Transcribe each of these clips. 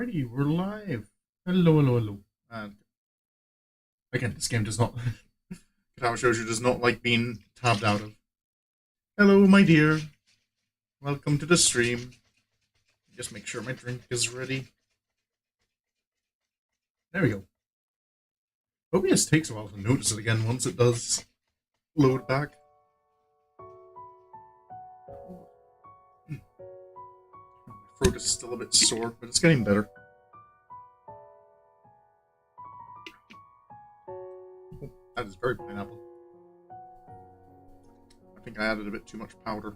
Alrighty, we're live. Hello, hello, hello. And again, this game does not. Katawa Shoujo does not like being tabbed out of. Hello, my dear. Welcome to the stream. Just make sure my drink is ready. There we go. OBS takes a while to notice it again once it does load back. My throat is still a bit sore, but it's getting better. Oh, that is very pineapple. I think I added a bit too much powder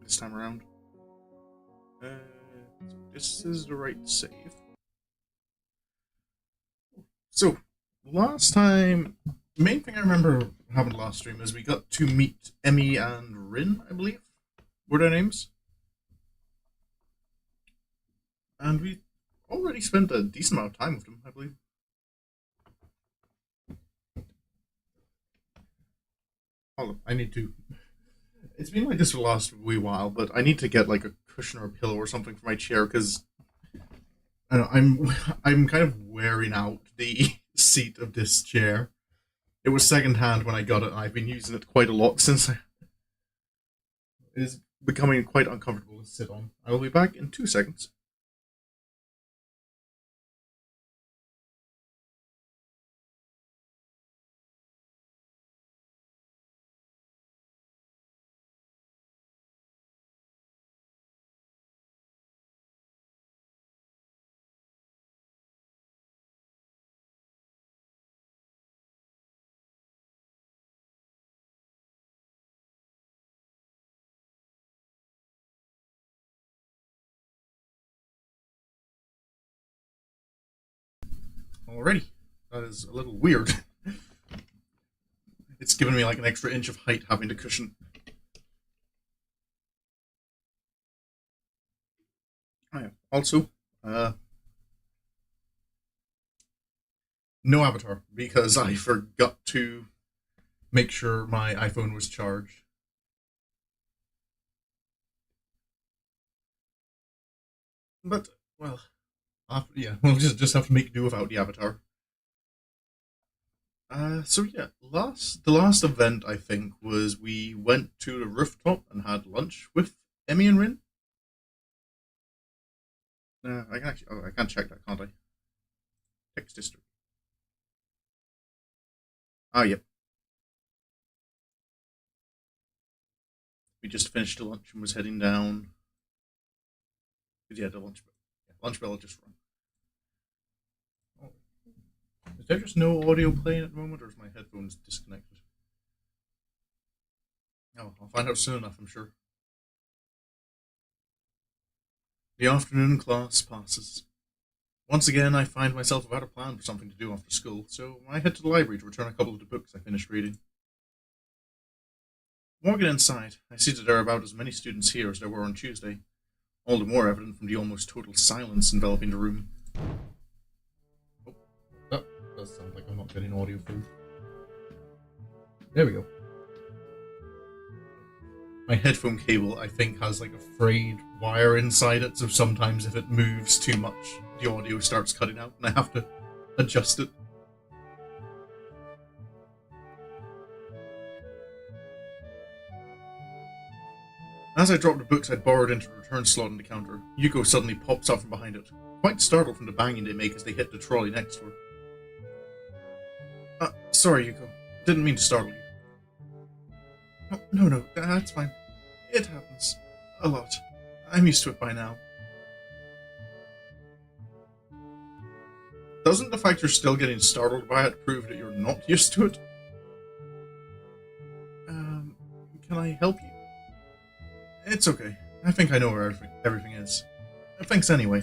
this time around. So this is the right save. So, last time, the main thing I remember happened last stream is we got to meet Emmy and Rin, I believe, were their names. And we already spent a decent amount of time with them, I believe. Hold on, I need to... It's been like this for the last wee while, but I need to get like a cushion or a pillow or something for my chair, because I'm kind of wearing out the seat of this chair. It was secondhand when I got it, and I've been using it quite a lot since. It is becoming quite uncomfortable to sit on. I will be back in 2 seconds. Alrighty. That is a little weird. It's given me like an extra inch of height having the cushion. Oh, yeah. Also, no avatar, because I forgot to make sure my iPhone was charged. But, well, yeah, we'll just have to make do without the avatar. So yeah, the last event I think was we went to the rooftop and had lunch with Emmy and Rin. I can actually, I can check that, can't I? Text history. Ah, yep. We just finished the lunch and was heading down. Yeah, the lunch bell. Yeah, lunch bell had just rung. Oh. Is there just no audio playing at the moment, or is my headphones disconnected? Oh, I'll find out soon enough, I'm sure. The afternoon class passes. Once again, I find myself without a plan for something to do after school, so I head to the library to return a couple of the books I finished reading. Walking inside, I see that there are about as many students here as there were on Tuesday, all the more evident from the almost total silence enveloping the room. Oh, that does sound like I'm not getting audio through. There we go. My headphone cable, I think, has like a frayed wire inside it, so sometimes if it moves too much, the audio starts cutting out, and I have to adjust it. As I drop the books I'd borrowed into the return slot on the counter, Yuko suddenly pops up from behind it, quite startled from the banging they make as they hit the trolley next to her. Sorry, Yuko. Didn't mean to startle you. No, that's fine. It happens. A lot. I'm used to it by now. Doesn't the fact you're still getting startled by it prove that you're not used to it? Can I help you? It's okay. I think I know where everything is. Thanks anyway.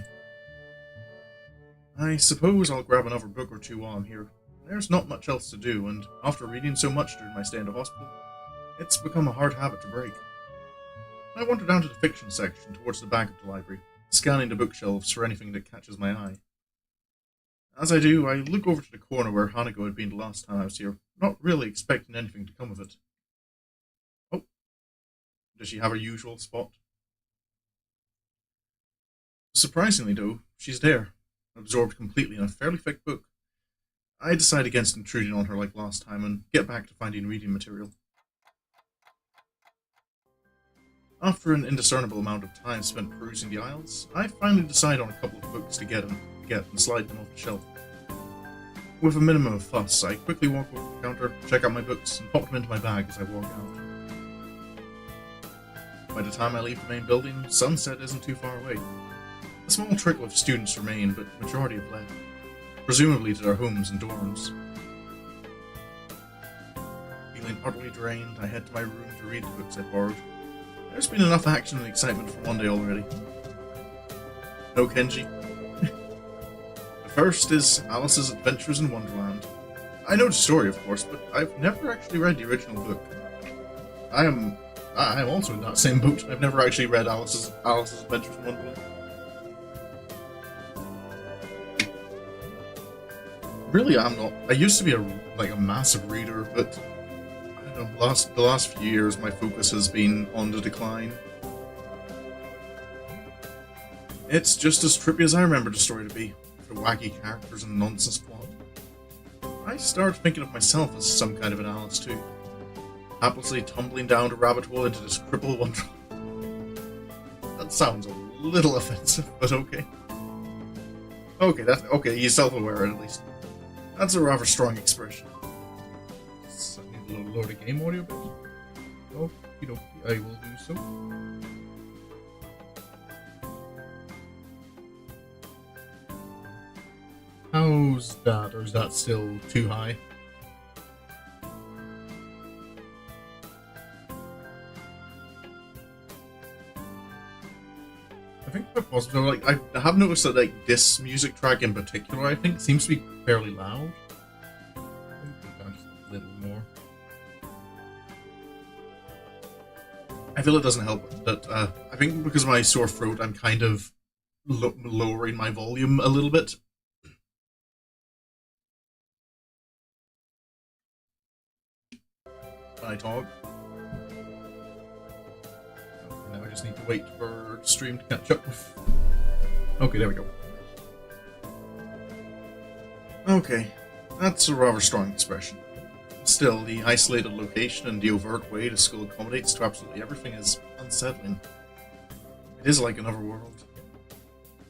I suppose I'll grab another book or two while I'm here. There's not much else to do, and after reading so much during my stay in the hospital, it's become a hard habit to break. I wander down to the fiction section towards the back of the library, scanning the bookshelves for anything that catches my eye. As I do, I look over to the corner where Hanako had been the last time I was here, not really expecting anything to come of it. Oh, does she have her usual spot? Surprisingly, though, she's there, absorbed completely in a fairly thick book. I decide against intruding on her like last time and get back to finding reading material. After an indiscernible amount of time spent perusing the aisles, I finally decide on a couple of books to get and slide them off the shelf. With a minimum of fuss, I quickly walk over to the counter, check out my books, and pop them into my bag as I walk out. By the time I leave the main building, sunset isn't too far away. A small trickle of students remain, but the majority have left, presumably to their homes and dorms. Feeling utterly drained, I head to my room to read the books I borrowed. There's been enough action and excitement for one day already. No Kenji. The first is Alice's Adventures in Wonderland. I know the story, of course, but I've never actually read the original book. I am also in that same boat. I've never actually read Alice's Adventures in Wonderland. Really, I'm not. I used to be a massive reader, but I don't know, the last few years my focus has been on the decline. It's just as trippy as I remember the story to be, with the wacky characters and nonsense plot. I started thinking of myself as some kind of an Alice too, haplessly tumbling down the rabbit hole into this crippled wonderland. That sounds a little offensive, but okay. Okay, he's self-aware at least. That's a rather strong expression. I need a little load of game audio, but okie dokie, I will do so. How's that, or is that still too high? I think quite possible. Like, I have noticed that this music track in particular, I think, seems to be fairly loud. I think just a little more. I feel it doesn't help that I think because of my sore throat, I'm kind of lowering my volume a little bit. When I talk. Now I just need to wait for the stream to catch up. Okay, there we go. Okay, that's a rather strong expression. Still, the isolated location and the overt way the school accommodates to absolutely everything is unsettling. It is like another world.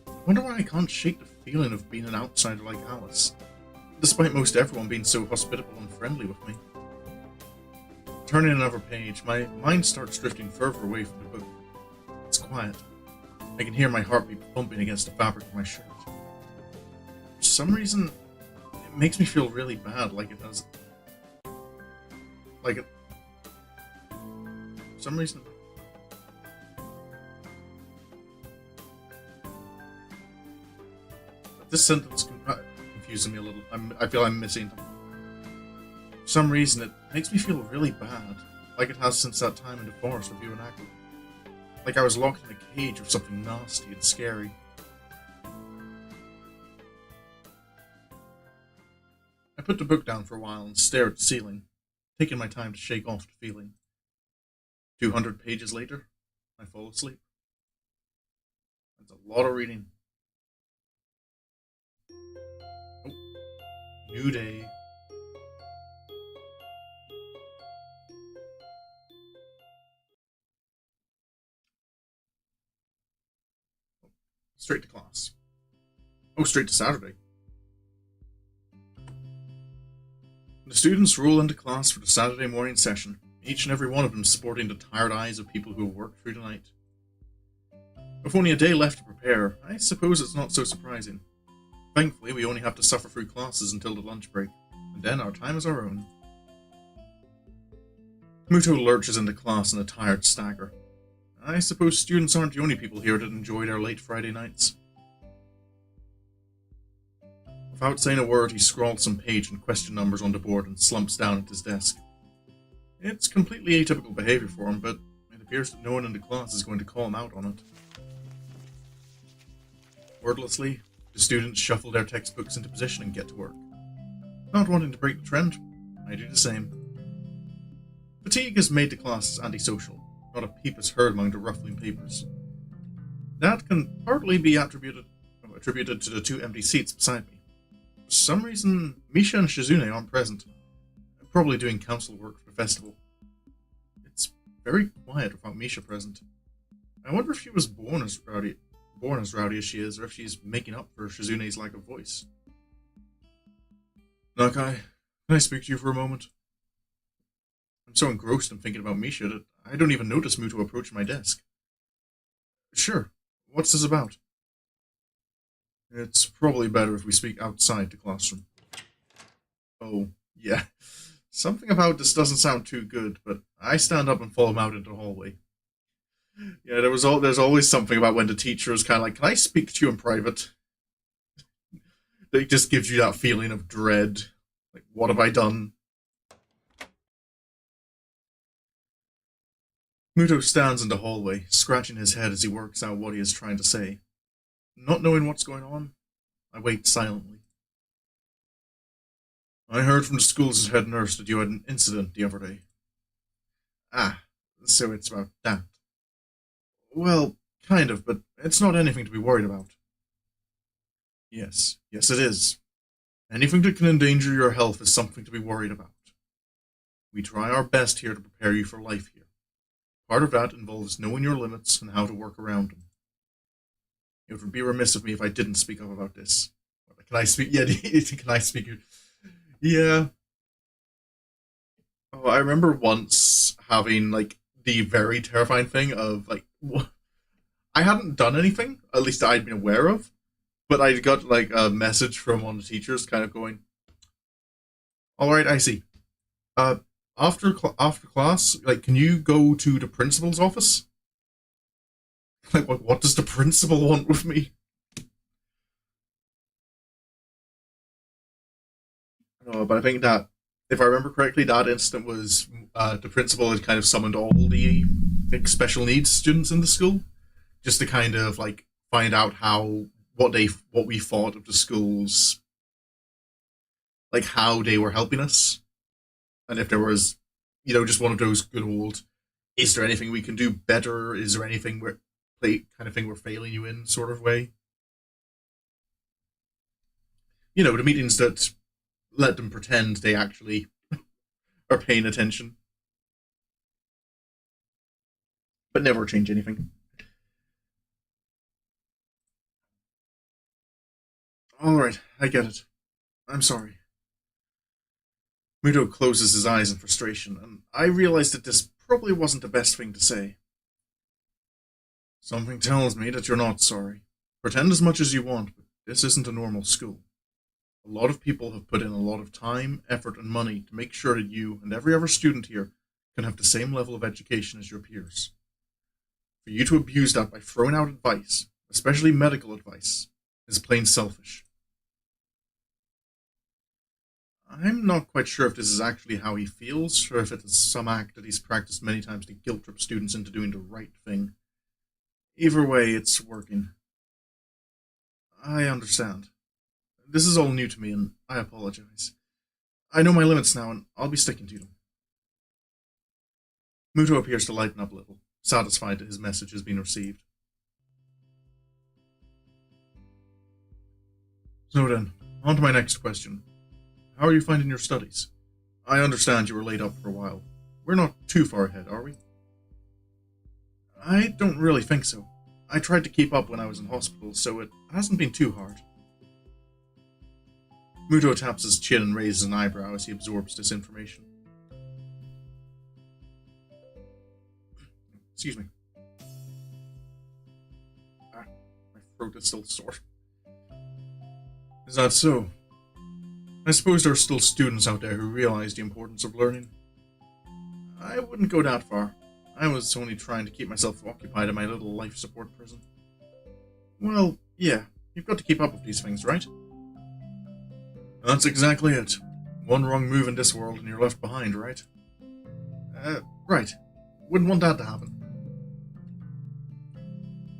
I wonder why I can't shake the feeling of being an outsider like Alice, despite most everyone being so hospitable and friendly with me. Turning another page, my mind starts drifting further away from the book. It's quiet. I can hear my heartbeat thumping against the fabric of my shirt. For some reason, it makes me feel really bad, like it does. For some reason. This sentence confusing me a little. I feel I'm missing something. For some reason, it makes me feel really bad, like it has since that time in the forest with you and Aku. Like I was locked in a cage or something nasty and scary. I put the book down for a while and stared at the ceiling, taking my time to shake off the feeling. 200 pages later, I fall asleep. That's a lot of reading. Oh, new day. Straight to class. Oh, straight to Saturday. The students roll into class for the Saturday morning session, each and every one of them sporting the tired eyes of people who have worked through the night. With only a day left to prepare, I suppose it's not so surprising. Thankfully, we only have to suffer through classes until the lunch break, and then our time is our own. Muto lurches into class in a tired stagger. I suppose students aren't the only people here that enjoy their late Friday nights. Without saying a word, he scrawls some page and question numbers on the board and slumps down at his desk. It's completely atypical behavior for him, but it appears that no one in the class is going to call him out on it. Wordlessly, the students shuffle their textbooks into position and get to work. Not wanting to break the trend, I do the same. Fatigue has made the classes antisocial. Not a peep is heard among the ruffling papers. That can partly be attributed attributed to the two empty seats beside me. For some reason, Misha and Shizune aren't present. Probably doing council work for the festival. It's very quiet without Misha present. I wonder if she was born as rowdy as she is, or if she's making up for Shizune's lack of voice. Nakai, can I speak to you for a moment? I'm so engrossed in thinking about Misha that I don't even notice Muto approach my desk. Sure. What's this about? It's probably better if we speak outside the classroom. Oh, yeah. Something about this doesn't sound too good, but I stand up and follow him out into the hallway. Yeah, there's always something about when the teacher is kind of like, can I speak to you in private? It just gives you that feeling of dread. Like, what have I done? Muto stands in the hallway, scratching his head as he works out what he is trying to say. Not knowing what's going on, I wait silently. I heard from the school's head nurse that you had an incident the other day. Ah, so it's about that. Well, kind of, but it's not anything to be worried about. Yes it is. Anything that can endanger your health is something to be worried about. We try our best here to prepare you for life here. Part of that involves knowing your limits and how to work around them. It would be remiss of me if I didn't speak up about this. Can I speak? Yeah, can I speak? Yeah. Oh, I remember once having, like, the very terrifying thing of, like, I hadn't done anything, at least I'd been aware of, but I got, like, a message from one of the teachers kind of going, alright, I see. After class, like, can you go to the principal's office? Like, what does the principal want with me? But I think that, if I remember correctly, that incident was the principal had kind of summoned all the, like, special needs students in the school, just to kind of, like, find out what we thought of the schools, like, how they were helping us, and if there was, just one of those good old, is there anything we can do better? Is there anything kind of thing we're failing you in, sort of way? The meetings that let them pretend they actually are paying attention, but never change anything. Alright, I get it. I'm sorry. Muto closes his eyes in frustration, and I realize that this probably wasn't the best thing to say. Something tells me that you're not sorry. Pretend as much as you want, but this isn't a normal school. A lot of people have put in a lot of time, effort, and money to make sure that you and every other student here can have the same level of education as your peers. For you to abuse that by throwing out advice, especially medical advice, is plain selfish. I'm not quite sure if this is actually how he feels, or if it is some act that he's practiced many times to guilt trip students into doing the right thing. Either way, it's working. I understand. This is all new to me, and I apologize. I know my limits now, and I'll be sticking to them. Muto appears to lighten up a little, satisfied that his message has been received. So then, on to my next question. How are you finding your studies? I understand you were laid up for a while. We're not too far ahead, are we? I don't really think so. I tried to keep up when I was in hospital, so it hasn't been too hard. Muto taps his chin and raises an eyebrow as he absorbs this information. Excuse me. My throat is still sore. Is that so? I suppose there are still students out there who realize the importance of learning. I wouldn't go that far. I was only trying to keep myself occupied in my little life support prison. Well, yeah, you've got to keep up with these things, right? That's exactly it. One wrong move in this world and you're left behind, right? Right. Wouldn't want that to happen.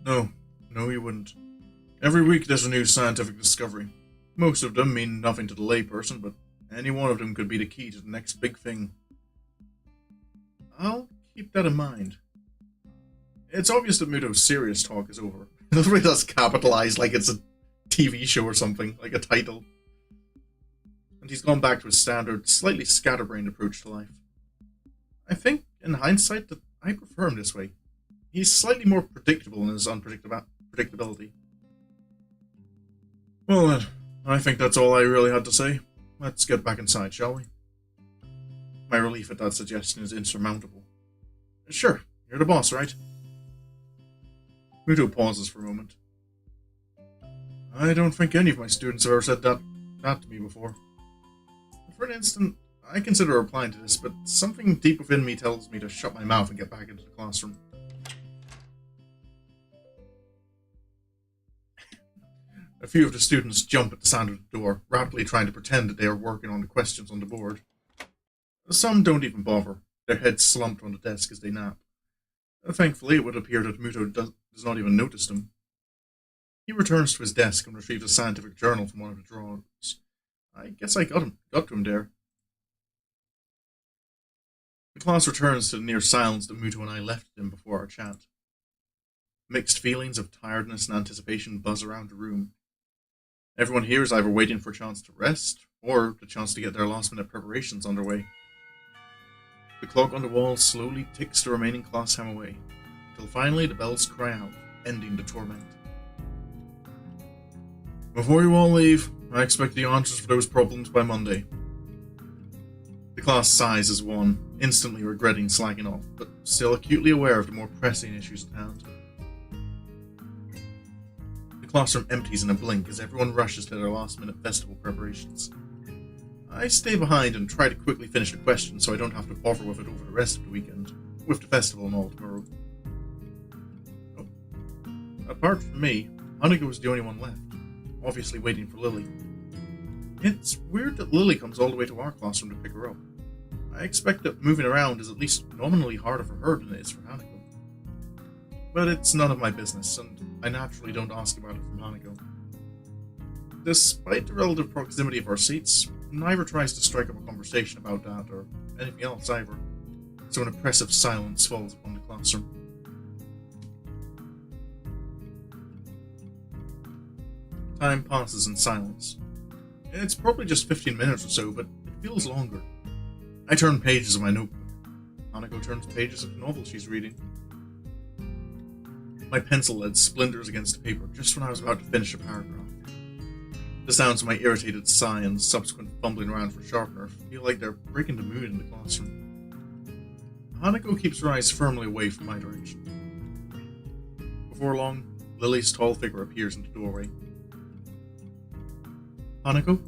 No, you wouldn't. Every week there's a new scientific discovery. Most of them mean nothing to the layperson, but any one of them could be the key to the next big thing. I'll keep that in mind. It's obvious that Muto's serious talk is over. The way that's capitalized like it's a TV show or something, like a title. And he's gone back to his standard, slightly scatterbrained approach to life. I think, in hindsight, that I prefer him this way. He's slightly more predictable in his unpredictability. Well then, I think that's all I really had to say. Let's get back inside, shall we? My relief at that suggestion is insurmountable. Sure, you're the boss, right? Muto pauses for a moment. I don't think any of my students have ever said that to me before. For an instant, I consider replying to this, but something deep within me tells me to shut my mouth and get back into the classroom. A few of the students jump at the sound of the door, rapidly trying to pretend that they are working on the questions on the board. Some don't even bother, their heads slumped on the desk as they nap. Thankfully, it would appear that Muto does not even notice them. He returns to his desk and retrieves a scientific journal from one of the drawers. I guess I got to him there. The class returns to the near silence that Muto and I left in before our chat. Mixed feelings of tiredness and anticipation buzz around the room. Everyone here is either waiting for a chance to rest, or the chance to get their last-minute preparations underway. The clock on the wall slowly ticks the remaining class time away, until finally the bells cry out, ending the torment. Before you all leave, I expect the answers for those problems by Monday. The class sighs as one, instantly regretting slacking off, but still acutely aware of the more pressing issues at hand. The classroom empties in a blink as everyone rushes to their last-minute festival preparations. I stay behind and try to quickly finish the question so I don't have to bother with it over the rest of the weekend, with the festival and all tomorrow. Oh. Apart from me, Hanako was the only one left, obviously waiting for Lily. It's weird that Lily comes all the way to our classroom to pick her up. I expect that moving around is at least nominally harder for her than it is for Hanako. But it's none of my business, and I naturally don't ask about it from Hanako. Despite the relative proximity of our seats, neither tries to strike up a conversation about that or anything else either, so an oppressive silence falls upon the classroom. Time passes in silence. It's probably just 15 minutes or so, but it feels longer. I turn pages of my notebook. Hanako turns pages of the novel she's reading. My pencil lead splinters against the paper just when I was about to finish a paragraph. The sounds of my irritated sigh and subsequent fumbling around for sharpener feel like they're breaking the mood in the classroom. Hanako keeps her eyes firmly away from my direction. Before long, Lily's tall figure appears in the doorway. Hanako?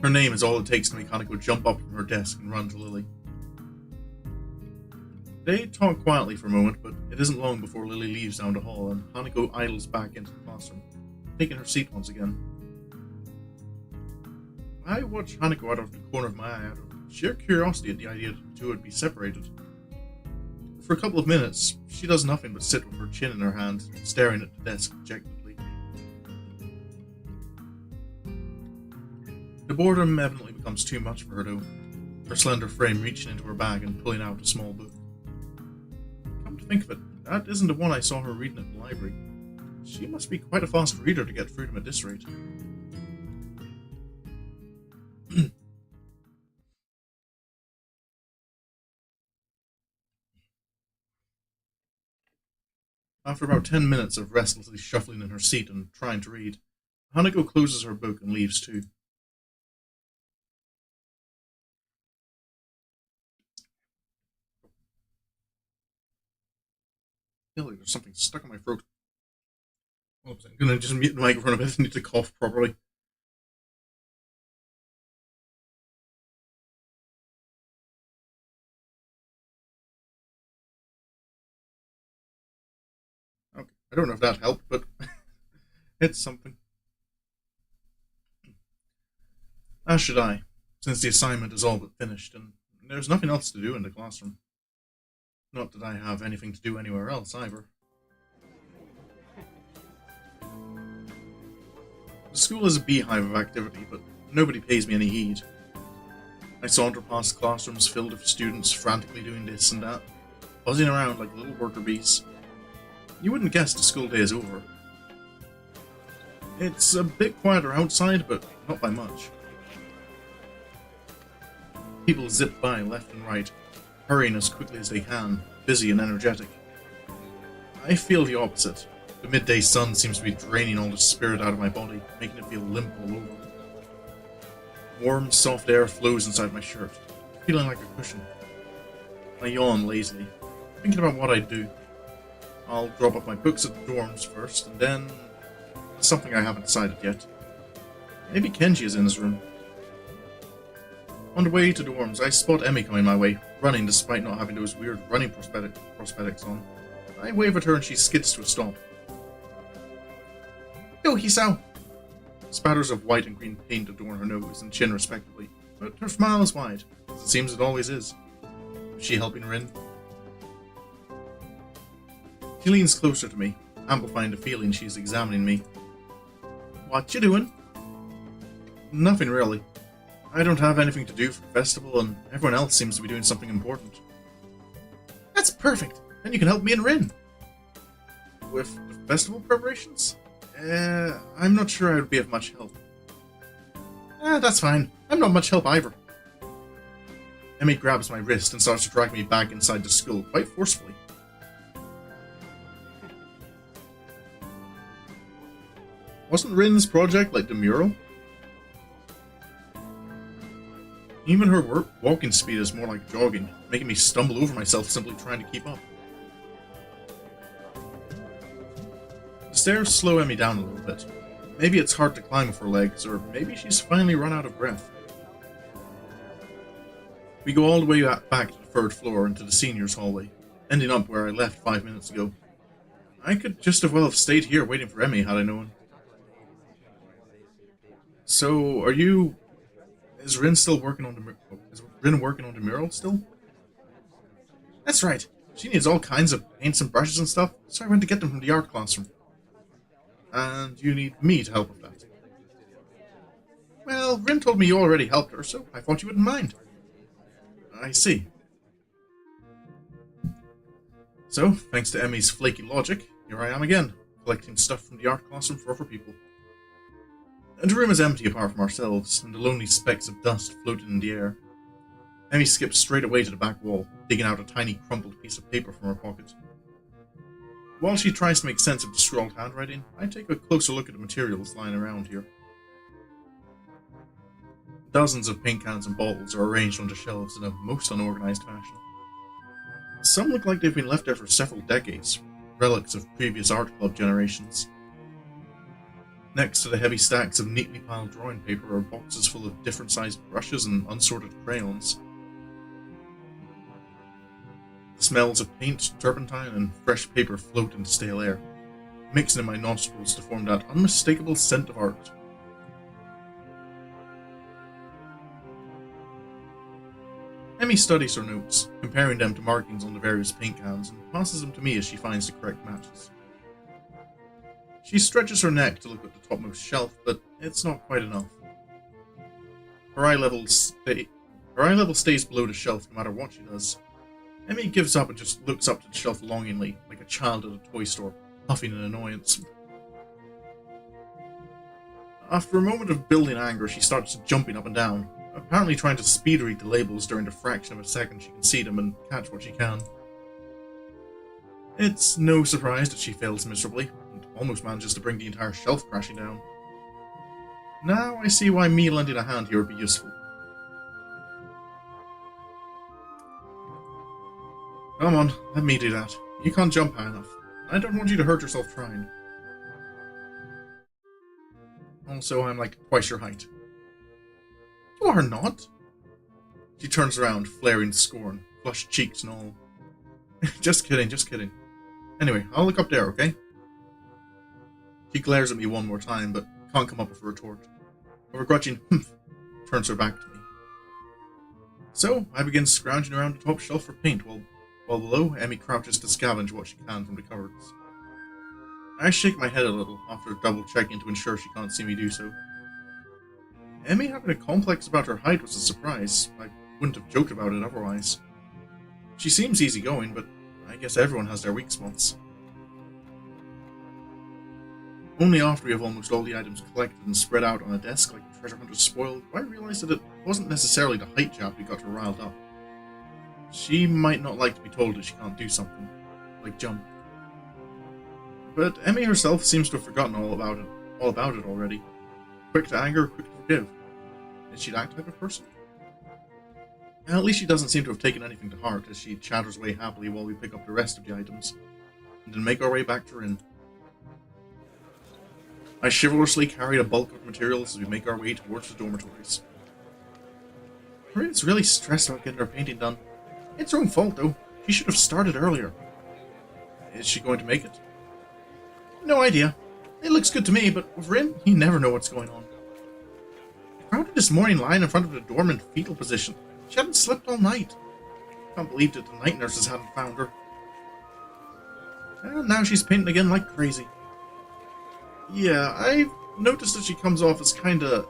Her name is all it takes to make Hanako jump up from her desk and run to Lily. They talk quietly for a moment, but it isn't long before Lily leaves down the hall and Hanako idles back into the classroom, taking her seat once again. I watch Hanako out of the corner of my eye out of sheer curiosity at the idea that the two would be separated. For a couple of minutes, she does nothing but sit with her chin in her hand, staring at the desk dejectedly. The boredom evidently becomes too much for her though, her slender frame reaching into her bag and pulling out a small book. Come to think of it, that isn't the one I saw her reading at the library. She must be quite a fast reader to get through them at this rate. After about 10 minutes of restlessly shuffling in her seat and trying to read, Hanako closes her book and leaves too. I feel like there's something stuck in my throat. Oops, I'm gonna just mute the microphone a bit. I need to cough properly. Okay, I don't know if that helped, but it's something. As should I, since the assignment is all but finished, and there's nothing else to do in the classroom. Not that I have anything to do anywhere else, either. The school is a beehive of activity, but nobody pays me any heed. I saunter past classrooms filled with students frantically doing this and that, buzzing around like little worker bees. You wouldn't guess the school day is over. It's a bit quieter outside, but not by much. People zip by left and right, hurrying as quickly as they can, busy and energetic. I feel the opposite. The midday sun seems to be draining all the spirit out of my body, making it feel limp all over. Warm, soft air flows inside my shirt, feeling like a cushion. I yawn lazily, thinking about what I'd do. I'll drop off my books at the dorms first, and then... something I haven't decided yet. Maybe Kenji is in his room. On the way to dorms, I spot Emmy coming my way, running despite not having those weird running prosthetics on. I wave at her and she skids to a stop. Yo, Hisao! Spatters of white and green paint adorn her nose and chin respectively, but her smile is wide, as it seems it always is. Is she helping Rin? She leans closer to me, amplifying the feeling she's examining me. What you doing? Nothing really. I don't have anything to do for the festival, and everyone else seems to be doing something important. That's perfect! Then you can help me and Rin. With the festival preparations? I'm not sure I would be of much help. That's fine. I'm not much help either. Emmy grabs my wrist and starts to drag me back inside the school, quite forcefully. Wasn't Rin's project like the mural? Even her walking speed is more like jogging, making me stumble over myself simply trying to keep up. The stairs slow Emmy down a little bit. Maybe it's hard to climb with her legs, or maybe she's finally run out of breath. We go all the way back to the third floor into the seniors' hallway, ending up where I left 5 minutes ago. I could just as well have stayed here waiting for Emmy had I known. So, is Rin still working on the mural still? That's right. She needs all kinds of paints and brushes and stuff, so I went to get them from the art classroom. And you need me to help with that. Well, Rin told me you already helped her, so I thought you wouldn't mind. I see. So, thanks to Emmy's flaky logic, here I am again, collecting stuff from the art classroom for other people. And the room is empty apart from ourselves, and the lonely specks of dust floating in the air. Emmy skips straight away to the back wall, digging out a tiny crumpled piece of paper from her pocket. While she tries to make sense of the scrawled handwriting, I take a closer look at the materials lying around here. Dozens of paint cans and bottles are arranged onto shelves in a most unorganized fashion. Some look like they've been left there for several decades, relics of previous art club generations. Next to the heavy stacks of neatly piled drawing paper are boxes full of different sized brushes and unsorted crayons. The smells of paint, turpentine, and fresh paper float into stale air, mixing in my nostrils to form that unmistakable scent of art. Emmy studies her notes, comparing them to markings on the various paint cans, and passes them to me as she finds the correct matches. She stretches her neck to look at the topmost shelf, but it's not quite enough. Her eye level stays below the shelf no matter what she does. Emmy gives up and just looks up to the shelf longingly, like a child at a toy store, puffing in annoyance. After a moment of building anger, she starts jumping up and down, apparently trying to speed read the labels during the fraction of a second she can see them and catch what she can. It's no surprise that she fails miserably, and almost manages to bring the entire shelf crashing down. Now I see why me lending a hand here would be useful. Come on, let me do that. You can't jump high enough. I don't want you to hurt yourself trying. Also, I'm like twice your height. You are not. She turns around, flaring scorn, flushed cheeks and all. Just kidding, just kidding. Anyway, I'll look up there, okay? She glares at me one more time, but can't come up with a retort. A begrudging humph turns her back to me. So, I begin scrounging around the top shelf for paint, while below, Emmy crouches to scavenge what she can from the cupboards. I shake my head a little, after double-checking to ensure she can't see me do so. Emmy having a complex about her height was a surprise. I wouldn't have joked about it otherwise. She seems easygoing, but I guess everyone has their weak spots. Only after we have almost all the items collected and spread out on a desk like treasure hunters spoiled, do I realize that it wasn't necessarily the height jab who got her riled up. She might not like to be told that she can't do something, like jump. But Emmy herself seems to have forgotten all about it already. Quick to anger, quick to forgive. Is she that type of person? At least she doesn't seem to have taken anything to heart as she chatters away happily while we pick up the rest of the items, and then make our way back to Rin. I chivalrously carried a bulk of materials as we make our way towards the dormitories. Rin's really stressed about getting her painting done. It's her own fault, though. She should have started earlier. Is she going to make it? No idea. It looks good to me, but with Rin, you never know what's going on. I found her this morning lying in front of the dorm in fetal position. She hadn't slept all night. Can't believe that the night nurses hadn't found her. And now she's painting again like crazy. Yeah, I've noticed that she comes off as kinda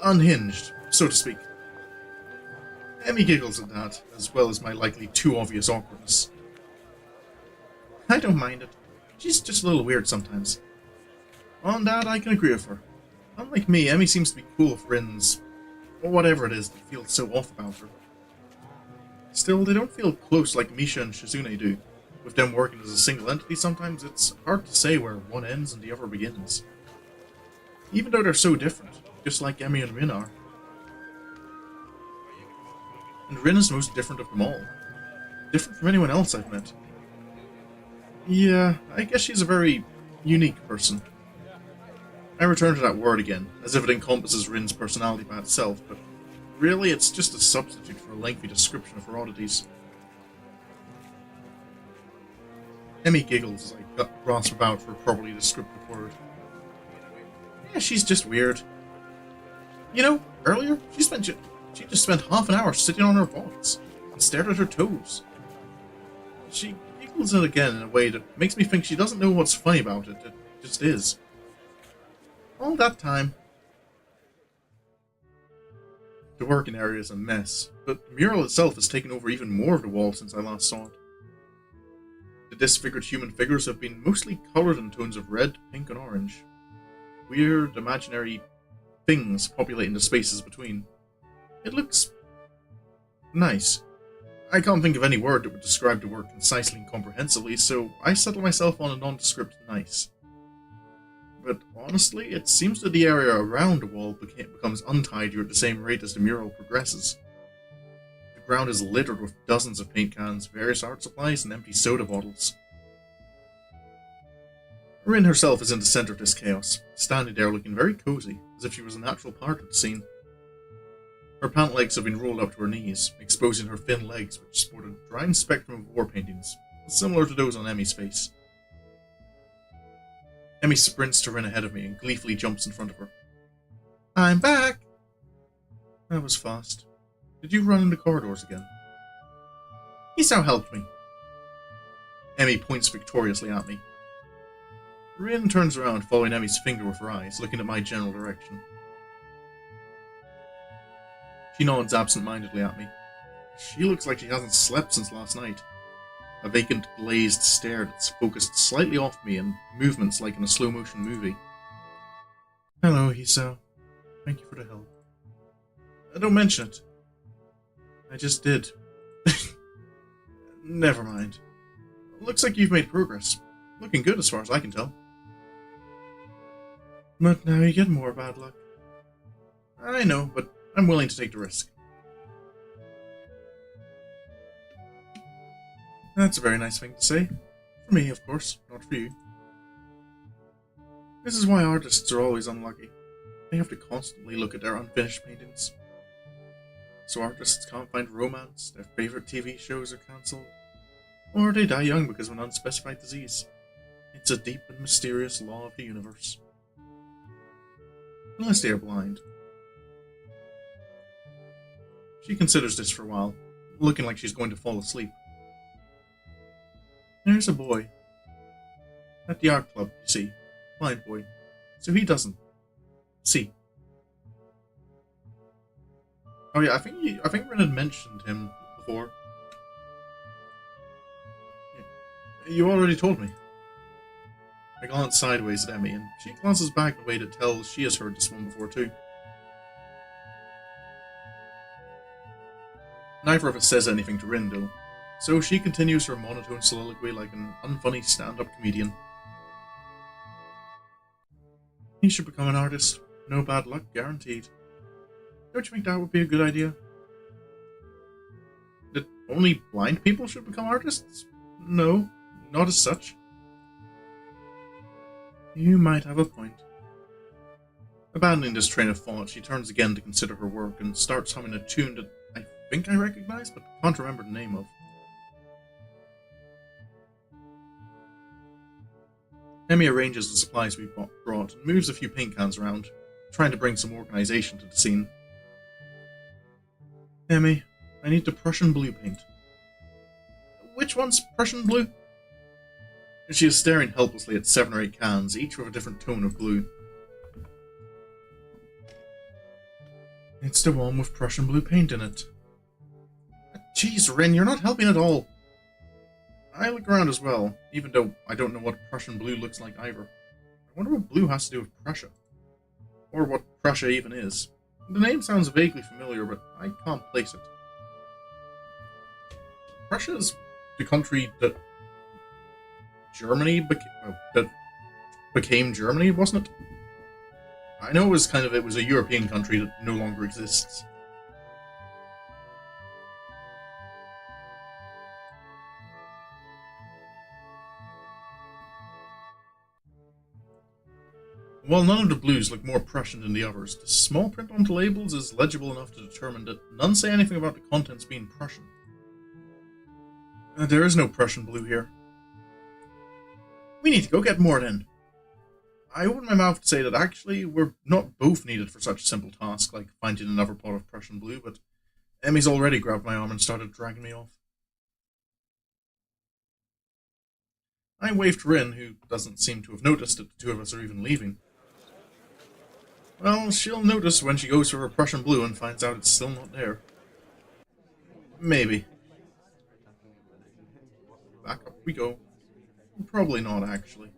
unhinged, so to speak. Emmy giggles at that, as well as my likely too obvious awkwardness. I don't mind it. She's just a little weird sometimes. On that, I can agree with her. Unlike me, Emmy seems to be cool with Rin's, or whatever it is that feels so off about her. Still, they don't feel close like Misha and Shizune do. With them working as a single entity sometimes, it's hard to say where one ends and the other begins. Even though they're so different, just like Emmy and Rin are. And Rin is the most different of them all. Different from anyone else I've met. Yeah, I guess she's a very unique person. I return to that word again, as if it encompasses Rin's personality by itself, but really it's just a substitute for a lengthy description of her oddities. Emmy giggles as I grasp about for a properly descriptive word. Yeah, she's just weird. You know, earlier, she just spent half an hour sitting on her box and stared at her toes. She giggles it again in a way that makes me think she doesn't know what's funny about it, it just is. All that time. The working area is a mess, but the mural itself has taken over even more of the wall since I last saw it. The disfigured human figures have been mostly coloured in tones of red, pink, and orange. Weird, imaginary things populating the spaces between. It looks nice. I can't think of any word that would describe the work concisely and comprehensively, so I settle myself on a nondescript nice. But honestly, it seems that the area around the wall becomes untidier at the same rate as the mural progresses. The ground is littered with dozens of paint cans, various art supplies, and empty soda bottles. Rin herself is in the centre of this chaos, standing there looking very cozy, as if she was a natural part of the scene. Her pant legs have been rolled up to her knees, exposing her thin legs, which sport a drying spectrum of war paintings, similar to those on Emmy's face. Emmy sprints to Rin ahead of me and gleefully jumps in front of her. I'm back! That was fast. Did you run in the corridors again? Isao helped me. Emmy points victoriously at me. Rin turns around, following Emmy's finger with her eyes, looking at my general direction. She nods absent-mindedly at me. She looks like she hasn't slept since last night. A vacant, glazed stare that's focused slightly off me and movements like in a slow-motion movie. Hello, Isao. Thank you for the help. Don't mention it. I just did. Never mind. Looks like you've made progress. Looking good as far as I can tell. But now you get more bad luck. I know, but I'm willing to take the risk. That's a very nice thing to say. For me, of course, not for you. This is why artists are always unlucky. They have to constantly look at their unfinished paintings. So artists can't find romance, their favourite TV shows are cancelled, or they die young because of an unspecified disease. It's a deep and mysterious law of the universe. Unless they are blind. She considers this for a while, looking like she's going to fall asleep. There's a boy. At the art club, you see. Blind boy. So he doesn't see. Oh yeah, I think Ren had mentioned him before. Yeah. You already told me. I glance sideways at Emmy, and she glances back in a way that tells she has heard this one before too. Neither of us says anything to Rin, though, so she continues her monotone soliloquy like an unfunny stand-up comedian. He should become an artist. No bad luck, guaranteed. Don't you think that would be a good idea? That only blind people should become artists? No, not as such. You might have a point. Abandoning this train of thought, she turns again to consider her work and starts humming a tune that I think I recognize, but can't remember the name of. Emmy arranges the supplies we've brought and moves a few paint cans around, trying to bring some organization to the scene. Emmy, I need the Prussian blue paint. Which one's Prussian blue? She is staring helplessly at 7 or 8 cans, each with a different tone of blue. It's the one with Prussian blue paint in it. Jeez, Rin, you're not helping at all. I look around as well, even though I don't know what Prussian blue looks like either. I wonder what blue has to do with Prussia. Or what Prussia even is. The name sounds vaguely familiar, but I can't place it. Prussia is the country that became Germany, wasn't it? I know it was a European country that no longer exists. While none of the blues look more Prussian than the others, the small print on the labels is legible enough to determine that none say anything about the contents being Prussian. There is no Prussian blue here. We need to go get more then. I open my mouth to say that actually we're not both needed for such a simple task like finding another pot of Prussian blue, but Emmy's already grabbed my arm and started dragging me off. I waved to Rin, who doesn't seem to have noticed that the two of us are even leaving. Well, she'll notice when she goes for her Prussian blue and finds out it's still not there. Maybe. Back up we go. Probably not, actually.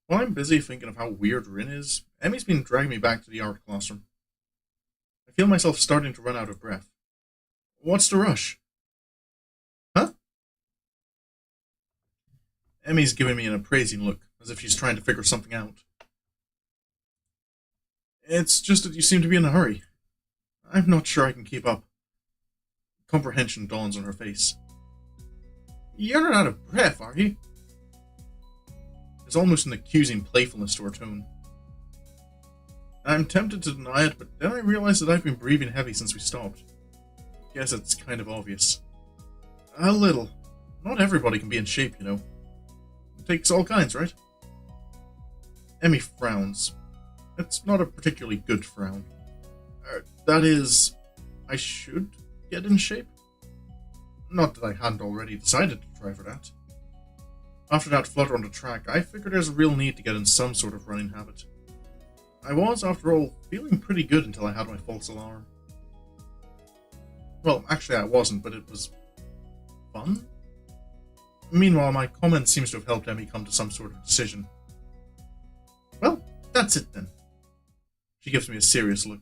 While I'm busy thinking of how weird Rin is, Emmy's been dragging me back to the art classroom. I feel myself starting to run out of breath. What's the rush? Huh? Emmy's giving me an appraising look, as if she's trying to figure something out. It's just that you seem to be in a hurry. I'm not sure I can keep up. Comprehension dawns on her face. You're not out of breath, are you? There's almost an accusing playfulness to her tone. I'm tempted to deny it, but then I realize that I've been breathing heavy since we stopped. Guess it's kind of obvious. A little. Not everybody can be in shape, you know. It takes all kinds, right? Emmy frowns. It's not a particularly good frown. That is, I should get in shape? Not that I hadn't already decided to try for that. After that flutter on the track, I figured there's a real need to get in some sort of running habit. I was, after all, feeling pretty good until I had my false alarm. Well, actually I wasn't, but it was fun? Meanwhile, my comment seems to have helped Emmy come to some sort of decision. Well, that's it then. She gives me a serious look.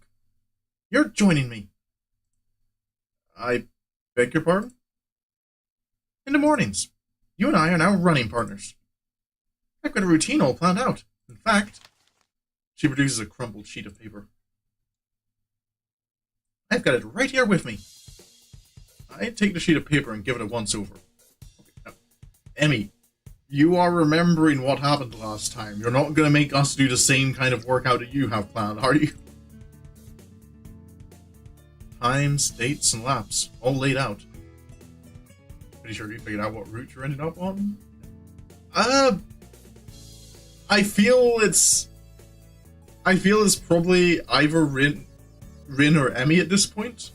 You're joining me. I beg your pardon? In the mornings. You and I are now running partners. I've got a routine all planned out. In fact, she produces a crumpled sheet of paper. I've got it right here with me. I take the sheet of paper and give it a once-over. Okay, now, Emmy, you are remembering what happened last time. You're not going to make us do the same kind of workout that you have planned, are you? Times, dates, and laps, all laid out. Pretty sure you figured out what route you're ending up on? I feel it's probably either Rin or Emmy at this point.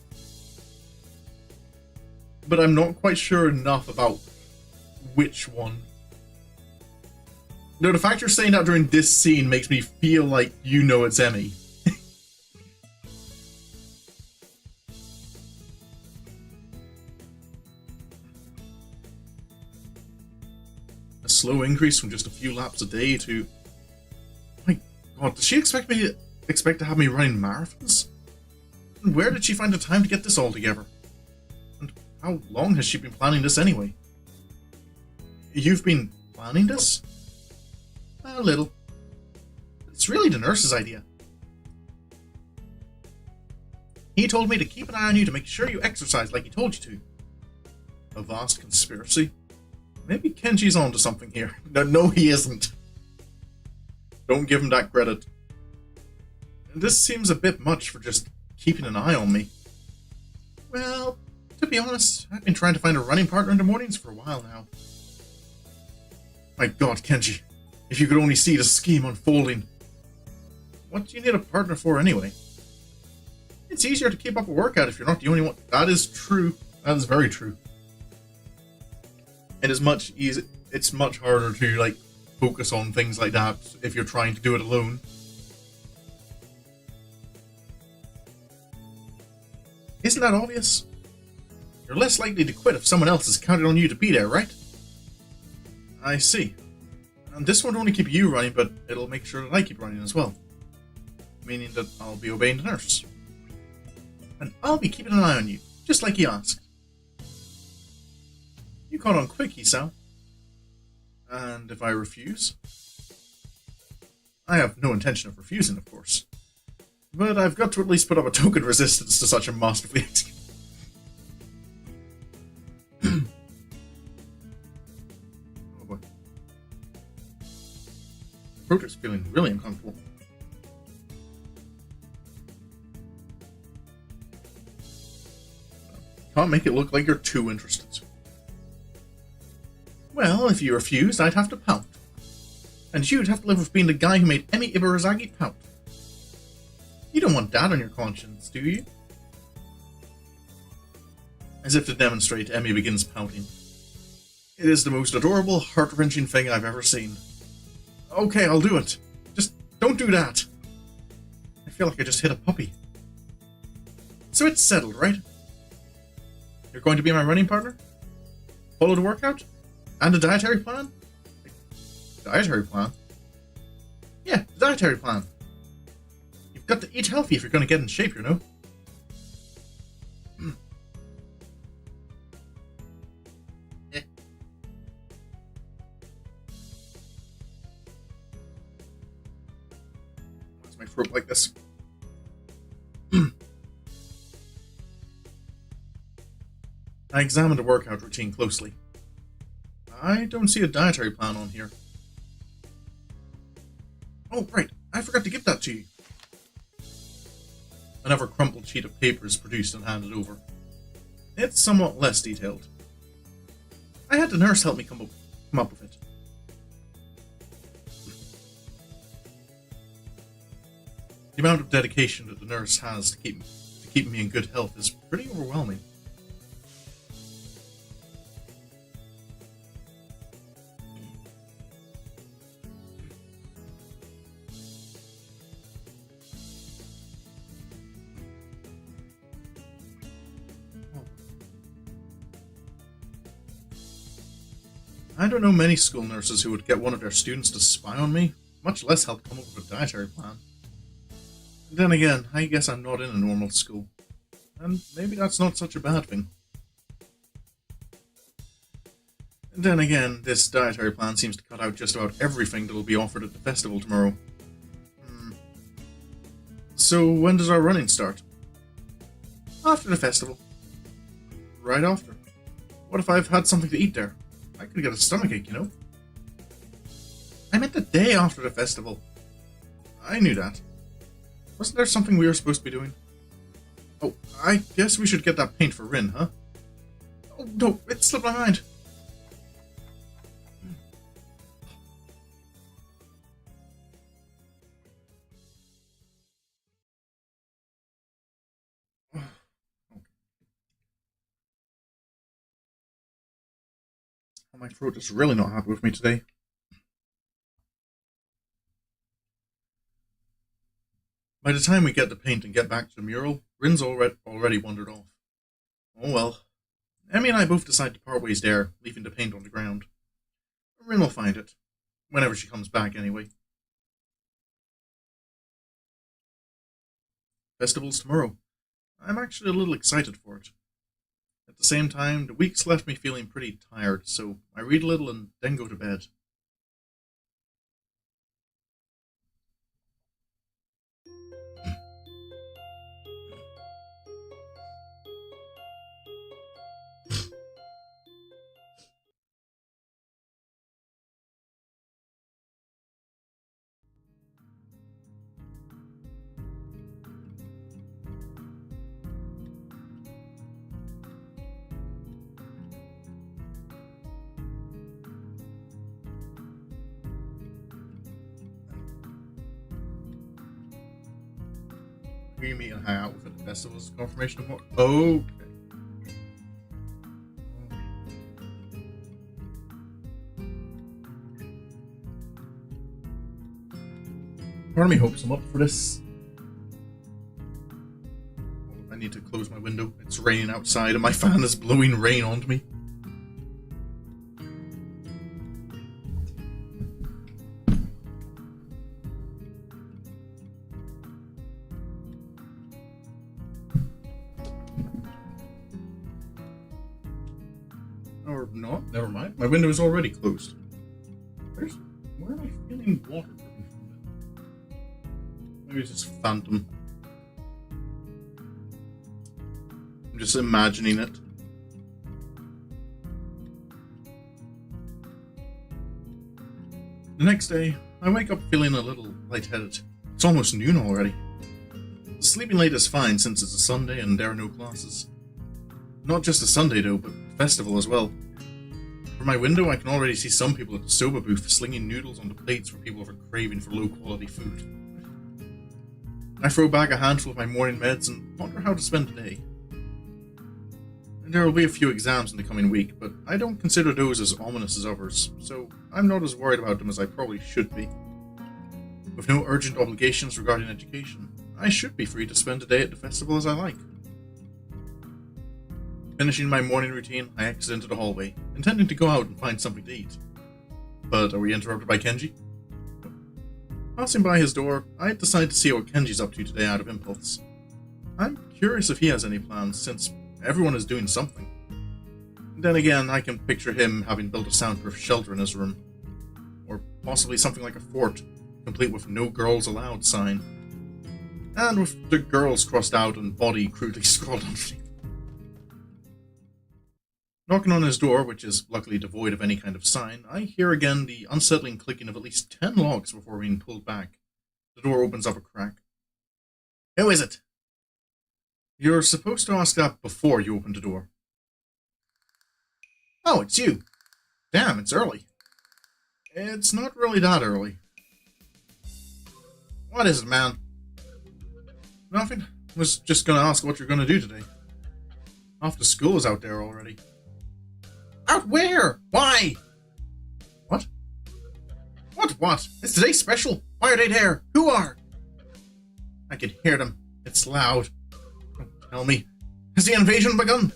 But I'm not quite sure enough about which one. No, the fact you're saying that during this scene makes me feel like you know it's Emmy. A slow increase from just a few laps a day to... My god, does she expect to have me running marathons? And where did she find the time to get this all together? And how long has she been planning this anyway? You've been planning this? A little. It's really the nurse's idea. He told me to keep an eye on you to make sure you exercise like he told you to. A vast conspiracy? Maybe Kenji's onto something here. No, he isn't. Don't give him that credit. This seems a bit much for just keeping an eye on me. Well, to be honest, I've been trying to find a running partner in the mornings for a while now. My god, Kenji. If you could only see the scheme unfolding. What do you need a partner for anyway? It's easier to keep up a workout if you're not the only one. That is true. That is very true. It is much easier. It's much harder to like focus on things like that if you're trying to do it alone. Isn't that obvious? You're less likely to quit if someone else has counted on you to be there, right? I see. And this won't only keep you running, but it'll make sure that I keep running as well. Meaning that I'll be obeying the nurse. And I'll be keeping an eye on you, just like he asked. You caught on quick, Hisao. And if I refuse? I have no intention of refusing, of course. But I've got to at least put up a token resistance to such a masterfully executed... Oh boy. Throat is feeling really uncomfortable. Can't make it look like you're too interested. Well, if you refused, I'd have to pout. And you'd have to live with being the guy who made Emi Ibarasagi pout. You don't want that on your conscience, do you? As if to demonstrate, Emi begins pouting. It is the most adorable, heart-wrenching thing I've ever seen. Okay, I'll do it. Just don't do that. I feel like I just hit a puppy. So it's settled, right? You're going to be my running partner? Follow the workout? And a dietary plan? Dietary plan? Yeah, the dietary plan. You've got to eat healthy if you're going to get in shape, you know? Why's my throat like this? I examined the workout routine closely. I don't see a dietary plan on here. Oh, right. I forgot to give that to you. Another crumpled sheet of paper is produced and handed over. It's somewhat less detailed. I had the nurse help me come up with it. The amount of dedication that the nurse has to keep me in good health is pretty overwhelming. I don't know many school nurses who would get one of their students to spy on me, much less help come up with a dietary plan. Then again, I guess I'm not in a normal school, and maybe that's not such a bad thing. Then again, this dietary plan seems to cut out just about everything that will be offered at the festival tomorrow. So when does our running start? After the festival. Right after. What if I've had something to eat there? I could get a stomachache, you know? I meant the day after the festival. I knew that. Wasn't there something we were supposed to be doing? Oh, I guess we should get that paint for Rin, huh? Oh, no, it slipped my mind. My throat is really not happy with me today. By the time we get the paint and get back to the mural, Rin's already wandered off. Oh well. Emmy and I both decide to part ways there, leaving the paint on the ground. Rin will find it. Whenever she comes back, anyway. Festival's tomorrow. I'm actually a little excited for it. At the same time, the week's left me feeling pretty tired, so I read a little and then go to bed. Who you meet and hang out with at the festival's confirmation of what? Okay. Part of me hopes I'm up for this. I need to close my window. It's raining outside and my fan is blowing rain onto me. Or not, never mind. My window is already closed. Where am I feeling water dripping from it? Maybe it's just phantom. I'm just imagining it. The next day, I wake up feeling a little lightheaded. It's almost noon already. Sleeping late is fine since it's a Sunday and there are no classes. Not just a Sunday though, but festival as well. From my window, I can already see some people at the soba booth slinging noodles onto plates for people who are craving for low-quality food. I throw back a handful of my morning meds and wonder how to spend the day. There will be a few exams in the coming week, but I don't consider those as ominous as others, so I'm not as worried about them as I probably should be. With no urgent obligations regarding education, I should be free to spend the day at the festival as I like. Finishing my morning routine, I exit into the hallway, intending to go out and find something to eat. But are we interrupted by Kenji? Passing by his door, I decide to see what Kenji's up to today out of impulse. I'm curious if he has any plans, since everyone is doing something. Then again, I can picture him having built a soundproof shelter in his room. Or possibly something like a fort, complete with no girls allowed sign. And with the girls crossed out and body crudely scrawled underneath. Knocking on his door, which is luckily devoid of any kind of sign, I hear again the unsettling clicking of at least 10 locks before being pulled back. The door opens up a crack. Who is it? You're supposed to ask that before you open the door. Oh, it's you. Damn, it's early. It's not really that early. What is it, man? Nothing. Was just gonna ask what you're gonna do today. Half the school is out there already. Out where? Why? What? What? Is today special? Why are they there? Who are? I can hear them. It's loud. Don't tell me. Has the invasion begun?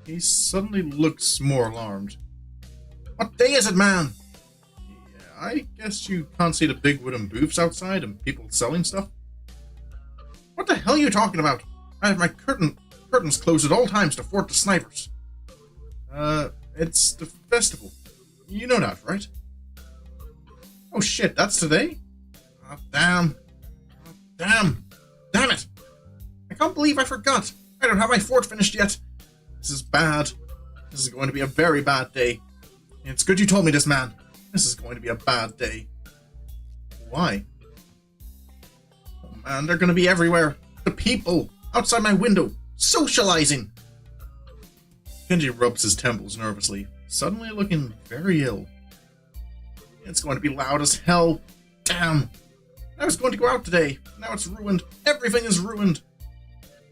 He suddenly looks more alarmed. What day is it, man? Yeah, I guess you can't see the big wooden booths outside and people selling stuff? What the hell are you talking about? I have my curtains closed at all times to thwart the snipers. It's the festival. You know that, right? Oh shit, that's today? Oh, damn. Oh, damn it! I can't believe I forgot. I don't have my fort finished yet. This is bad. This is going to be a very bad day. It's good you told me this, man. This is going to be a bad day. Why? Oh man, they're going to be everywhere. The people outside my window, socializing. Kenji rubs his temples nervously, suddenly looking very ill. It's going to be loud as hell. Damn. I was going to go out today. Now it's ruined. Everything is ruined.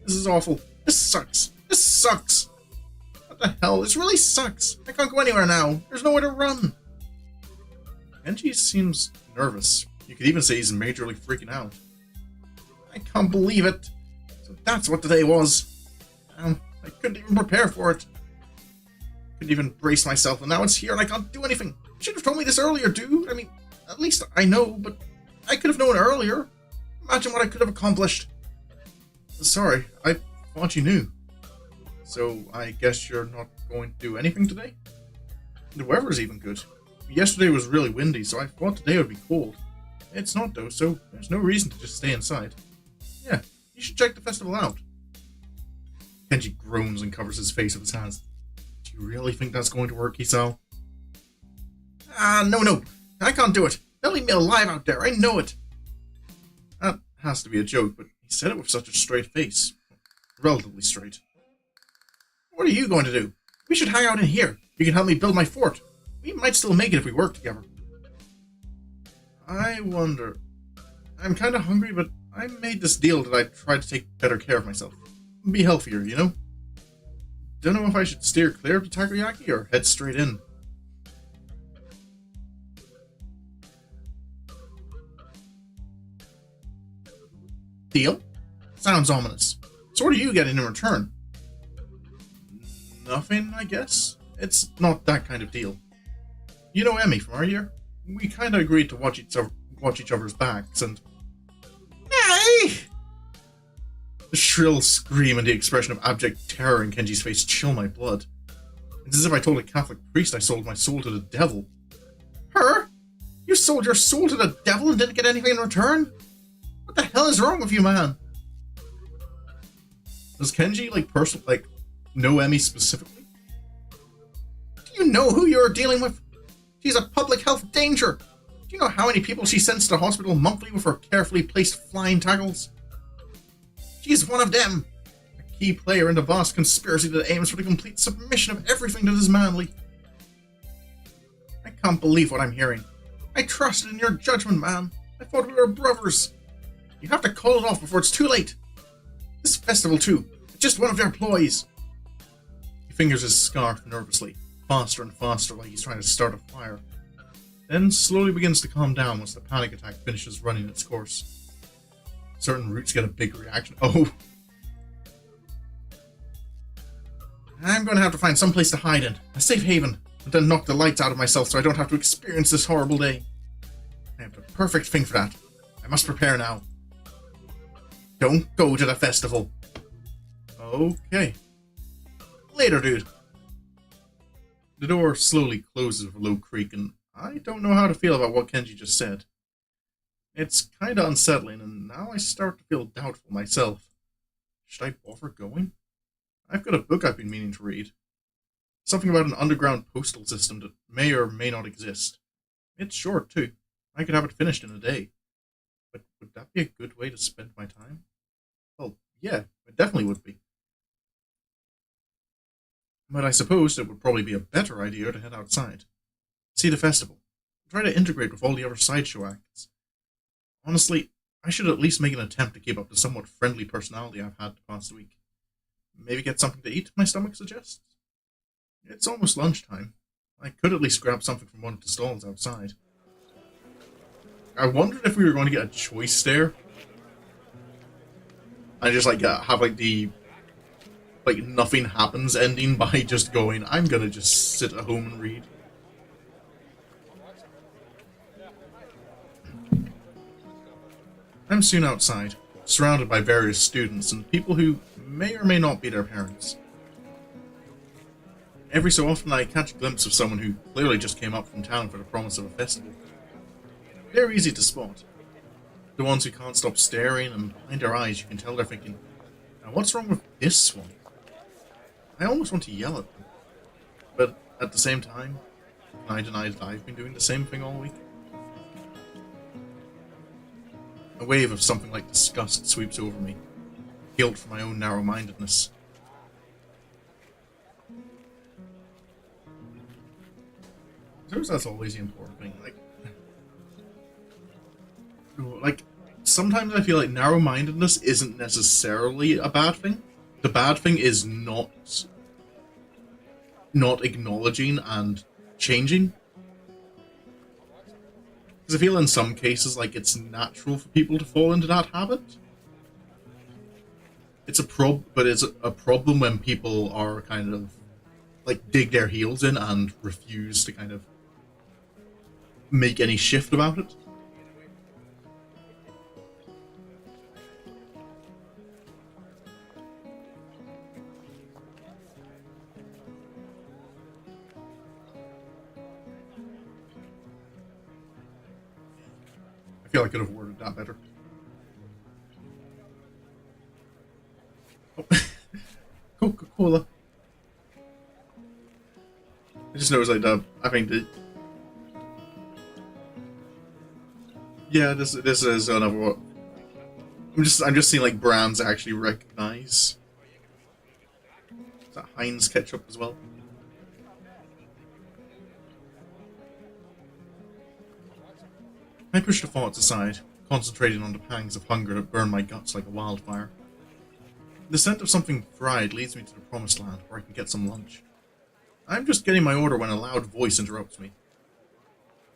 This is awful. This sucks. This sucks. What the hell? This really sucks. I can't go anywhere now. There's nowhere to run. Kenji seems nervous. You could even say he's majorly freaking out. I can't believe it. So that's what today was. Damn, I couldn't even prepare for it. couldn't even brace myself, and now it's here and I can't do anything. You should have told me this earlier, dude. I mean, at least I know, but I could have known earlier. Imagine what I could have accomplished. Sorry, I thought you knew. So I guess you're not going to do anything today? The weather's even good. Yesterday was really windy, so I thought today would be cold. It's not though, so there's no reason to just stay inside. Yeah, you should check the festival out. Kenji groans and covers his face with his hands. Do you really think that's going to work, Hisao? No. I can't do it. They'll leave me alive out there, I know it. That has to be a joke, but he said it with such a straight face. Relatively straight. What are you going to do? We should hang out in here. You can help me build my fort. We might still make it if we work together. I wonder. I'm kind of hungry, but I made this deal that I'd try to take better care of myself. Be healthier, you know? Don't know if I should steer clear of the takoyaki or head straight in. Deal? Sounds ominous. So what are you getting in return? Nothing, I guess? It's not that kind of deal. You know Emmy from our year? We kinda agreed to watch each other's backs, and... Hey! The shrill scream and the expression of abject terror in Kenji's face chill my blood. It's as if I told a Catholic priest I sold my soul to the devil. Her? You sold your soul to the devil and didn't get anything in return? What the hell is wrong with you, man? Does Kenji, know Emmy specifically? Do you know who you're dealing with? She's a public health danger. Do you know how many people she sends to the hospital monthly with her carefully placed flying tackles? She's one of them. A key player in the vast conspiracy that aims for the complete submission of everything that is manly. I can't believe what I'm hearing. I trusted in your judgment, man. I thought we were brothers. You have to call it off before it's too late. This festival, too. It's just one of their ploys. He fingers his scarf nervously, faster and faster like he's trying to start a fire. Then slowly begins to calm down once the panic attack finishes running its course. Certain routes get a big reaction. Oh. I'm going to have to find some place to hide in. A safe haven. And then knock the lights out of myself so I don't have to experience this horrible day. I have the perfect thing for that. I must prepare now. Don't go to the festival. Okay. Later, dude. The door slowly closes with a low creak, and I don't know how to feel about what Kenji just said. It's kinda unsettling, and now I start to feel doubtful myself. Should I bother going? I've got a book I've been meaning to read. Something about an underground postal system that may or may not exist. It's short, too. I could have it finished in a day. But would that be a good way to spend my time? Well, yeah, it definitely would be. But I suppose it would probably be a better idea to head outside. See the festival. Try to integrate with all the other sideshow acts. Honestly, I should at least make an attempt to keep up the somewhat friendly personality I've had the past week. Maybe get something to eat, my stomach suggests. It's almost lunchtime. I could at least grab something from one of the stalls outside. I wondered if we were going to get a choice there. I just have the nothing happens ending by just going, I'm gonna just sit at home and read. I'm soon outside, surrounded by various students and people who may or may not be their parents. Every so often I catch a glimpse of someone who clearly just came up from town for the promise of a festival. They're easy to spot. The ones who can't stop staring, and behind their eyes you can tell they're thinking, now what's wrong with this one? I almost want to yell at them. But at the same time, can I deny that I've been doing the same thing all week? A wave of something like disgust sweeps over me. Guilt for my own narrow-mindedness. I suppose that's always the important thing. Sometimes I feel like narrow-mindedness isn't necessarily a bad thing. The bad thing is not acknowledging and changing. Because I feel in some cases like it's natural for people to fall into that habit. It's a problem when people are kind of like, dig their heels in and refuse to kind of make any shift about it. I feel I could have worded that better. Oh. Coca-Cola. I just noticed I think that. Yeah, this is another one. I'm just seeing like brands I actually recognize. Is that Heinz ketchup as well? I push the thoughts aside, concentrating on the pangs of hunger that burn my guts like a wildfire. The scent of something fried leads me to the promised land, where I can get some lunch. I'm just getting my order when a loud voice interrupts me.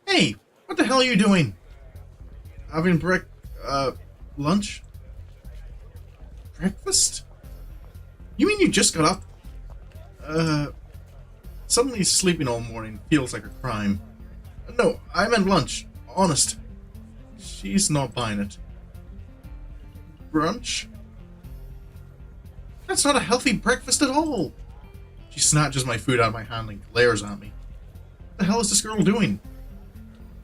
Hey, what the hell are you doing? Having lunch? Breakfast? You mean you just got up? Suddenly sleeping all morning feels like a crime. No, I meant lunch. Honest. She's not buying it. Brunch? That's not a healthy breakfast at all. She snatches my food out of my hand and glares at me. What the hell is this girl doing?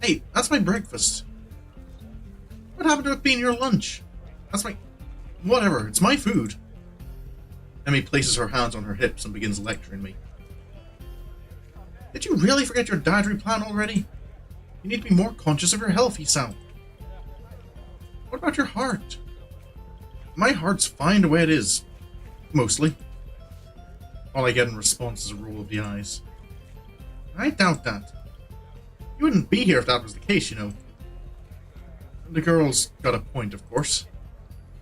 Hey, that's my breakfast. What happened to it being your lunch? That's my... Whatever, it's my food. Emmy places her hands on her hips and begins lecturing me. Did you really forget your dietary plan already? You need to be more conscious of your health, Isao. What about your heart? My heart's fine the way it is. Mostly. All I get in response is a roll of the eyes. I doubt that. You wouldn't be here if that was the case, you know. The girl's got a point, of course.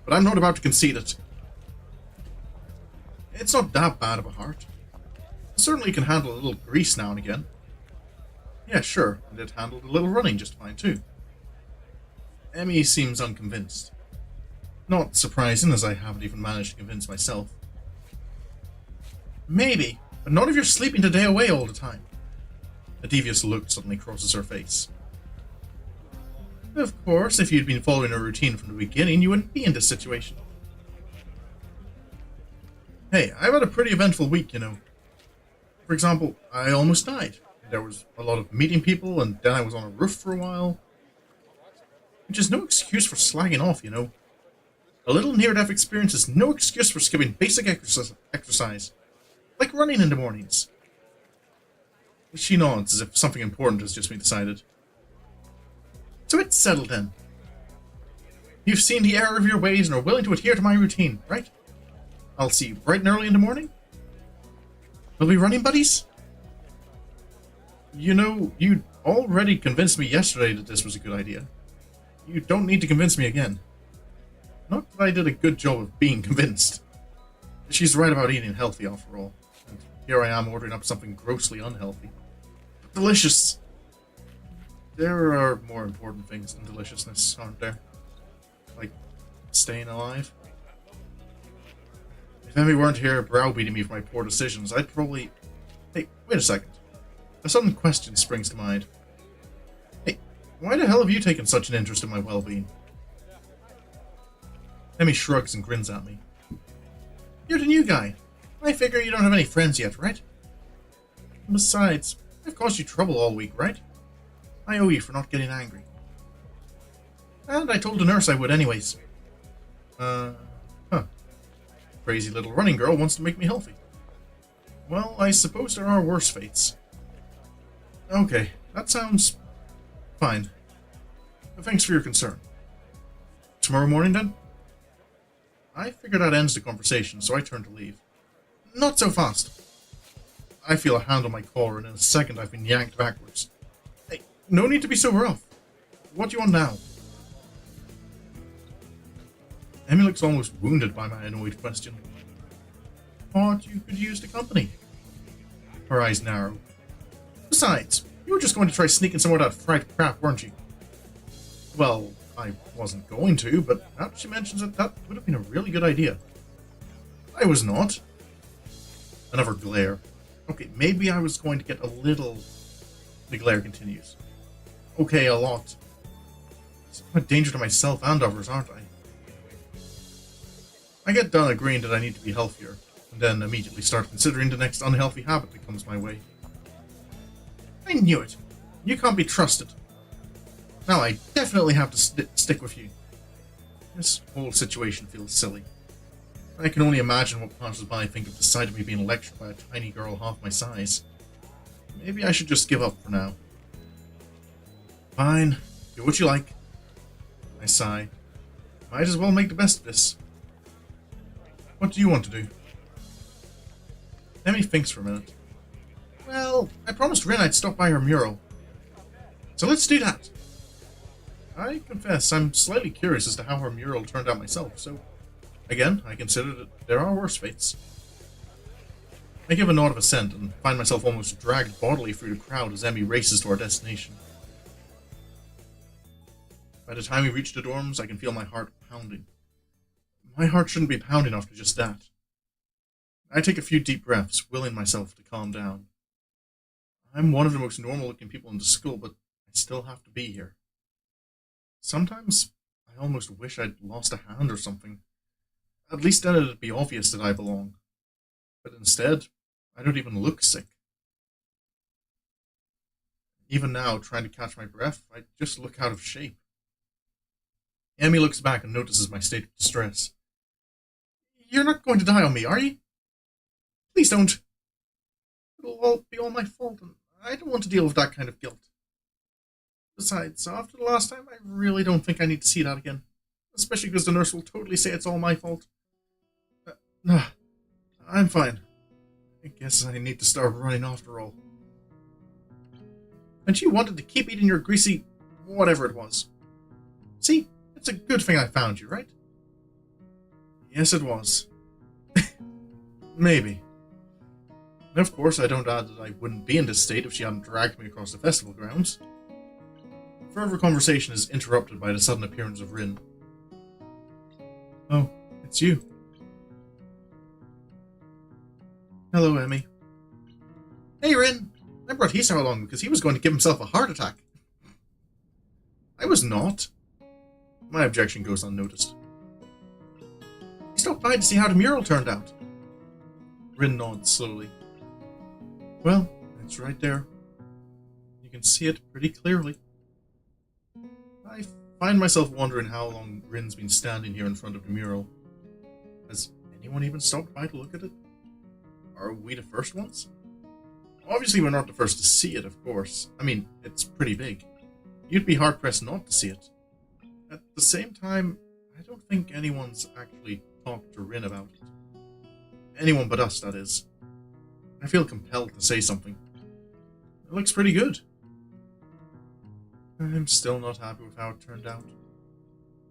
But I'm not about to concede it. It's not that bad of a heart. It certainly can handle a little grease now and again. Yeah, sure, and it handled a little running just fine, too. Emmy seems unconvinced. Not surprising, as I haven't even managed to convince myself. Maybe, but not if you're sleeping the day away all the time. A devious look suddenly crosses her face. Of course, if you'd been following a routine from the beginning, you wouldn't be in this situation. Hey, I've had a pretty eventful week, you know. For example, I almost died. There was a lot of meeting people, and then I was on a roof for a while. Which is no excuse for slagging off, you know. A little near-death experience is no excuse for skipping basic exercise. Like running in the mornings. She nods as if something important has just been decided. So it's settled then. You've seen the error of your ways and are willing to adhere to my routine, right? I'll see you bright and early in the morning? We'll be running buddies? You know, you already convinced me yesterday that this was a good idea. You don't need to convince me again. Not that I did a good job of being convinced. She's right about eating healthy, after all. And here I am ordering up something grossly unhealthy. But delicious! There are more important things than deliciousness, aren't there? Like, staying alive? If Emmy weren't here browbeating me for my poor decisions, I'd probably... Hey, wait a second. A sudden question springs to mind. Hey, why the hell have you taken such an interest in my well-being? Emmy shrugs and grins at me. You're the new guy. I figure you don't have any friends yet, right? Besides, I've caused you trouble all week, right? I owe you for not getting angry. And I told the nurse I would anyways. Crazy little running girl wants to make me healthy. Well, I suppose there are worse fates. Okay, that sounds... fine. But thanks for your concern. Tomorrow morning, then? I figure that ends the conversation, so I turn to leave. Not so fast. I feel a hand on my collar, and in a second I've been yanked backwards. Hey, no need to be so rough. What do you want now? Emmy looks almost wounded by my annoyed question. Thought you could use the company. Her eyes narrow. Besides, you were just going to try sneaking some of that fried crap, weren't you? Well, I wasn't going to, but now that she mentions it, that would have been a really good idea. I was not. Another glare. Okay, maybe I was going to get a little... The glare continues. Okay, a lot. I'm a danger to myself and others, aren't I? I get done agreeing that I need to be healthier, and then immediately start considering the next unhealthy habit that comes my way. I knew it. You can't be trusted. Now I definitely have to stick with you. This whole situation feels silly. I can only imagine what passers-by think of the sight of me being lectured by a tiny girl half my size. Maybe I should just give up for now. Fine. Do what you like. I sigh. Might as well make the best of this. What do you want to do? Emmy thinks for a minute. Well, I promised Rin I'd stop by her mural. So let's do that. I confess, I'm slightly curious as to how her mural turned out myself, so... Again, I consider that there are worse fates. I give a nod of assent and find myself almost dragged bodily through the crowd as Emmy races to our destination. By the time we reach the dorms, I can feel my heart pounding. My heart shouldn't be pounding after just that. I take a few deep breaths, willing myself to calm down. I'm one of the most normal-looking people in the school, but I still have to be here. Sometimes, I almost wish I'd lost a hand or something. At least then it'd be obvious that I belong. But instead, I don't even look sick. Even now, trying to catch my breath, I just look out of shape. Emmy looks back and notices my state of distress. You're not going to die on me, are you? Please don't. It'll all be all my fault, and I don't want to deal with that kind of guilt. Besides, after the last time, I really don't think I need to see that again. Especially because the nurse will totally say it's all my fault. No, I'm fine. I guess I need to start running after all. And you wanted to keep eating your greasy... whatever it was. See, it's a good thing I found you, right? Yes, it was. Maybe. And of course, I don't add that I wouldn't be in this state if she hadn't dragged me across the festival grounds. Further conversation is interrupted by the sudden appearance of Rin. Oh, it's you. Hello, Emmy. Hey, Rin! I brought Hisao along because he was going to give himself a heart attack. I was not. My objection goes unnoticed. He stopped by to see how the mural turned out. Rin nods slowly. Well, it's right there. You can see it pretty clearly. I find myself wondering how long Rin's been standing here in front of the mural. Has anyone even stopped by to look at it? Are we the first ones? Obviously we're not the first to see it, of course. I mean, it's pretty big. You'd be hard-pressed not to see it. At the same time, I don't think anyone's actually talked to Rin about it. Anyone but us, that is. I feel compelled to say something. It looks pretty good. I'm still not happy with how it turned out.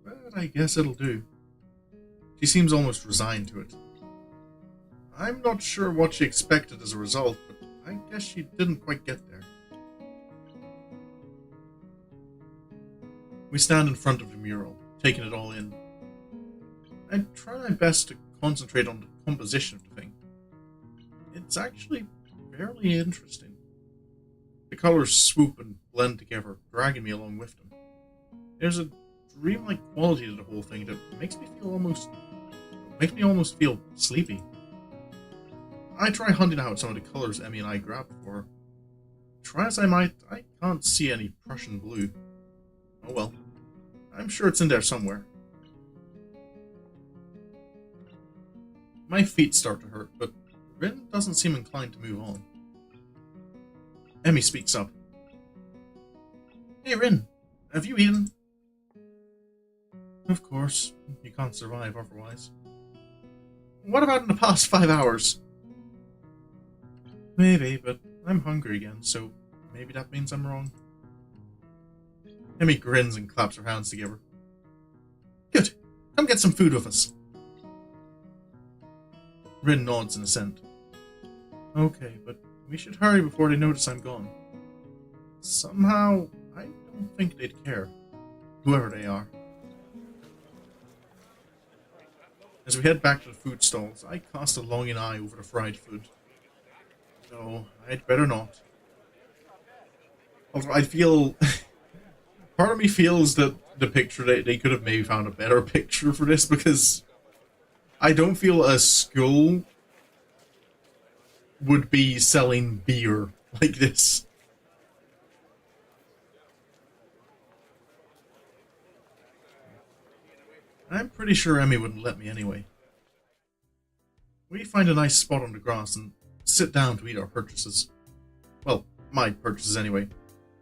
But I guess it'll do. She seems almost resigned to it. I'm not sure what she expected as a result, but I guess she didn't quite get there. We stand in front of the mural, taking it all in. I try my best to concentrate on the composition of the thing. It's actually fairly interesting. The colors swoop and blend together, dragging me along with them. There's a dreamlike quality to the whole thing that makes me almost feel sleepy. I try hunting out some of the colors Emmy and I grabbed for her. Try as I might, I can't see any Prussian blue. Oh well, I'm sure it's in there somewhere. My feet start to hurt, but Rin doesn't seem inclined to move on. Emmy speaks up. Hey Rin, have you eaten? Of course, you can't survive otherwise. What about in the past 5 hours? Maybe, but I'm hungry again, so maybe that means I'm wrong. Emmy grins and claps her hands together. Good, come get some food with us. Rin nods in assent. Okay, but we should hurry before they notice I'm gone. Somehow, I don't think they'd care, whoever they are. As we head back to the food stalls, I cast a longing eye over the fried food. No, I'd better not. Although I feel... part of me feels that the picture, they could have maybe found a better picture for this, because I don't feel a school would be selling beer like this. I'm pretty sure Emmy wouldn't let me anyway. We find a nice spot on the grass and sit down to eat our purchases. Well, my purchases anyway.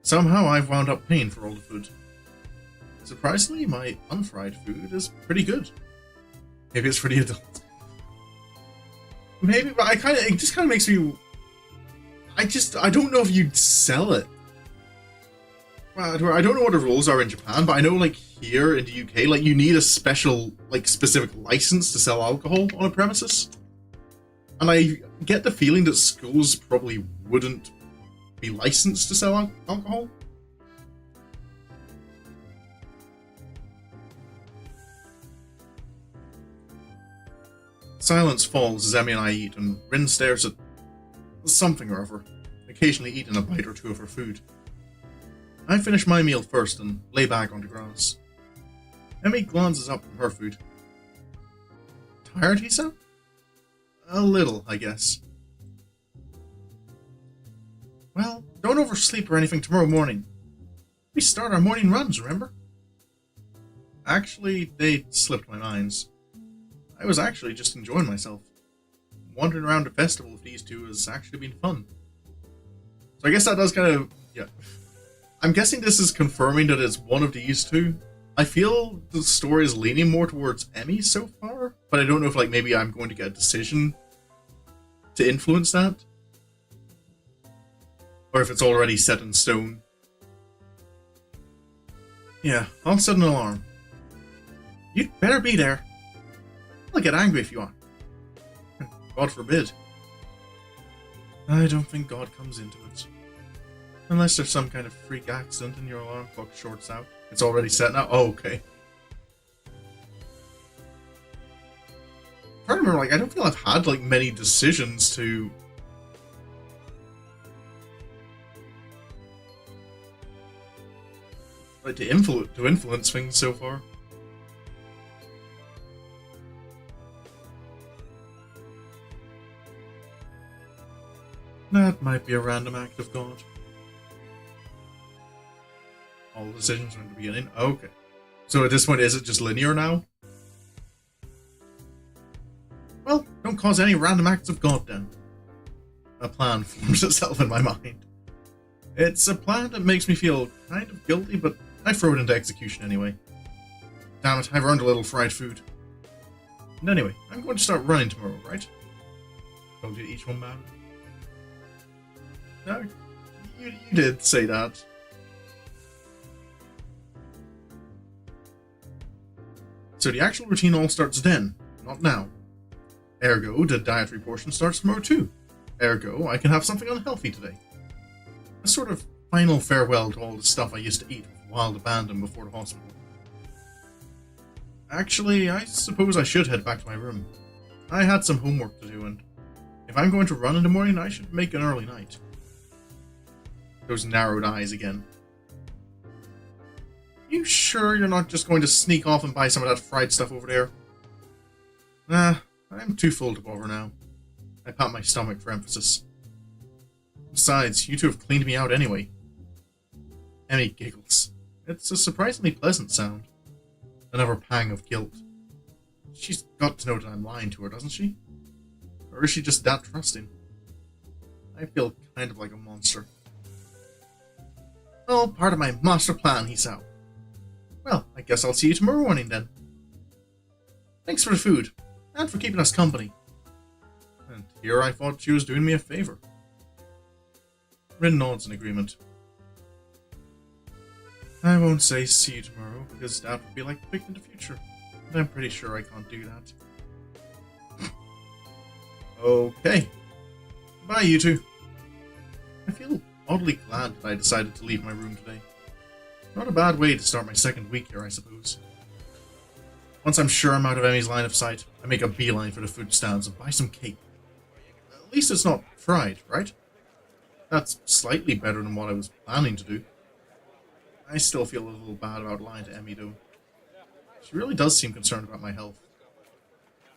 Somehow I've wound up paying for all the food. Surprisingly, my unfried food is pretty good. Maybe it's for the adults. Maybe, but it just kind of makes me... I don't know if you'd sell it. I don't know what the rules are in Japan, but I know, like, here in the UK, like, you need a special, like, specific license to sell alcohol on a premises. And I get the feeling that schools probably wouldn't be licensed to sell alcohol. Silence falls as Emmy and I eat, and Rin stares at something or other, occasionally eating a bite or two of her food. I finish my meal first and lay back on the grass. Emmy glances up from her food. Tired, he said? A little, I guess. Well, don't oversleep or anything tomorrow morning. We start our morning runs, remember? Actually, they slipped my minds. I was actually just enjoying myself. Wandering around the festival with these two has actually been fun. So I guess that does kind of... yeah. I'm guessing this is confirming that it's one of these two. I feel the story is leaning more towards Emmy so far, but I don't know if, like, maybe I'm going to get a decision to influence that. Or if it's already set in stone. Yeah, I'll set an alarm. You'd better be there. I'll get angry if you aren't. God forbid. I don't think God comes into it. Unless there's some kind of freak accident and your alarm clock shorts out. It's already set now? Oh, okay. I'm trying to remember, like, I don't feel I've had, like, many decisions to... like, to influence things so far. That might be a random act of God. All decisions from the beginning? Okay. So at this point, is it just linear now? Well, don't cause any random acts of God then. A plan forms itself in my mind. It's a plan that makes me feel kind of guilty, but I throw it into execution anyway. Damn it, I've earned a little fried food. And anyway, I'm going to start running tomorrow, right? Told you to each one, man. No, you did say that. So the actual routine all starts then, not now. Ergo, the dietary portion starts tomorrow too. Ergo, I can have something unhealthy today. A sort of final farewell to all the stuff I used to eat with wild abandon before the hospital. Actually, I suppose I should head back to my room. I had some homework to do, and if I'm going to run in the morning, I should make an early night. Those narrowed eyes again. You sure you're not just going to sneak off and buy some of that fried stuff over there? Nah, I'm too full to bother now. I pat my stomach for emphasis. Besides, you two have cleaned me out anyway. Emmy giggles. It's a surprisingly pleasant sound. Another pang of guilt. She's got to know that I'm lying to her, doesn't she? Or is she just that trusting? I feel kind of like a monster. All part of my master plan, he said. Well, I guess I'll see you tomorrow morning then. Thanks for the food, and for keeping us company. And here I thought she was doing me a favor. Rin nods in agreement. I won't say see you tomorrow, because that would be like predicting the future, and I'm pretty sure I can't do that. Okay. Bye, you two. I feel oddly glad that I decided to leave my room today. Not a bad way to start my second week here, I suppose. Once I'm sure I'm out of Emmy's line of sight, I make a beeline for the food stands and buy some cake. At least it's not fried, right? That's slightly better than what I was planning to do. I still feel a little bad about lying to Emmy, though. She really does seem concerned about my health.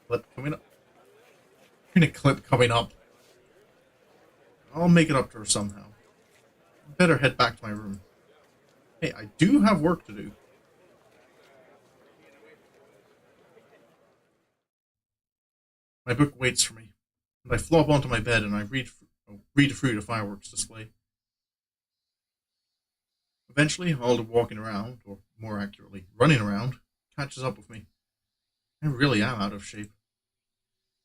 Clip coming up. A clip coming up. I'll make it up to her somehow. Better head back to my room. Hey, I do have work to do. My book waits for me, and I flop onto my bed and I read through the fireworks display. Eventually, all the walking around, or more accurately, running around, catches up with me. I really am out of shape.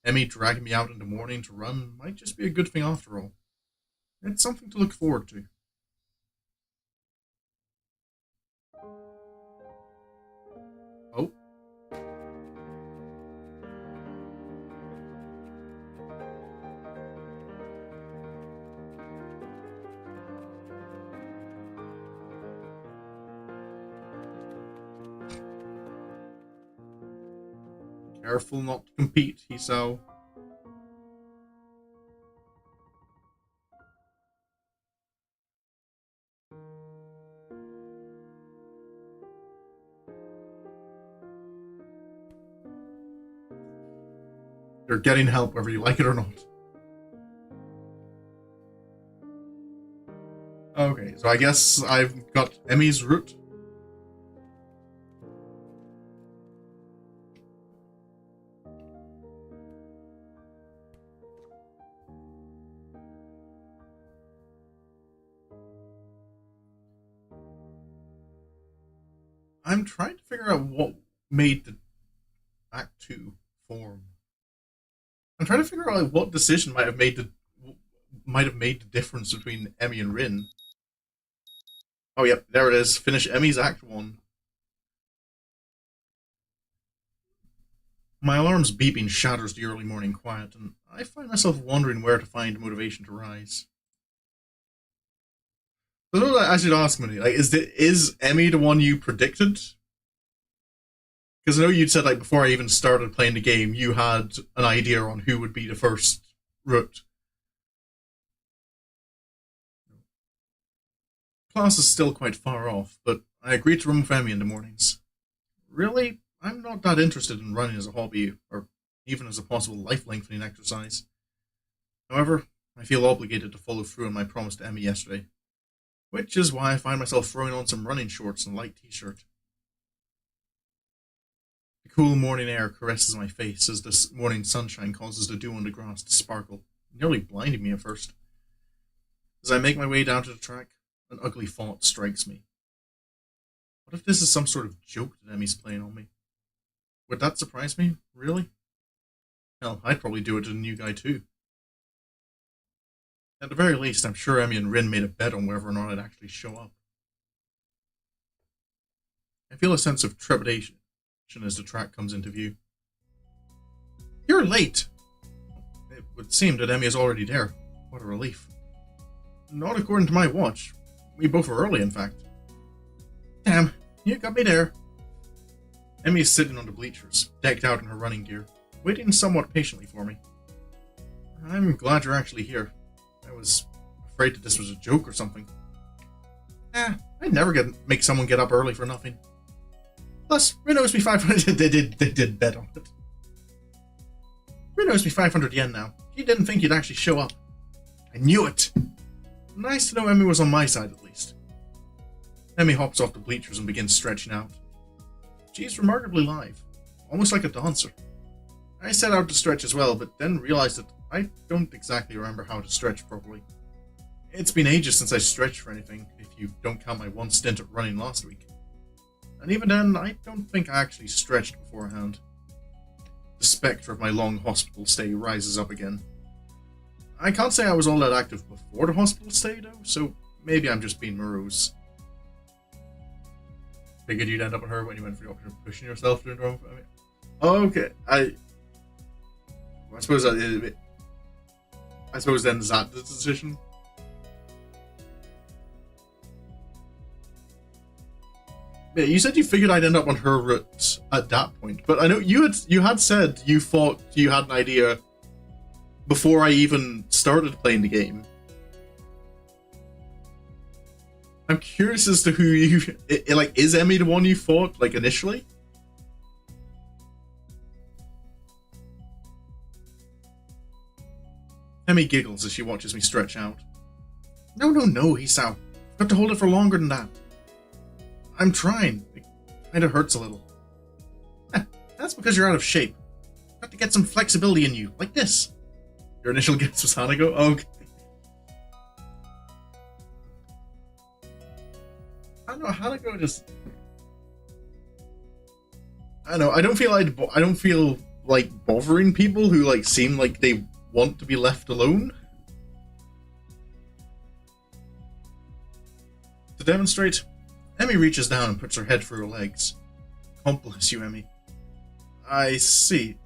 Emmy dragging me out in the morning to run might just be a good thing after all. It's something to look forward to. Oh. Careful not to compete, Hisao. You're getting help whether you like it or not. Okay, so I guess I've got Emmy's route. I'm trying to figure out what made the Act 2 form. I'm trying to figure out what decision might have made the difference between Emmy and Rin. Oh yep, there it is. Finish Emmy's Act 1. My alarm's beeping shatters the early morning quiet, and I find myself wondering where to find motivation to rise. So I should ask me, like, is Emmy the one you predicted? Because I know you'd said, like, before I even started playing the game, you had an idea on who would be the first route. Class is still quite far off, but I agreed to run with Emmy in the mornings. Really, I'm not that interested in running as a hobby, or even as a possible life-lengthening exercise. However, I feel obligated to follow through on my promise to Emmy yesterday, which is why I find myself throwing on some running shorts and a light t-shirt. The cool morning air caresses my face as the morning sunshine causes the dew on the grass to sparkle, nearly blinding me at first. As I make my way down to the track, an ugly thought strikes me. What if this is some sort of joke that Emmy's playing on me? Would that surprise me? Really? Hell, I'd probably do it to the new guy too. At the very least, I'm sure Emmy and Rin made a bet on whether or not I'd actually show up. I feel a sense of trepidation as the track comes into view. You're late! It would seem that Emmy is already there. What a relief. Not according to my watch. We both were early, in fact. Damn, you got me there. Emmy is sitting on the bleachers, decked out in her running gear, waiting somewhat patiently for me. I'm glad you're actually here. I was afraid that this was a joke or something. I'd never make someone get up early for nothing. Plus, Rin owes me 500. They did bet on it. Rin owes me 500 yen now. She didn't think you'd actually show up. I knew it. Nice to know Emmy was on my side at least. Emmy hops off the bleachers and begins stretching out. She's remarkably live, almost like a dancer. I set out to stretch as well, but then realized that I don't exactly remember how to stretch properly. It's been ages since I stretched for anything, if you don't count my one stint at running last week. And even then, I don't think I actually stretched beforehand. The spectre of my long hospital stay rises up again. I can't say I was all that active before the hospital stay, though, so maybe I'm just being morose. Figured you'd end up on her when you went for the option of pushing yourself to the wrong. I mean, okay, I suppose then is that the decision? Yeah, you said you figured I'd end up on her route at that point, but I know you had said you thought you had an idea before I even started playing the game. I'm curious as to who you... like, is Emmy the one you fought, like, initially? Emmy giggles as she watches me stretch out. No, Hisao. I've got to hold it for longer than that. I'm trying. It kinda hurts a little. That's because you're out of shape. You've got to get some flexibility in you, like this. Your initial guess was Hanago? Okay. I don't know, Hanago just... I don't know, I don't feel like bothering people who, like, seem like they want to be left alone. To demonstrate, Emmy reaches down and puts her head through her legs. God bless you, Emmy. I see.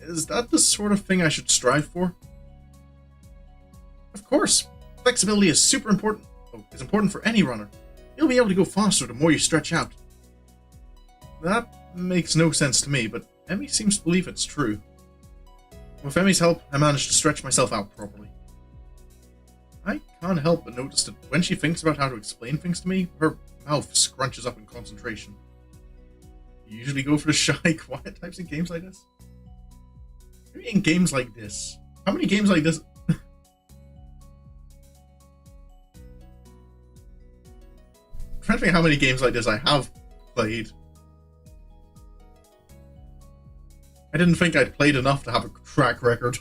Is that the sort of thing I should strive for? Of course. Flexibility is super important. Oh, it's important for any runner. You'll be able to go faster the more you stretch out. That makes no sense to me, but Emmy seems to believe it's true. With Emmy's help, I managed to stretch myself out properly. I can't help but notice that when she thinks about how to explain things to me, her mouth scrunches up in concentration. You usually go for the shy, quiet types in games like this? Maybe in games like this. How many games like this... I'm trying to think how many games like this I have played. I didn't think I'd played enough to have a track record.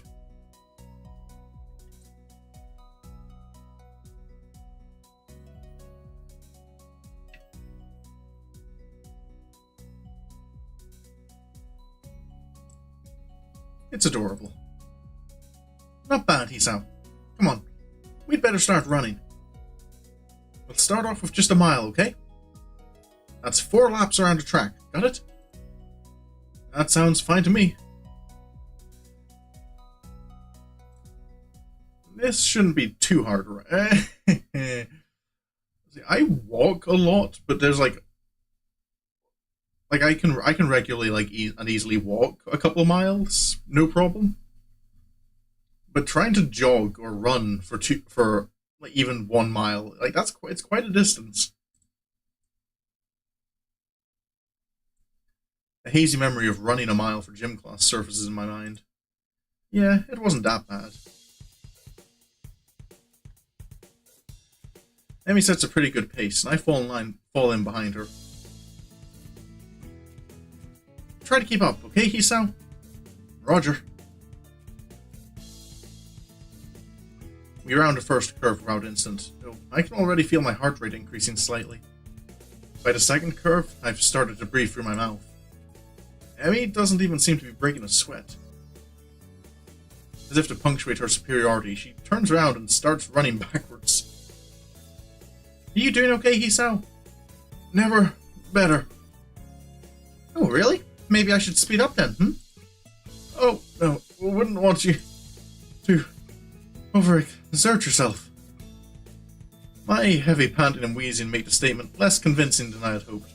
It's adorable. Not bad, Hisao. Come on, we'd better start running. We'll start off with just a mile, okay? That's 4 laps around the track, got it? That sounds fine to me. This shouldn't be too hard. I walk a lot, but there's like I can regularly like and easily walk a couple of miles, no problem. But trying to jog or run for like even 1 mile, like it's quite a distance. A hazy memory of running a mile for gym class surfaces in my mind. Yeah, it wasn't that bad. Emmy sets a pretty good pace, and I fall in behind her. Try to keep up, okay, Hisao? Roger. We round the first curve without incident, though I can already feel my heart rate increasing slightly. By the second curve, I've started to breathe through my mouth. Emmy doesn't even seem to be breaking a sweat. As if to punctuate her superiority, she turns around and starts running backwards. Are you doing okay, Hisao? Never better. Oh, really? Maybe I should speed up then, Oh, no, I wouldn't want you to overexert yourself. My heavy panting and wheezing make the statement less convincing than I had hoped.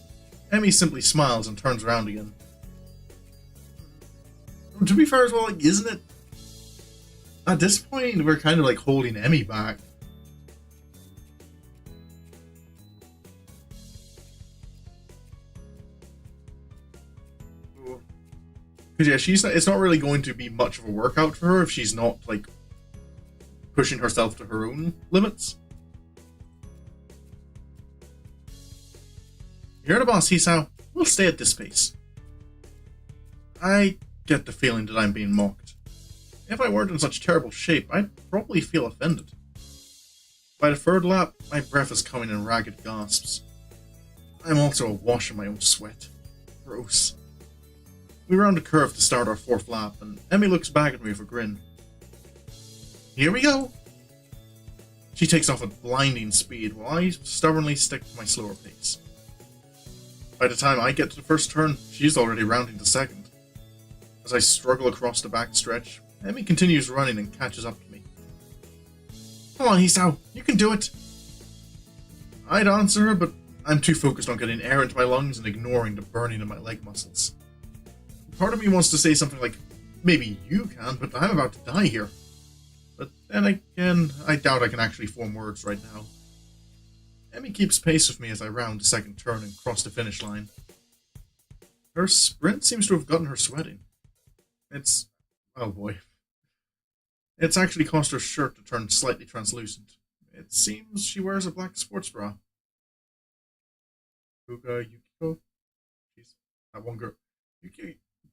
Emmy simply smiles and turns around again. To be fair as well, like, isn't it? At this point, we're kind of like holding Emmy back. Because yeah, it's not really going to be much of a workout for her if she's not like pushing herself to her own limits. You're the boss, Hisao. We'll stay at this pace. I get the feeling that I'm being mocked. If I weren't in such terrible shape, I'd probably feel offended. By the third lap, my breath is coming in ragged gasps. I'm also awash in my own sweat. Gross. We round a curve to start our 4th lap, and Emmy looks back at me with a grin. Here we go! She takes off at blinding speed, while I stubbornly stick to my slower pace. By the time I get to the first turn, she's already rounding the second. As I struggle across the back stretch, Emmy continues running and catches up to me. Come on, Hisao, you can do it! I'd answer her, but I'm too focused on getting air into my lungs and ignoring the burning in my leg muscles. Part of me wants to say something like, maybe you can, but I'm about to die here. But then again, I doubt I can actually form words right now. Emmy keeps pace with me as I round the second turn and cross the finish line. Her sprint seems to have gotten her sweating. It's... oh boy. It's actually caused her shirt to turn slightly translucent. It seems she wears a black sports bra. Fuga Yukiko? Jeez, that one girl.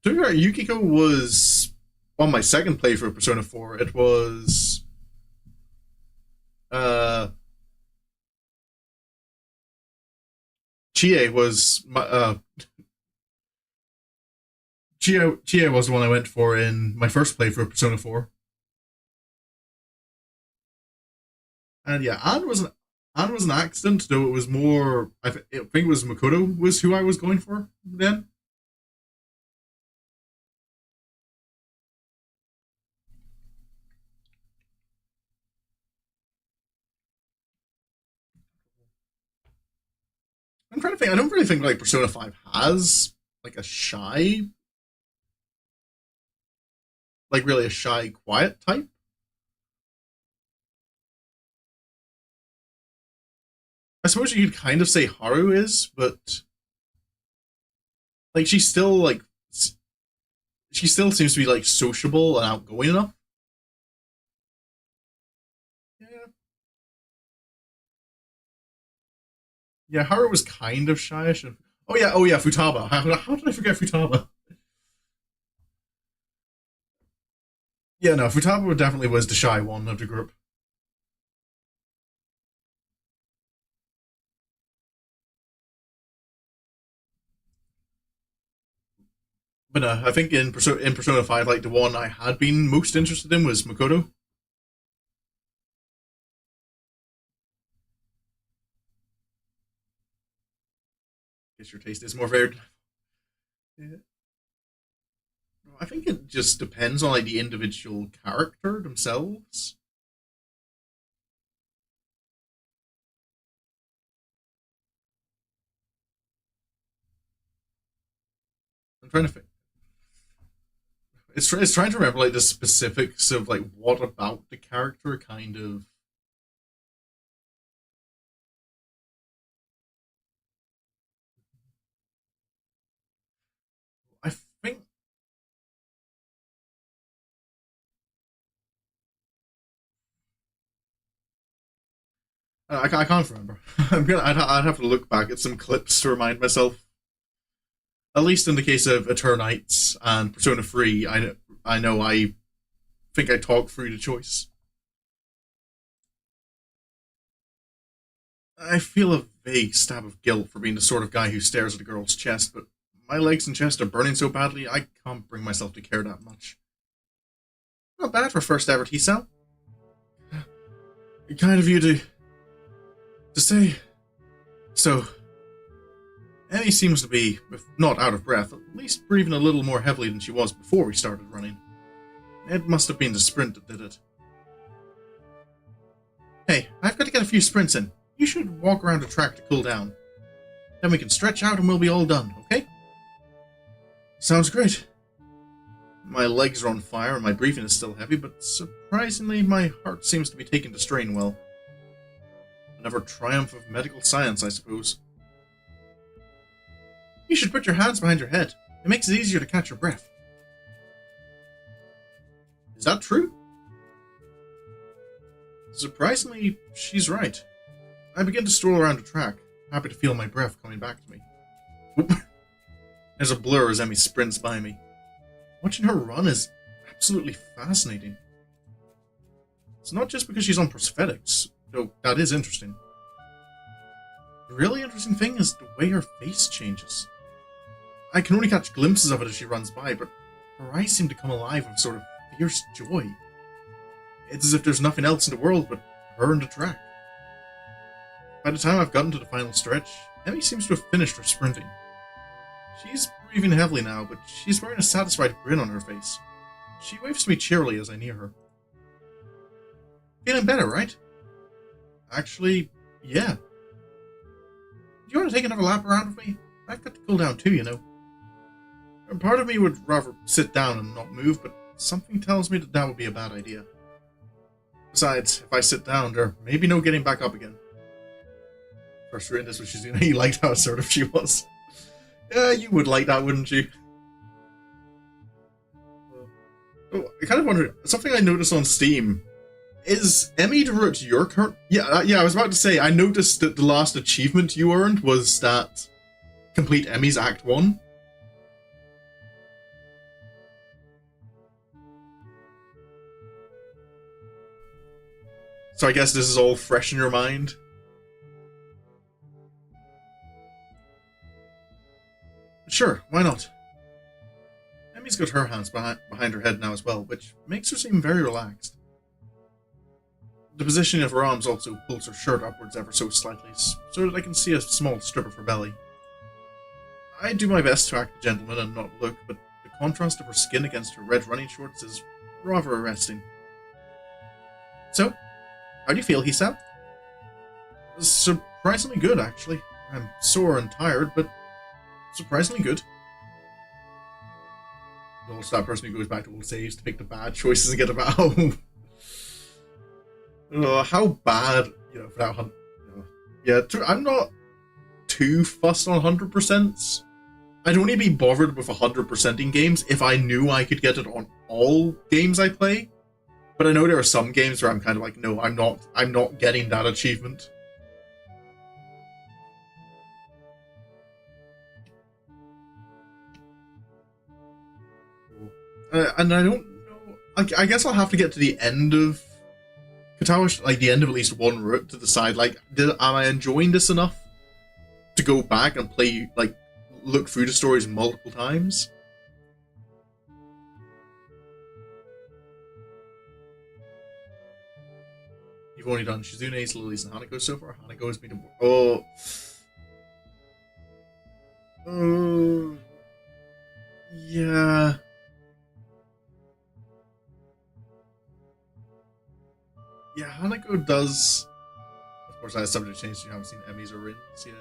Yukiko was on my second playthrough of Persona 4. It was... Chie was my, Chie was the one I went for in my first playthrough of Persona 4. And yeah, Anne was an accident, though it was more... I think it was Makoto was who I was going for then. I'm trying to think. I don't really think like Persona 5 has like a shy, like really a shy, quiet type. I suppose you could kind of say Haru is, but like she still seems to be like sociable and outgoing enough. Yeah, yeah. Haru was kind of shyish. And, oh yeah, Futaba. How did I forget Futaba? Yeah, no, Futaba definitely was the shy one of the group. But I think in Persona 5, like the one I had been most interested in was Makoto. Guess your taste is more varied. Yeah. I think it just depends on like the individual character themselves. I'm trying to think. It's trying to remember like the specifics of like what about the character kind of. I think I can't remember. I'd have to look back at some clips to remind myself. At least in the case of Eternites and Persona 3, I think I talked through the choice. I feel a vague stab of guilt for being the sort of guy who stares at a girl's chest, but my legs and chest are burning so badly I can't bring myself to care that much. Not bad for first ever T-cell. Kind of you to say. So, Annie seems to be, if not out of breath, at least breathing a little more heavily than she was before we started running. It must have been the sprint that did it. Hey, I've got to get a few sprints in. You should walk around the track to cool down. Then we can stretch out and we'll be all done, okay? Sounds great. My legs are on fire and my breathing is still heavy, but surprisingly my heart seems to be taking the strain well. Another triumph of medical science, I suppose. You should put your hands behind your head. It makes it easier to catch your breath. Is that true? Surprisingly, she's right. I begin to stroll around the track, happy to feel my breath coming back to me. Whoop. There's a blur as Emmy sprints by me. Watching her run is absolutely fascinating. It's not just because she's on prosthetics, though that is interesting. The really interesting thing is the way her face changes. I can only catch glimpses of it as she runs by, but her eyes seem to come alive with sort of fierce joy. It's as if there's nothing else in the world but her and the track. By the time I've gotten to the final stretch, Emmy seems to have finished her sprinting. She's breathing heavily now, but she's wearing a satisfied grin on her face. She waves to me cheerily as I near her. Feeling better, right? Actually, yeah. Do you want to take another lap around with me? I've got to cool down too, you know. Part of me would rather sit down and not move, but something tells me that that would be a bad idea. Besides, if I sit down, there may be no getting back up again. first written this with Shizuna, you liked how assertive she was. Yeah, you would like that, wouldn't you? Oh, I kind of wonder, something I noticed on Steam, is Emmy Root your current... Yeah, I was about to say, I noticed that the last achievement you earned was that complete Emmy's Act 1. So I guess this is all fresh in your mind. Sure, why not? Emmy's got her hands behind her head now as well, which makes her seem very relaxed. The position of her arms also pulls her shirt upwards ever so slightly, so that I can see a small strip of her belly. I do my best to act a gentleman and not look, but the contrast of her skin against her red running shorts is rather arresting. So, how do you feel, Hisao? Surprisingly good, actually. I'm sore and tired, but surprisingly good. You're also that person who goes back to old saves to pick the bad choices and get them out. How bad, for that hunt. Yeah, I'm not too fussed on 100%. I'd only be bothered with 100%ing games if I knew I could get it on all games I play. But I know there are some games where I'm kind of like, no, I'm not getting that achievement. And I don't know. I guess I'll have to get to the end of Katawa, like the end of at least one route to decide, like, am I enjoying this enough to go back and play, like, look through the stories multiple times? You've only done Shizune's, Lily's, and Hanako so far. Hanako has been the... Yeah... Yeah, Hanako does... Of course, that is subject to change, so you haven't seen Emmys or Rins yet.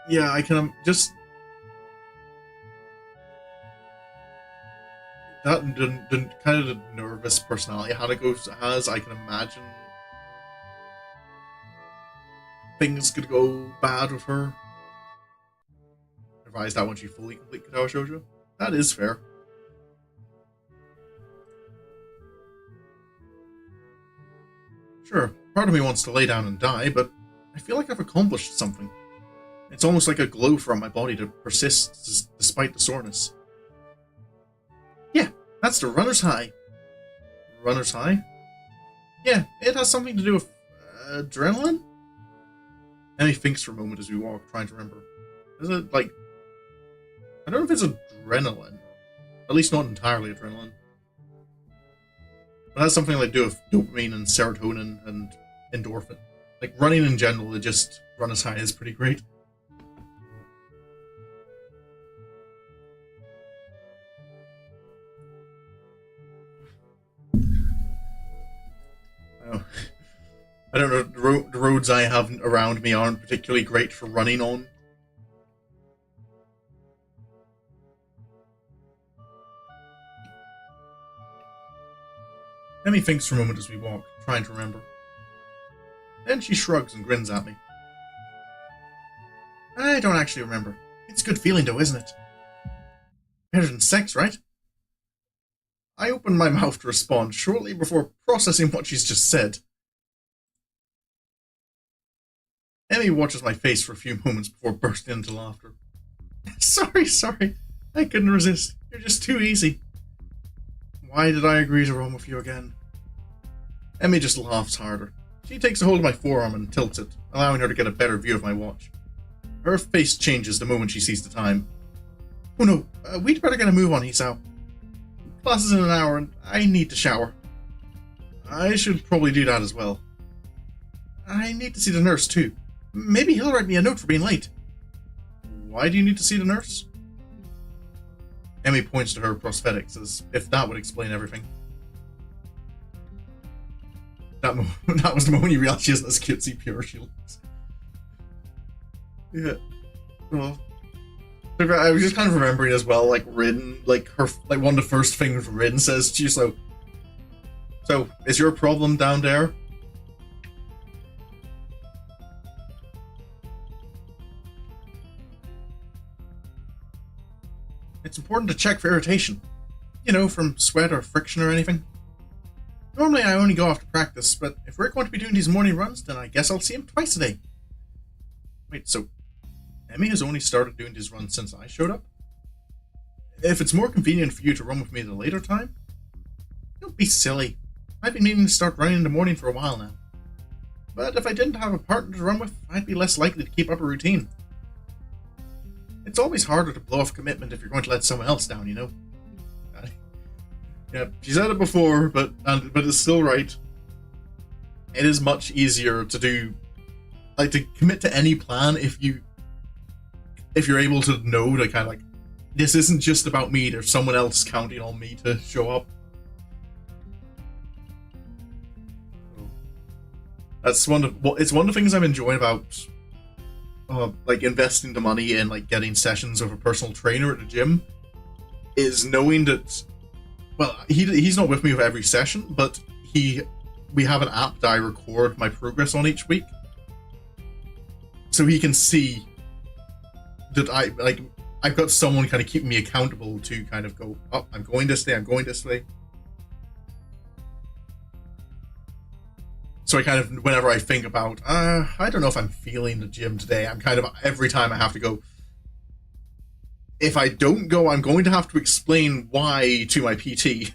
Yeah, I can just... That the kind of the nervous personality Hanako has, I can imagine things could go bad with her. Advise that once you fully complete Katawa Shoujo. That is fair. Sure, part of me wants to lay down and die, but I feel like I've accomplished something. It's almost like a glow from my body to persist despite the soreness. Yeah, that's the runner's high. Runner's high? Yeah, it has something to do with adrenaline? Emmy thinks for a moment as we walk, trying to remember. Is it like... I don't know if it's adrenaline. At least not entirely adrenaline. But it has something like to do with dopamine and serotonin and endorphin. Like running in general, it just run as high is pretty great. I don't know, the roads I have around me aren't particularly great for running on. Emmy thinks for a moment as we walk, trying to remember. Then she shrugs and grins at me. I don't actually remember. It's a good feeling though, isn't it? Better than sex, right? I open my mouth to respond shortly before processing what she's just said. Emmy watches my face for a few moments before bursting into laughter. Sorry. I couldn't resist. You're just too easy. Why did I agree to roam with you again? Emmy just laughs harder. She takes a hold of my forearm and tilts it, allowing her to get a better view of my watch. Her face changes the moment she sees the time. Oh no, we'd better get a move on, Hisao. Class is in an hour and I need to shower. I should probably do that as well. I need to see the nurse too. Maybe he'll write me a note for being late. Why do you need to see the nurse? Emmy points to her prosthetics as if that would explain everything. That was the moment you realize she isn't as cutesy pure she looks. Yeah. Well, I was just kind of remembering as well, like Rin, like one of the first things Rin says, she's like, "So, is your problem down there?" It's important to check for irritation. You know, from sweat or friction or anything. Normally I only go after practice, but if we're going to be doing these morning runs, then I guess I'll see him twice a day. Wait, so Emmy has only started doing these runs since I showed up? If it's more convenient for you to run with me at a later time, don't be silly. I've been meaning to start running in the morning for a while now. But if I didn't have a partner to run with, I'd be less likely to keep up a routine. It's always harder to blow off commitment if you're going to let someone else down, you know? Yeah, she said it before, but it's still right. It is much easier to do, like, to commit to any plan if you're able to know that kind of like, this isn't just about me, there's someone else counting on me to show up. It's one of the things I'm enjoying about like investing the money in like getting sessions with a personal trainer at the gym, is knowing that, well, he's not with me with every session, but we have an app that I record my progress on each week, so he can see that I've got someone kind of keeping me accountable to kind of go, oh, I'm going this way. So I kind of, whenever I think about, I don't know if I'm feeling the gym today, I'm kind of, every time I have to go, if I don't go, I'm going to have to explain why to my PT.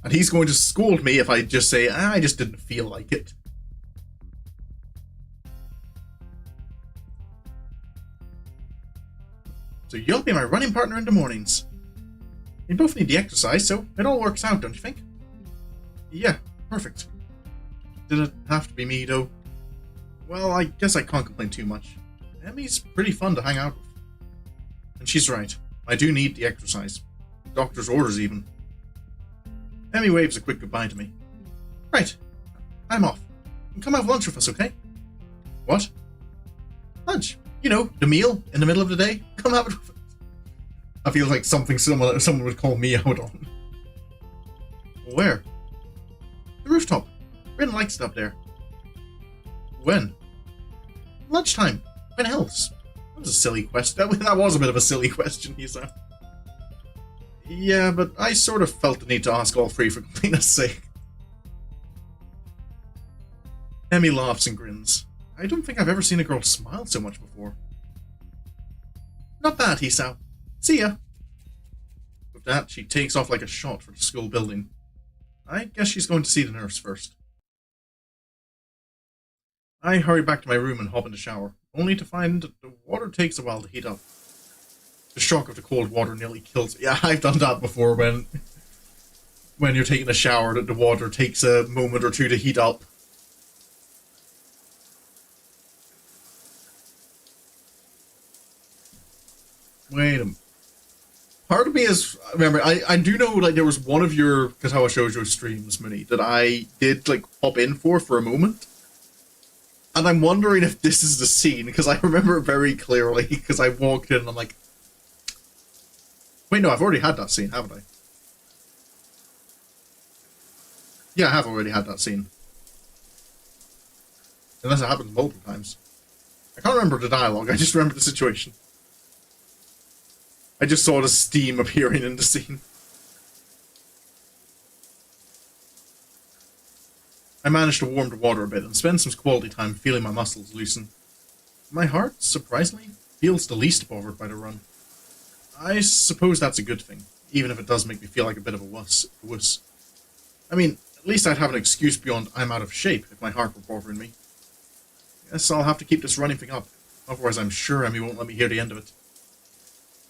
And he's going to scold me if I just say, I just didn't feel like it. So you'll be my running partner in the mornings. We both need the exercise, so it all works out, don't you think? Yeah, perfect. Did it have to be me, though? Well, I guess I can't complain too much. Emmy's pretty fun to hang out with. And she's right. I do need the exercise. Doctor's orders, even. Emmy waves a quick goodbye to me. Right. I'm off. Come have lunch with us, okay? What? Lunch. You know, the meal in the middle of the day. Come have it with us. I feel like something someone would call me out on. Where? The rooftop. Rin likes it up there. When? Lunchtime. When else? That was a silly question. That was a bit of a silly question, he said. Yeah, but I sort of felt the need to ask all three for completeness' sake. Emmy laughs and grins. I don't think I've ever seen a girl smile so much before. Not bad, Hisao. See ya. With that, she takes off like a shot for the school building. I guess she's going to see the nurse first. I hurry back to my room and hop in the shower, only to find that the water takes a while to heat up. The shock of the cold water nearly kills me. Yeah, I've done that before when you're taking a shower, that the water takes a moment or two to heat up. Wait a minute. Part of me is, remember, I do know, like, there was one of your Katawa Shoujo streams, Minnie, that I did, like, pop in for a moment. And I'm wondering if this is the scene, because I remember it very clearly, because I walked in and I'm like, wait, no, I've already had that scene, haven't I? Yeah, I have already had that scene. Unless it happens multiple times. I can't remember the dialogue, I just remember the situation. I just saw the steam appearing in the scene. I managed to warm the water a bit and spend some quality time feeling my muscles loosen. My heart, surprisingly, feels the least bothered by the run. I suppose that's a good thing, even if it does make me feel like a bit of a wuss. I mean, at least I'd have an excuse beyond I'm out of shape if my heart were bothering me. Guess I'll have to keep this running thing up, otherwise I'm sure Emmy won't let me hear the end of it.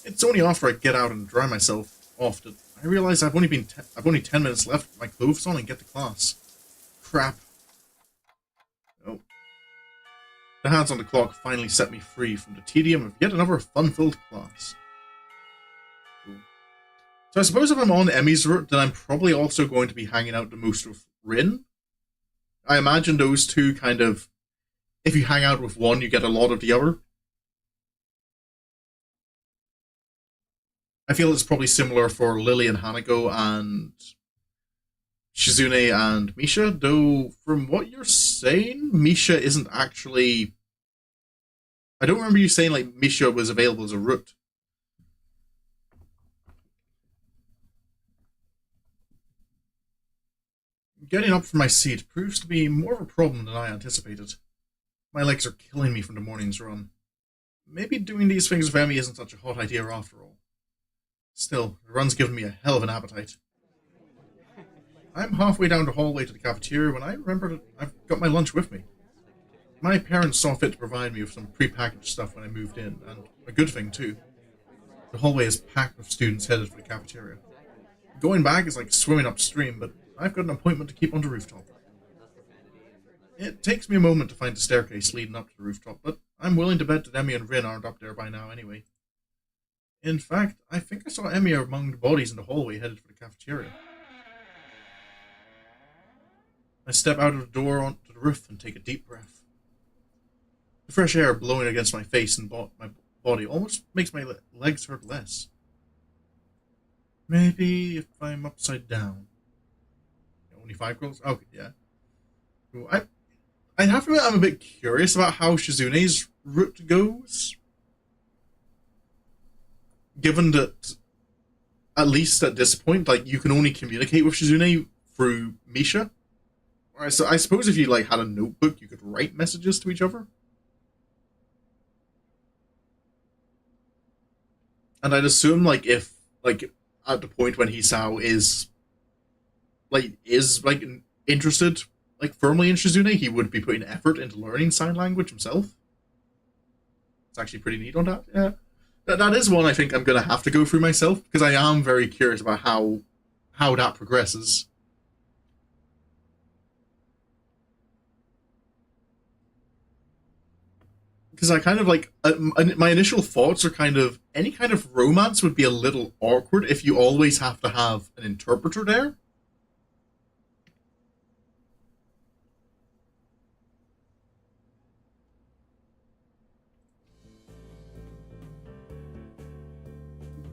It's only after I get out and dry myself off that I realize I've only 10 minutes left with my clothes on and get to class. Crap. Oh. The hands on the clock finally set me free from the tedium of yet another fun-filled class. Cool. So I suppose if I'm on Emmy's route, then I'm probably also going to be hanging out the most with Rin. I imagine those two kind of, if you hang out with one, you get a lot of the other. I feel it's probably similar for Lily and Hanako and Shizune and Misha, though from what you're saying, Misha isn't actually... I don't remember you saying like Misha was available as a route. Getting up from my seat proves to be more of a problem than I anticipated. My legs are killing me from the morning's run. Maybe doing these things with Emmy isn't such a hot idea after all. Still, the run's given me a hell of an appetite. I'm halfway down the hallway to the cafeteria when I remember that I've got my lunch with me. My parents saw fit to provide me with some prepackaged stuff when I moved in, and a good thing too. The hallway is packed with students headed for the cafeteria. Going back is like swimming upstream, but I've got an appointment to keep on the rooftop. It takes me a moment to find the staircase leading up to the rooftop, but I'm willing to bet that Emmy and Rin aren't up there by now anyway. In fact, I think I saw Emmy among the bodies in the hallway headed for the cafeteria. I step out of the door onto the roof and take a deep breath. The fresh air blowing against my face and my body almost makes my legs hurt less. Maybe if I'm upside down. Only 5 girls? Okay, yeah. I have to admit I'm a bit curious about how Shizune's route goes. Given that, at least at this point, like, you can only communicate with Shizune through Misha. So I suppose if you, like, had a notebook, you could write messages to each other. And I'd assume, like, if, like, at the point when Hisao is interested, like, firmly in Shizune, he would be putting effort into learning sign language himself. It's actually pretty neat on that, yeah. That is one I think I'm going to have to go through myself, because I am very curious about how that progresses. Because I kind of like, my initial thoughts are kind of, any kind of romance would be a little awkward if you always have to have an interpreter there.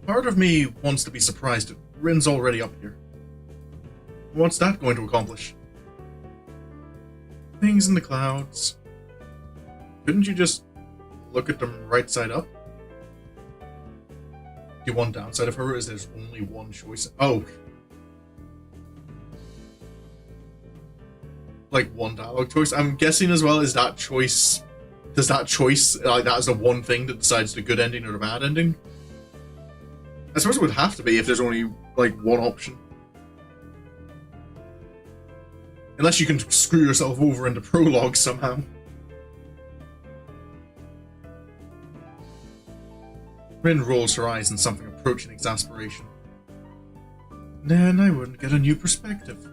Part of me wants to be surprised that Rin's already up here. What's that going to accomplish? Things in the clouds. Couldn't you just look at them right side up? The one downside of her is there's only one choice. Oh. Like, one dialogue choice. I'm guessing as well, is that choice... Does that choice, like, that is the one thing that decides the good ending or the bad ending? I suppose it would have to be if there's only, like, one option. Unless you can screw yourself over in the prologue somehow. Rin rolls her eyes in something approaching exasperation. Then I wouldn't get a new perspective.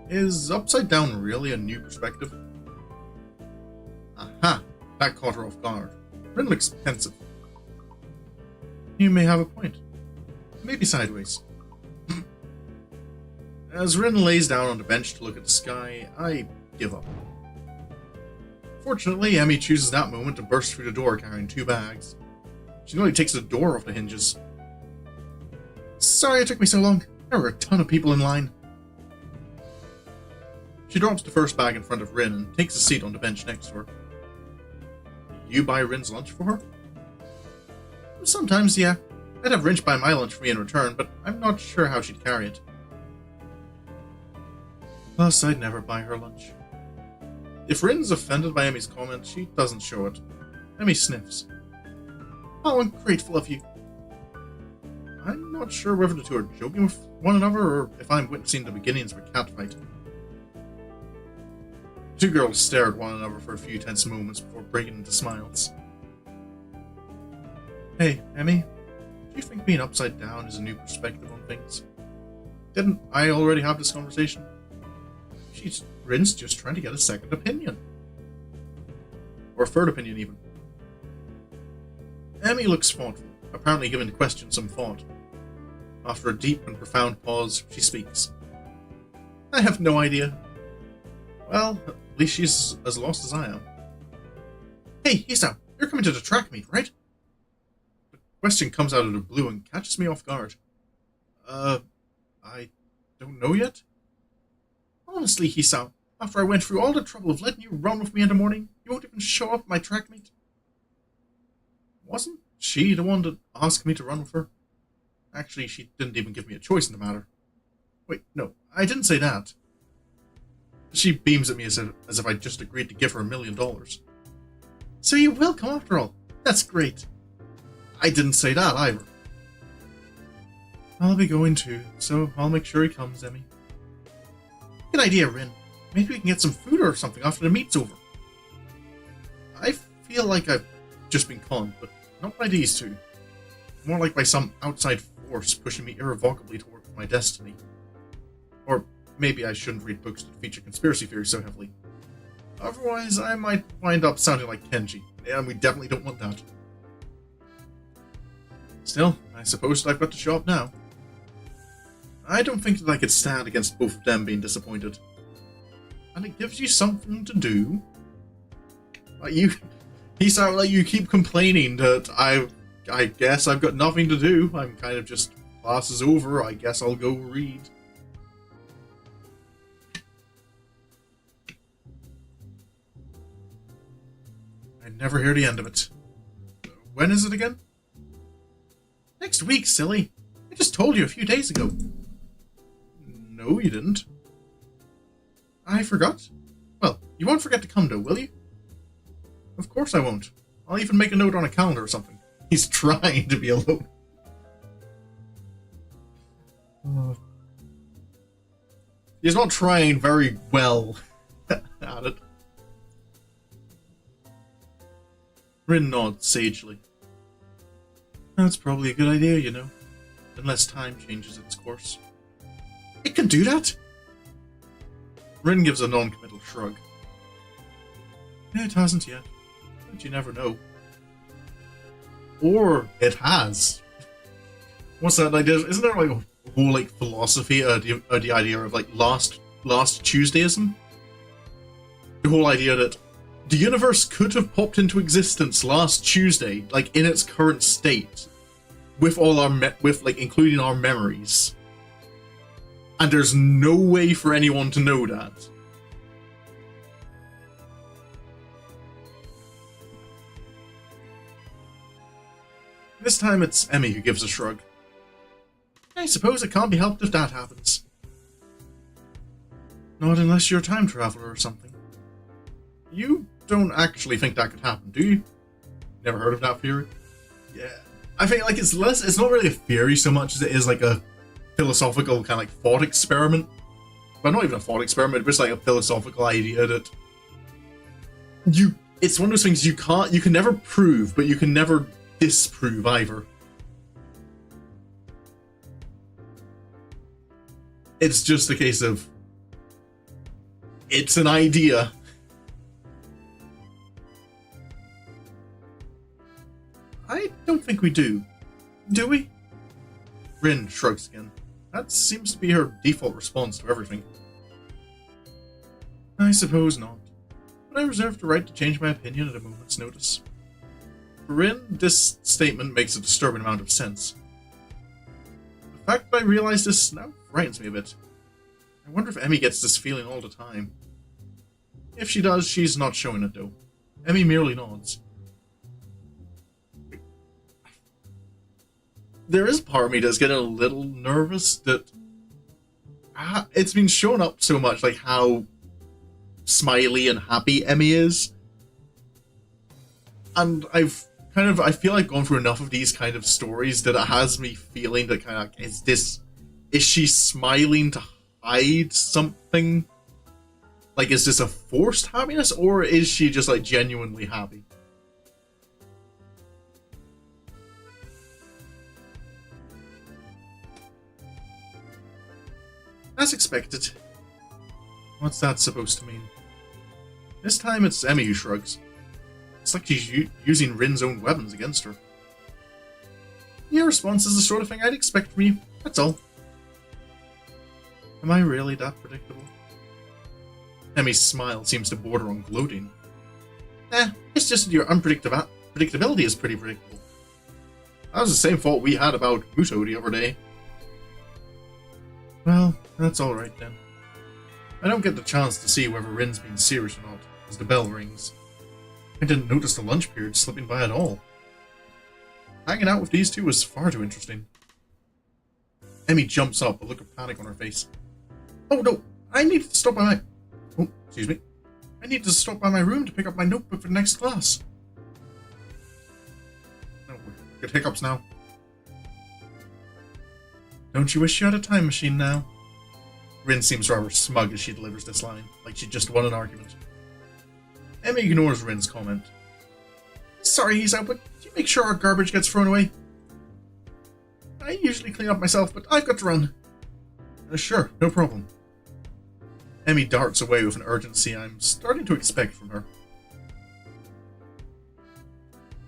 Is upside down really a new perspective? Aha! That caught her off guard. Rin looks pensive. You may have a point. Maybe sideways. As Rin lays down on the bench to look at the sky, I give up. Fortunately, Emmy chooses that moment to burst through the door carrying 2 bags. She nearly takes the door off the hinges. Sorry it took me so long. There were a ton of people in line. She drops the first bag in front of Rin and takes a seat on the bench next to her. You buy Rin's lunch for her? Sometimes, yeah. I'd have Rin buy my lunch for me in return, but I'm not sure how she'd carry it. Plus, I'd never buy her lunch. If Rin's offended by Emmy's comment, she doesn't show it. Emmy sniffs. How ungrateful of you. I'm not sure whether the two are joking with one another or if I'm witnessing the beginnings of a catfight. The 2 girls stare at one another for a few tense moments before breaking into smiles. Hey, Emmy, do you think being upside down is a new perspective on things? Didn't I already have this conversation? Rin's just trying to get a second opinion. Or a third opinion, even. Emmy looks thoughtful, apparently giving the question some thought. After a deep and profound pause, she speaks. I have no idea. Well, at least she's as lost as I am. Hey, Hisao, you're coming to the track meet, right? The question comes out of the blue and catches me off guard. I don't know yet? Honestly, Hisao, after I went through all the trouble of letting you run with me in the morning, you won't even show up at my track meet? Wasn't she the one that asked me to run with her? Actually, she didn't even give me a choice in the matter. Wait, no, I didn't say that. She beams at me as if I'd just agreed to give her $1 million. So you will come after all. That's great. I didn't say that either. I'll be going too, so I'll make sure he comes, Emmy. Good idea, Rin. Maybe we can get some food or something after the meet's over. I feel like I've just been conned, but not by these two. More like by some outside force pushing me irrevocably towards my destiny. Or maybe I shouldn't read books that feature conspiracy theories so heavily. Otherwise, I might wind up sounding like Kenji, and we definitely don't want that. Still, I suppose I've got to show up now. I don't think that I could stand against both of them being disappointed. And it gives you something to do. Like you sound like you keep complaining that I guess I've got nothing to do. I'm kind of just, class is over, I guess I'll go read. I never hear the end of it. When is it again? Next week, silly. I just told you a few days ago. No, you didn't. I forgot. Well, you won't forget to come, though, will you? Of course I won't. I'll even make a note on a calendar or something. He's trying to be alone. He's not trying very well at it. Rin nods sagely. That's probably a good idea, you know. Unless time changes its course. It can do that? Rin gives a non-committal shrug. It hasn't yet, but you never know. Or it has. What's that idea? Isn't there like a whole like philosophy, the idea of like last Tuesdayism? The whole idea that the universe could have popped into existence last Tuesday, like in its current state, with all our including our memories. And there's no way for anyone to know that. This time it's Emmy who gives a shrug. I suppose it can't be helped if that happens. Not unless you're a time traveler or something. You don't actually think that could happen, do you? Never heard of that theory? Yeah. I think like it's not really a theory so much as it is like a philosophical kind of like thought experiment. But not even a thought experiment, but just like a philosophical idea that it's one of those things you can never prove, but you can never disprove either. It's just a case of it's an idea. I don't think we do. Do we? Rin shrugs again. That seems to be her default response to everything. I suppose not. But I reserve the right to change my opinion at a moment's notice. For Rin, this statement makes a disturbing amount of sense. The fact that I realize this now frightens me a bit. I wonder if Emmy gets this feeling all the time. If she does, she's not showing it though. Emmy merely nods. There is part of me that's getting a little nervous that it's been shown up so much, like how smiley and happy Emmy is. And I feel like gone through enough of these kind of stories that it has me feeling that kind of, is she smiling to hide something? Like, is this a forced happiness, or is she just like genuinely happy? As expected. What's that supposed to mean? This time it's Emmy who shrugs. It's like she's using Rin's own weapons against her. Your response is the sort of thing I'd expect from you, that's all. Am I really that predictable? Emmy's smile seems to border on gloating. It's just that your predictability is pretty predictable. That was the same fault we had about Muto the other day. Well, that's alright then. I don't get the chance to see whether Rin's being serious or not, as the bell rings. I didn't notice the lunch period slipping by at all. Hanging out with these two was far too interesting. Emmy jumps up, a look of panic on her face. Oh no, I need to stop by my... Oh, Excuse me. I need to stop by my room to pick up my notebook for the next class. No, we get hiccups now. Don't you wish you had a time machine now? Rin seems rather smug as she delivers this line, like she just won an argument. Emmy ignores Rin's comment. Sorry, Hisa, but do you make sure our garbage gets thrown away? I usually clean up myself, but I've got to run. Sure, no problem. Emmy darts away with an urgency I'm starting to expect from her.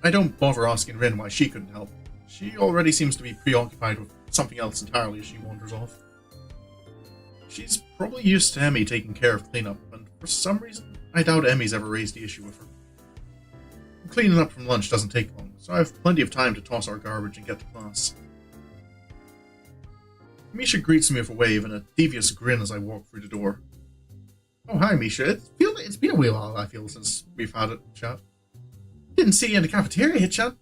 I don't bother asking Rin why she couldn't help. She already seems to be preoccupied with something else entirely as she wanders off. She's probably used to Emmy taking care of cleanup, and for some reason, I doubt Emmy's ever raised the issue with her. Cleaning up from lunch doesn't take long, so I have plenty of time to toss our garbage and get to class. Misha greets me with a wave and a devious grin as I walk through the door. Oh, hi, Misha. It's been a while, I feel, since we've had a chat. Didn't see you in the cafeteria yet, chat.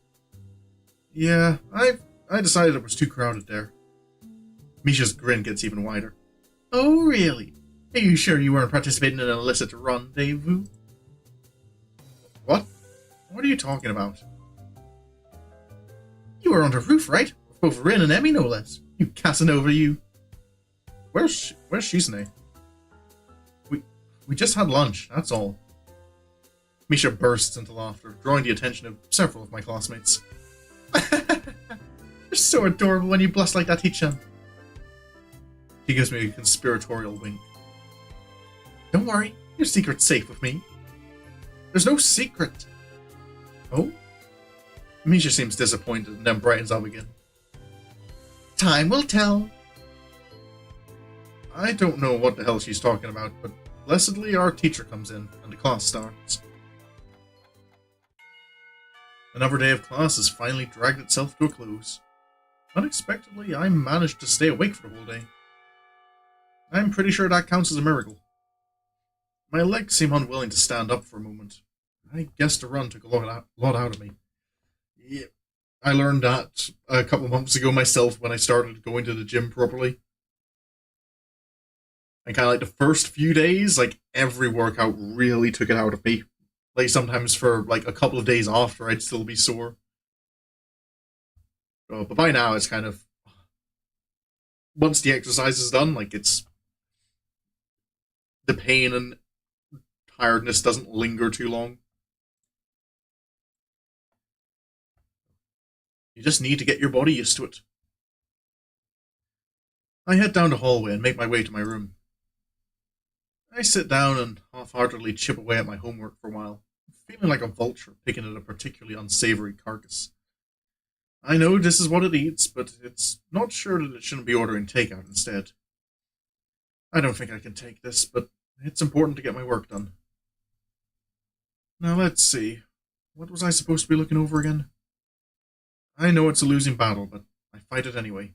Yeah, I decided it was too crowded there. Misha's grin gets even wider. Oh, really? Are you sure you weren't participating in an illicit rendezvous? What? What are you talking about? You were on the roof, right? With both Rin and Emmy, no less. You Casanova, you. Where's Shizune? We just had lunch, that's all. Misha bursts into laughter, drawing the attention of several of my classmates. You're so adorable when you blush like that, Hichan. He gives me a conspiratorial wink. Don't worry, your secret's safe with me. There's no secret. Oh? Misha seems disappointed and then brightens up again. Time will tell. I don't know what the hell she's talking about, but blessedly our teacher comes in and the class starts. Another day of class has finally dragged itself to a close. Unexpectedly, I managed to stay awake for the whole day. I'm pretty sure that counts as a miracle. My legs seem unwilling to stand up for a moment. I guess the run took a lot out of me. Yeah, I learned that a couple of months ago myself when I started going to the gym properly. And kind of like the first few days, like every workout really took it out of me. Like sometimes for like a couple of days after, I'd still be sore. But by now, it's kind of once the exercise is done, like it's the pain and tiredness doesn't linger too long. You just need to get your body used to it. I head down the hallway and make my way to my room. I sit down and half-heartedly chip away at my homework for a while, feeling like a vulture picking at a particularly unsavory carcass. I know this is what it eats, but it's not sure that it shouldn't be ordering takeout instead. I don't think I can take this, but it's important to get my work done. Now let's see. What was I supposed to be looking over again? I know it's a losing battle, but I fight it anyway.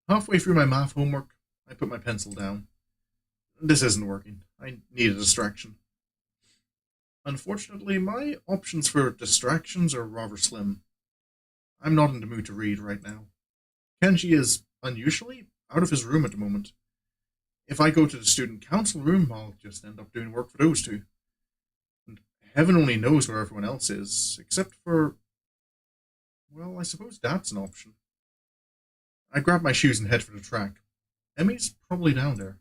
Halfway through my math homework, I put my pencil down. This isn't working. I need a distraction. Unfortunately, my options for distractions are rather slim. I'm not in the mood to read right now. Kenji is, unusually, out of his room at the moment. If I go to the student council room, I'll just end up doing work for those two. And heaven only knows where everyone else is, except for... well, I suppose that's an option. I grab my shoes and head for the track. Emmy's probably down there.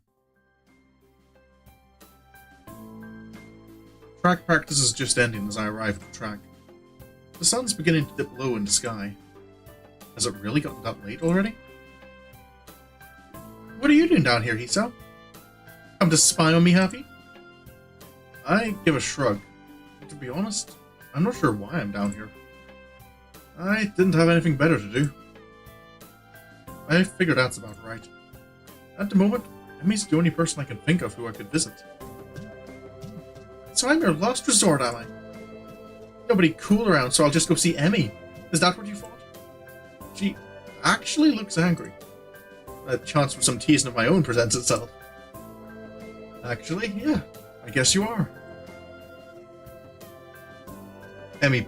Track practice is just ending as I arrive at the track. The sun's beginning to dip low in the sky. Has it really gotten that late already? What are you doing down here, Hisa? Come to spy on me, Happy? I give a shrug. To be honest, I'm not sure why I'm down here. I didn't have anything better to do. I figure that's about right. At the moment, Emmy's the only person I can think of who I could visit. So I'm your last resort, am I? Nobody cool around, so I'll just go see Emmy. Is that what you thought? She actually looks angry. A chance for some teasing of my own presents itself. Actually, yeah, I guess you are. Emmy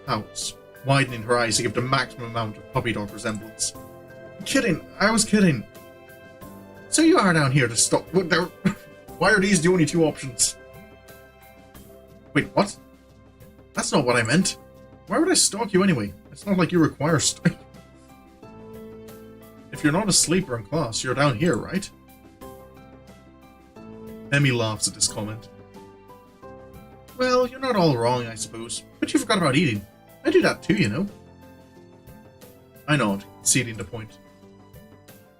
pouts, widening her eyes to give the maximum amount of puppy dog resemblance. Kidding, I was kidding. So you are down here to stop... Why are these the only two options? Wait, what? That's not what I meant. Why would I stalk you anyway? It's not like you require If you're not a sleeper in class, you're down here, right? Emmy laughs at this comment. Well, you're not all wrong, I suppose. But you forgot about eating. I do that too, you know. I nod, conceding the point.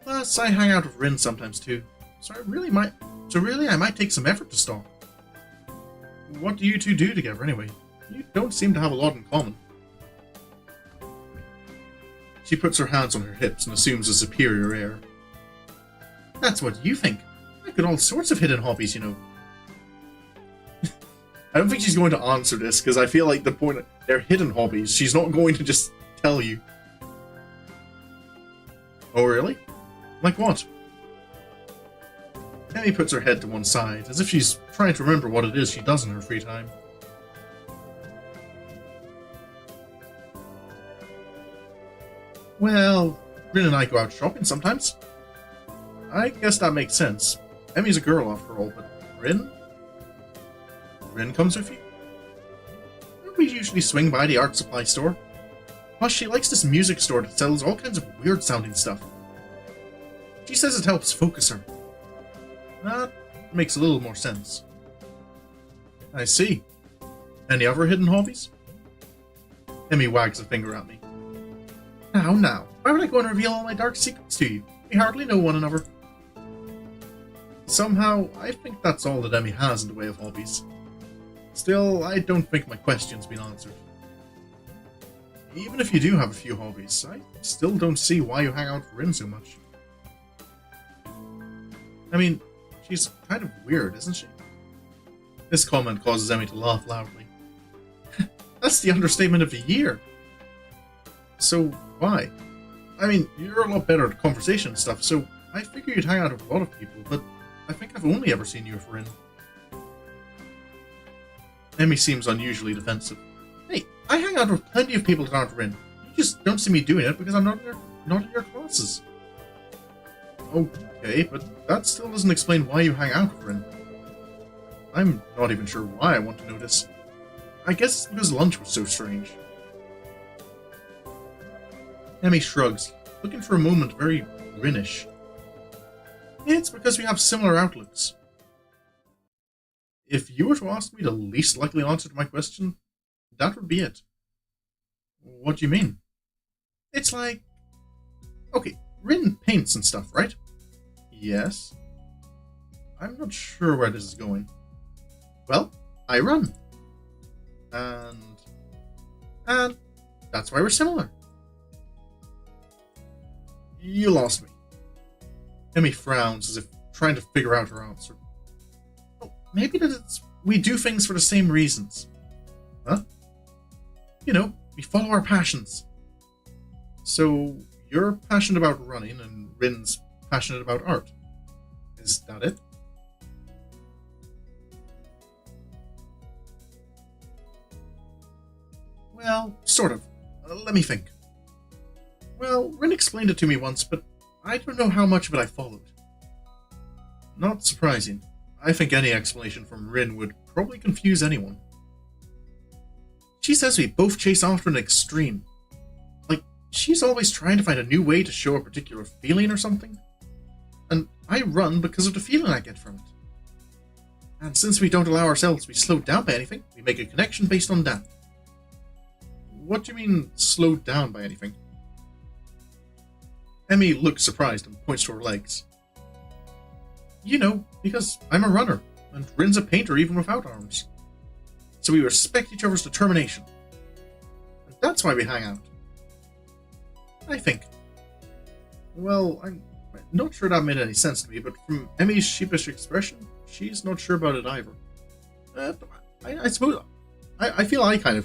Plus, I hang out with Rin sometimes too. So really I might take some effort to stalk. What do you two do together anyway? You don't seem to have a lot in common. She puts her hands on her hips and assumes a superior air. That's what you think. I've got all sorts of hidden hobbies, you know. I don't think she's going to answer this, because I feel like the point they're hidden hobbies. She's not going to just tell you. Oh, really? Like what? Emmy puts her head to one side, as if she's trying to remember what it is she does in her free time. Well, Rin and I go out shopping sometimes. I guess that makes sense. Emmy's a girl after all, but Rin? Rin comes with you? We usually swing by the art supply store. Plus, she likes this music store that sells all kinds of weird sounding stuff. She says it helps focus her. That makes a little more sense. I see. Any other hidden hobbies? Emmy wags a finger at me. Now, why would I go and reveal all my dark secrets to you? We hardly know one another. Somehow, I think that's all that Emmy has in the way of hobbies. Still, I don't think my question's been answered. Even if you do have a few hobbies, I still don't see why you hang out with Rin so much. I mean, she's kind of weird, isn't she? This comment causes Emmy to laugh loudly. That's the understatement of the year. So, why? I mean, you're a lot better at conversation and stuff, so I figure you'd hang out with a lot of people, but I think I've only ever seen you with Rin. Emmy seems unusually defensive. Hey, I hang out with plenty of people that aren't Rin. You just don't see me doing it because I'm not in your classes. Okay, but that still doesn't explain why you hang out with Rin. I'm not even sure why I want to know this. I guess it's because lunch was so strange. Emmy shrugs, looking for a moment very Rin-ish. It's because we have similar outlooks. If you were to ask me the least likely answer to my question, that would be it. What do you mean? It's like... Okay, Rin paints and stuff, right? Yes. I'm not sure where this is going. Well, I run. And that's why we're similar. You lost me. Emmy frowns as if trying to figure out her answer. Oh, maybe that it's we do things for the same reasons. Huh? You know, we follow our passions. So, you're passionate about running and Rin's passionate about art. Is that it? Well, sort of. Let me think. Well, Rin explained it to me once, but I don't know how much of it I followed. Not surprising. I think any explanation from Rin would probably confuse anyone. She says we both chase after an extreme. Like, she's always trying to find a new way to show a particular feeling or something. And I run because of the feeling I get from it. And since we don't allow ourselves to be slowed down by anything, we make a connection based on that. What do you mean, slowed down by anything? Emmy looks surprised and points to her legs. You know, because I'm a runner, and Rin's a painter even without arms. So we respect each other's determination. And that's why we hang out. I think. Well, I'm not sure that made any sense to me, but from Emmy's sheepish expression, she's not sure about it either. I suppose... I feel it kind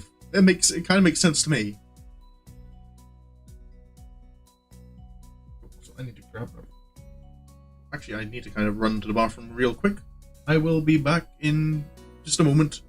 of makes sense to me. So I need to grab them. Actually, I need to kind of run to the bathroom real quick. I will be back in just a moment.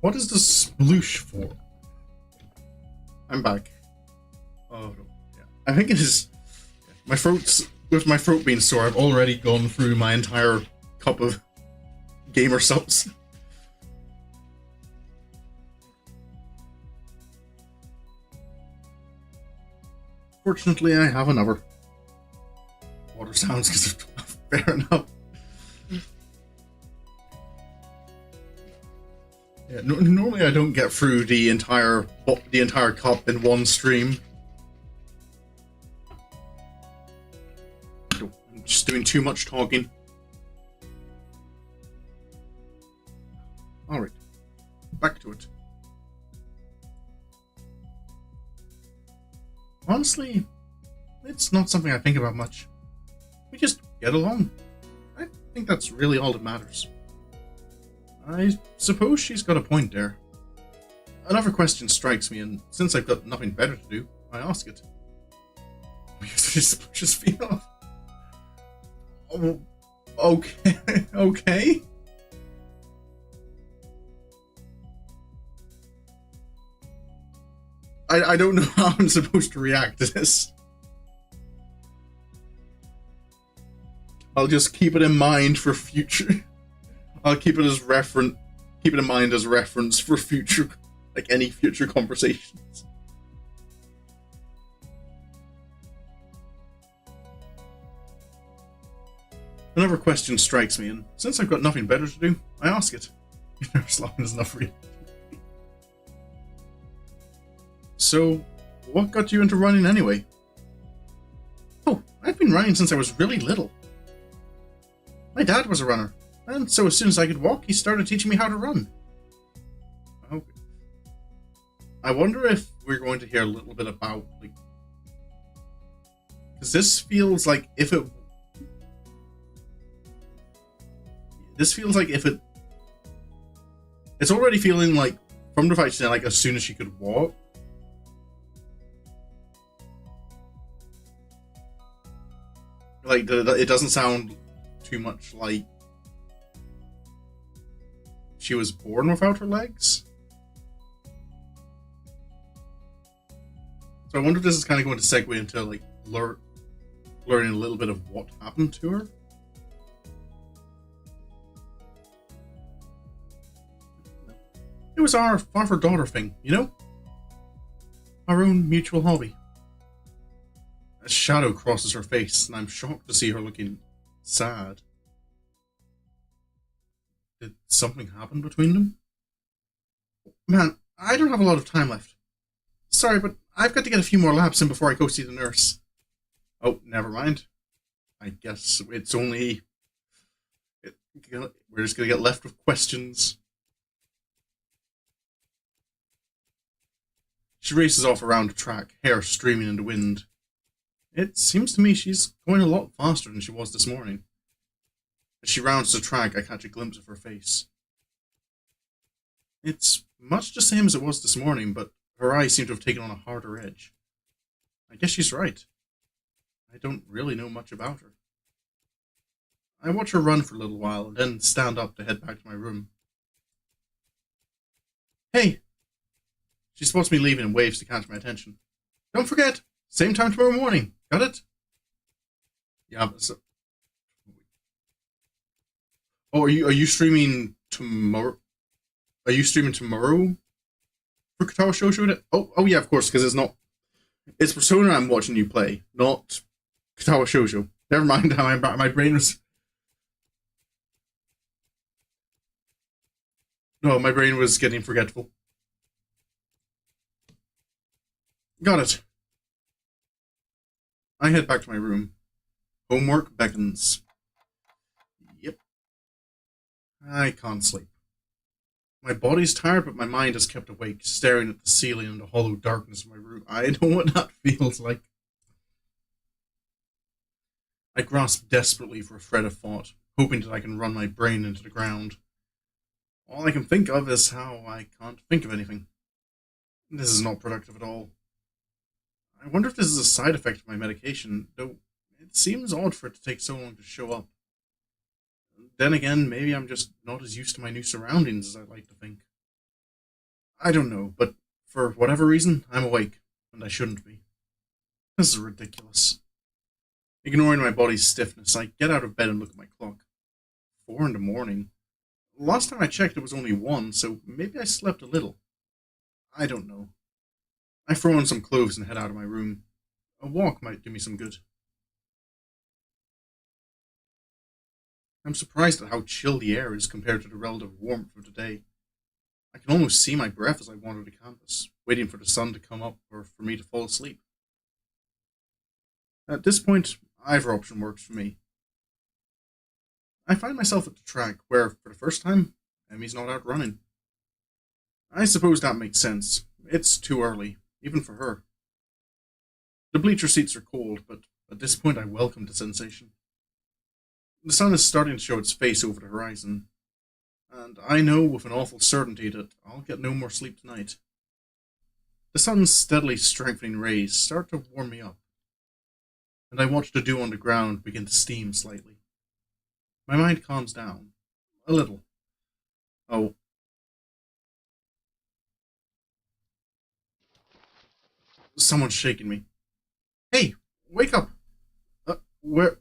What is the sploosh for? I'm back. Oh, no. Yeah. I think it is... My throat's... With my throat being sore, I've already gone through my entire cup of gamer subs. Fortunately, I have another. Water sounds because fair enough. Yeah, normally I don't get through the entire cup in one stream. I'm just doing too much talking. Alright, back to it. Honestly, it's not something I think about much. We just get along. I think that's really all that matters. I suppose she's got a point there. Another question strikes me, and since I've got nothing better to do, I ask it. Just feel. Oh, okay, okay. I don't know how I'm supposed to react to this. I'll just keep it in mind for future. I'll keep it as reference. Keep it in mind as reference for future, like any future conversations. Another question strikes me, and since I've got nothing better to do, I ask it. As long as enough for you. So, what got you into running anyway? Oh, I've been running since I was really little. My dad was a runner, and so as soon as I could walk, he started teaching me how to run. Okay. I wonder if we're going to hear a little bit about, like... Because this feels like if it... This feels like if it... It's already feeling like, from the fact that like as soon as she could walk, like it doesn't sound too much like she was born without her legs. So I wonder if this is kind of going to segue into like learning a little bit of what happened to her. It was our father-daughter thing, you know? Our own mutual hobby. A shadow crosses her face, and I'm shocked to see her looking sad. Did something happen between them? Man, I don't have a lot of time left. Sorry, but I've got to get a few more laps in before I go see the nurse. Oh, never mind. I guess it's only... We're just going to get left with questions. She races off around the track, hair streaming in the wind. It seems to me she's going a lot faster than she was this morning. As she rounds the track, I catch a glimpse of her face. It's much the same as it was this morning, but her eyes seem to have taken on a harder edge. I guess she's right. I don't really know much about her. I watch her run for a little while, and then stand up to head back to my room. Hey! She spots me leaving and waves to catch my attention. Don't forget! Same time tomorrow morning. Got it? Yeah, but so... Oh, are you streaming tomorrow? Are you streaming tomorrow for Katawa Shoujo? Oh yeah, of course, because it's not... It's Persona I'm watching you play, not Katawa Shoujo. Never mind how my brain was... No, my brain was getting forgetful. Got it. I head back to my room. Homework beckons. Yep. I can't sleep. My body's tired, but my mind is kept awake, staring at the ceiling and the hollow darkness of my room. I know what that feels like. I grasp desperately for a thread of thought, hoping that I can run my brain into the ground. All I can think of is how I can't think of anything. This is not productive at all. I wonder if this is a side effect of my medication, though it seems odd for it to take so long to show up. Then again, maybe I'm just not as used to my new surroundings as I'd like to think. I don't know, but for whatever reason, I'm awake, and I shouldn't be. This is ridiculous. Ignoring my body's stiffness, I get out of bed and look at my clock. 4 in the morning. Last time I checked, it was only 1, so maybe I slept a little. I don't know. I throw on some clothes and head out of my room. A walk might do me some good. I'm surprised at how chill the air is compared to the relative warmth of the day. I can almost see my breath as I wander the campus, waiting for the sun to come up or for me to fall asleep. At this point, either option works for me. I find myself at the track where, for the first time, Emmy's not out running. I suppose that makes sense. It's too early, even for her. The bleacher seats are cold, but at this point I welcome the sensation. The sun is starting to show its face over the horizon, and I know with an awful certainty that I'll get no more sleep tonight. The sun's steadily strengthening rays start to warm me up, and I watch the dew on the ground begin to steam slightly. My mind calms down. A little. Oh. Someone's shaking me. Hey, wake up! What?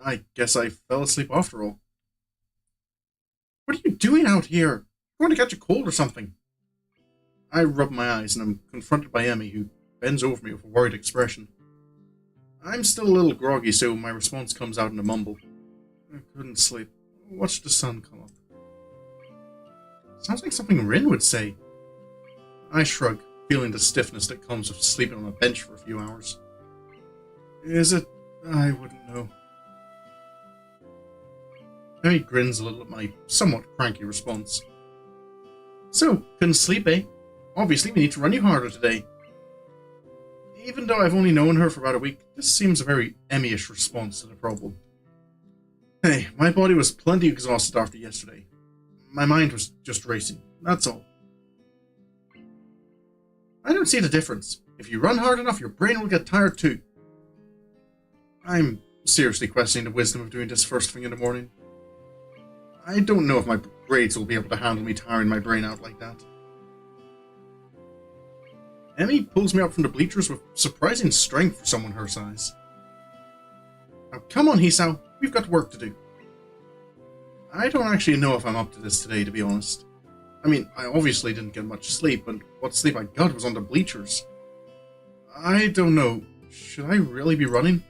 I guess I fell asleep after all. What are you doing out here? You're going to catch a cold or something. I rub my eyes and am confronted by Emmy, who bends over me with a worried expression. I'm still a little groggy, so my response comes out in a mumble. I couldn't sleep. Watched the sun come up. Sounds like something Rin would say. I shrug, feeling the stiffness that comes with sleeping on a bench for a few hours. Is it? I wouldn't know. Emmy grins a little at my somewhat cranky response. So, couldn't sleep, eh? Obviously, we need to run you harder today. Even though I've only known her for about a week, this seems a very Emmy-ish response to the problem. Hey, my body was plenty exhausted after yesterday. My mind was just racing, that's all. I don't see the difference. If you run hard enough, your brain will get tired too. I'm seriously questioning the wisdom of doing this first thing in the morning. I don't know if my grades will be able to handle me tiring my brain out like that. Emmy pulls me up from the bleachers with surprising strength for someone her size. Now come on, Hisao, we've got work to do. I don't actually know if I'm up to this today, to be honest. I mean, I obviously didn't get much sleep, and what sleep I got was on the bleachers. I don't know. Should I really be running?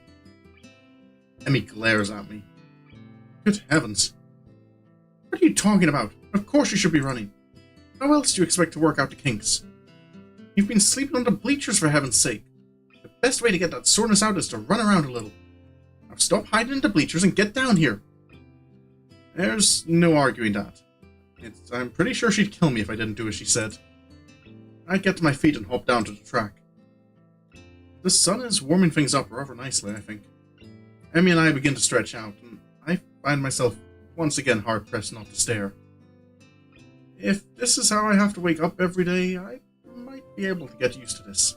Emmy glares at me. Good heavens. What are you talking about? Of course you should be running. How else do you expect to work out the kinks? You've been sleeping on the bleachers for heaven's sake. The best way to get that soreness out is to run around a little. Now stop hiding in the bleachers and get down here. There's no arguing that. I'm pretty sure she'd kill me if I didn't do as she said. I get to my feet and hop down to the track. The sun is warming things up rather nicely, I think. Emmy and I begin to stretch out, and I find myself once again hard-pressed not to stare. If this is how I have to wake up every day, I might be able to get used to this.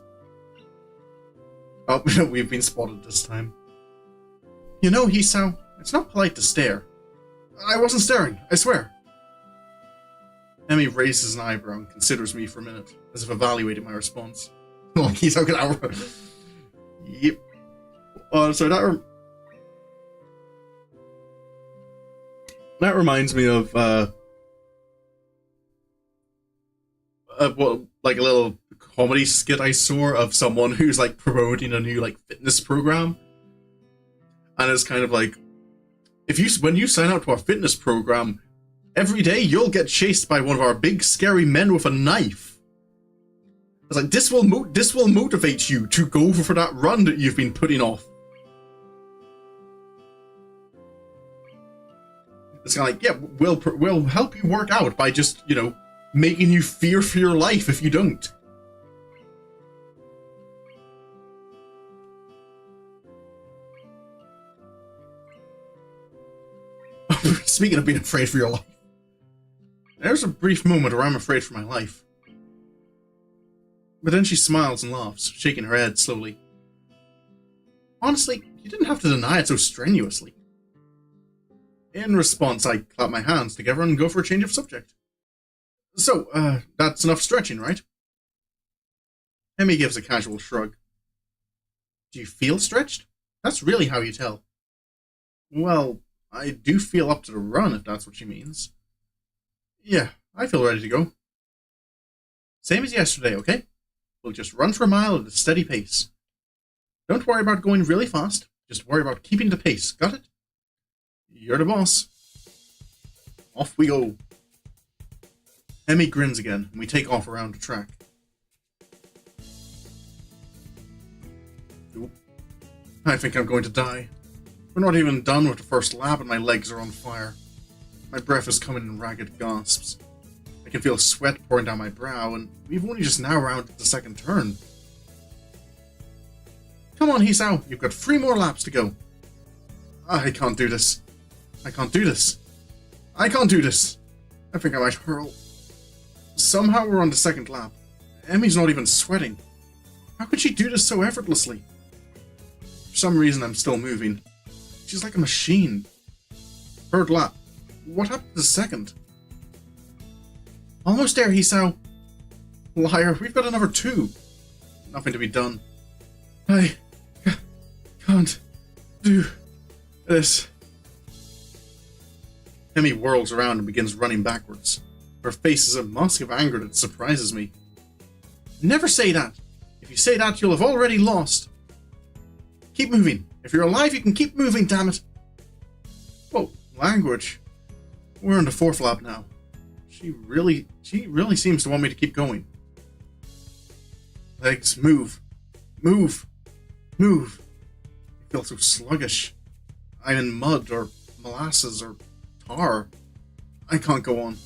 Oh, we've been spotted this time. You know, Hisao, it's not polite to stare. I wasn't staring, I swear. Emmy raises an eyebrow and considers me for a minute, as if evaluating my response. Like he's okay. Yep. So that reminds me of what, like a little comedy skit I saw of someone who's like promoting a new like fitness program, and it's kind of like, when you sign up to our fitness program, every day you'll get chased by one of our big scary men with a knife. It's like, this will motivate you to go for that run that you've been putting off. It's kind of like, yeah, we'll help you work out by just, making you fear for your life if you don't. Speaking of being afraid for your life, there's a brief moment where I'm afraid for my life. But then she smiles and laughs, shaking her head slowly. Honestly, you didn't have to deny it so strenuously. In response, I clap my hands together and go for a change of subject. So, that's enough stretching, right? Emmy gives a casual shrug. Do you feel stretched? That's really how you tell. Well, I do feel up to the run, if that's what she means. Yeah, I feel ready to go. Same as yesterday, okay? We'll just run for a mile at a steady pace. Don't worry about going really fast. Just worry about keeping the pace. Got it? You're the boss. Off we go. Emmy grins again, and we take off around the track. Oop. I think I'm going to die. We're not even done with the first lap, and my legs are on fire. My breath is coming in ragged gasps. I can feel sweat pouring down my brow, and we've only just now rounded the second turn. Come on, Hisao, you've got 3 more laps to go. I can't do this. I can't do this. I can't do this. I think I might hurl. Somehow we're on the second lap. Emmy's not even sweating. How could she do this so effortlessly? For some reason, I'm still moving. She's like a machine. Third lap. What happened to the second? Almost there, Hisao. Liar, we've got another 2. Nothing to be done. I can't do this. Emmy whirls around and begins running backwards. Her face is a mask of anger that surprises me. Never say that. If you say that, you'll have already lost. Keep moving. If you're alive, you can keep moving, damn it. Whoa, language. We're on the 4th lap now. She really seems to want me to keep going. Legs, move. Move. Move. I feel so sluggish. I'm in mud or molasses or tar. I can't go on.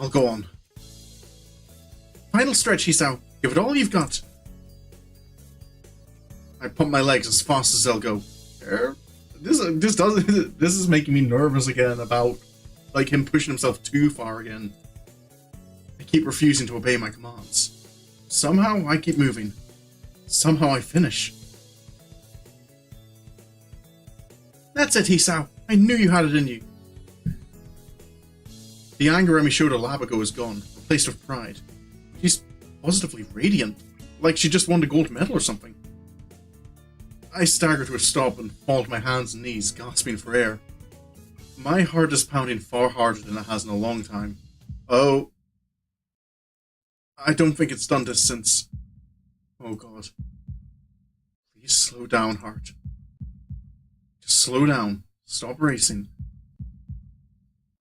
I'll go on. Final stretch, Hisao. Give it all you've got. I pump my legs as fast as they'll go. This is making me nervous again about like him pushing himself too far again. I keep refusing to obey my commands. Somehow I keep moving. Somehow I finish. That's it, Hisao. I knew you had it in you. The anger Emmy showed a lab ago is gone, replaced with pride. She's positively radiant, like she just won the gold medal or something. I stagger to a stop and fall to my hands and knees, gasping for air. My heart is pounding far harder than it has in a long time. Oh. I don't think it's done this since... Oh god. Please slow down, heart. Just slow down. Stop racing.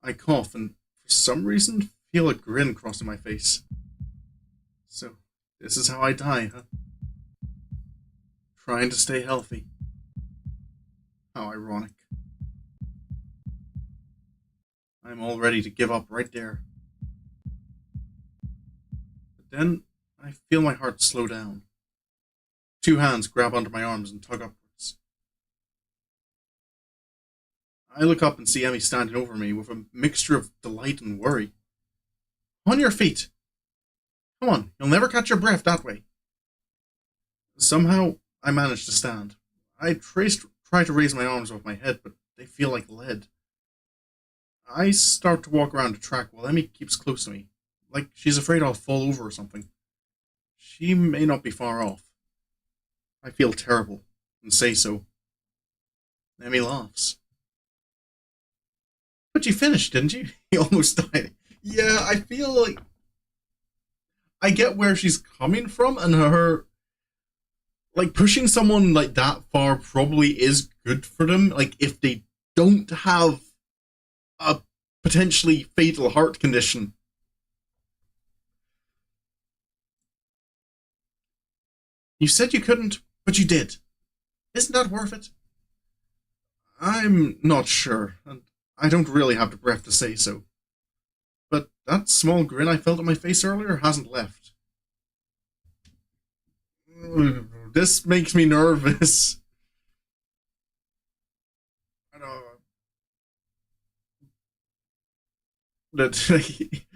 I cough and, for some reason, feel a grin crossing my face. So, this is how I die, huh? Trying to stay healthy. How ironic. I'm all ready to give up right there. But then, I feel my heart slow down. 2 hands grab onto my arms and tug upwards. I look up and see Emmy standing over me with a mixture of delight and worry. On your feet! Come on, you'll never catch your breath that way. Somehow, I manage to stand. I try to raise my arms off my head, but they feel like lead. I start to walk around the track while Emmy keeps close to me, like she's afraid I'll fall over or something. She may not be far off. I feel terrible, and say so. Emmy laughs. But you finished, didn't you? You almost died. Yeah, I feel like... I get where she's coming from, and her... Like, pushing someone like that far probably is good for them. Like, if they don't have a potentially fatal heart condition. You said you couldn't, but you did. Isn't that worth it? I'm not sure, and I don't really have the breath to say so. But that small grin I felt on my face earlier hasn't left. This makes me nervous. I know that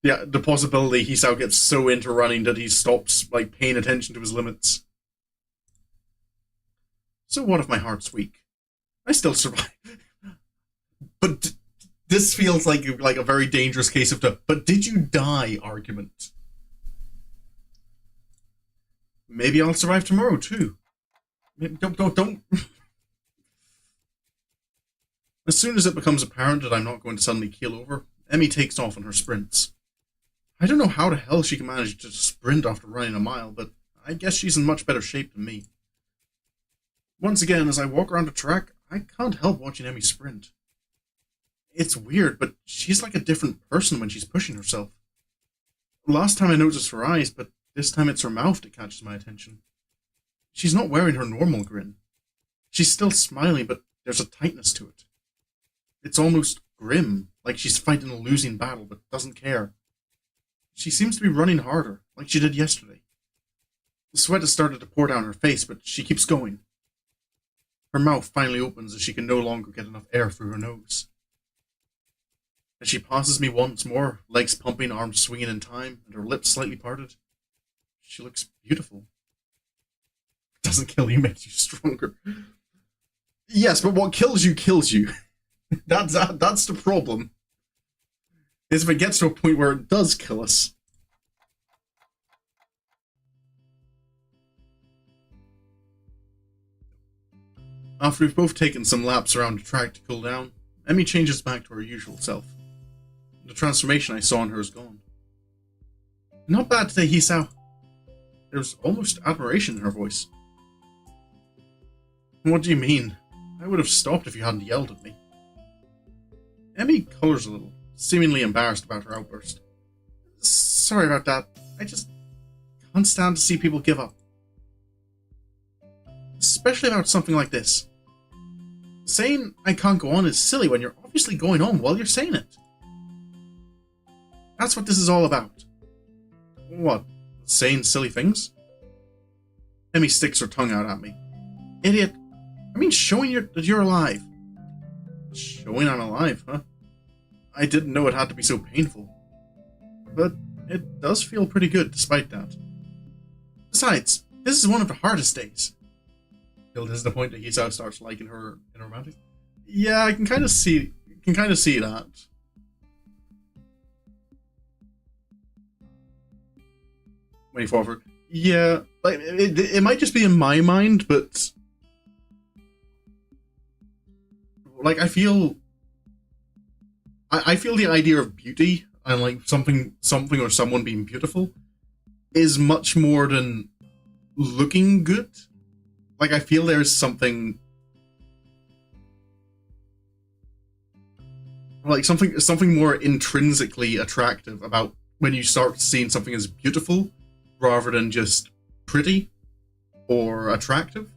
yeah, the possibility Hisao gets so into running that he stops like paying attention to his limits. So what if my heart's weak? I still survive. But this feels like a very dangerous case of the "but did you die" argument. Maybe I'll survive tomorrow too. Don't. As soon as it becomes apparent that I'm not going to suddenly keel over, Emmy takes off on her sprints. I don't know how the hell she can manage to sprint after running a mile, but I guess she's in much better shape than me. Once again, as I walk around the track, I can't help watching Emmy sprint. It's weird, but she's like a different person when she's pushing herself. Last time I noticed her eyes, but this time it's her mouth that catches my attention. She's not wearing her normal grin. She's still smiling, but there's a tightness to it. It's almost grim, like she's fighting a losing battle but doesn't care. She seems to be running harder, like she did yesterday. The sweat has started to pour down her face, but she keeps going. Her mouth finally opens as she can no longer get enough air through her nose. As she passes me once more, legs pumping, arms swinging in time, and her lips slightly parted, she looks beautiful. It doesn't kill you, makes you stronger. Yes, but what kills you kills you. That's the problem. Is if it gets to a point where it does kill us. After we've both taken some laps around the track to cool down, Emmy changes back to her usual self. The transformation I saw in her is gone. Not bad today, Hisao. There's almost admiration in her voice. What do you mean? I would have stopped if you hadn't yelled at me. Emmy colors a little, seemingly embarrassed about her outburst. Sorry about that. I just can't stand to see people give up. Especially about something like this. Saying I can't go on is silly when you're obviously going on while you're saying it. That's what this is all about. What? Saying silly things? Emmy sticks her tongue out at me. Idiot. I mean showing that you're alive. Showing I'm alive, huh? I didn't know it had to be so painful. But it does feel pretty good despite that. Besides, this is one of the hardest days. Till this is the point that Hisao starts liking her in romantic. Yeah, I can kind of see that. When you fall for, yeah, like it might just be in my mind, but like I feel the idea of beauty and like something or someone being beautiful is much more than looking good. Like I feel there's something like something more intrinsically attractive about when you start seeing something as beautiful rather than just pretty or attractive.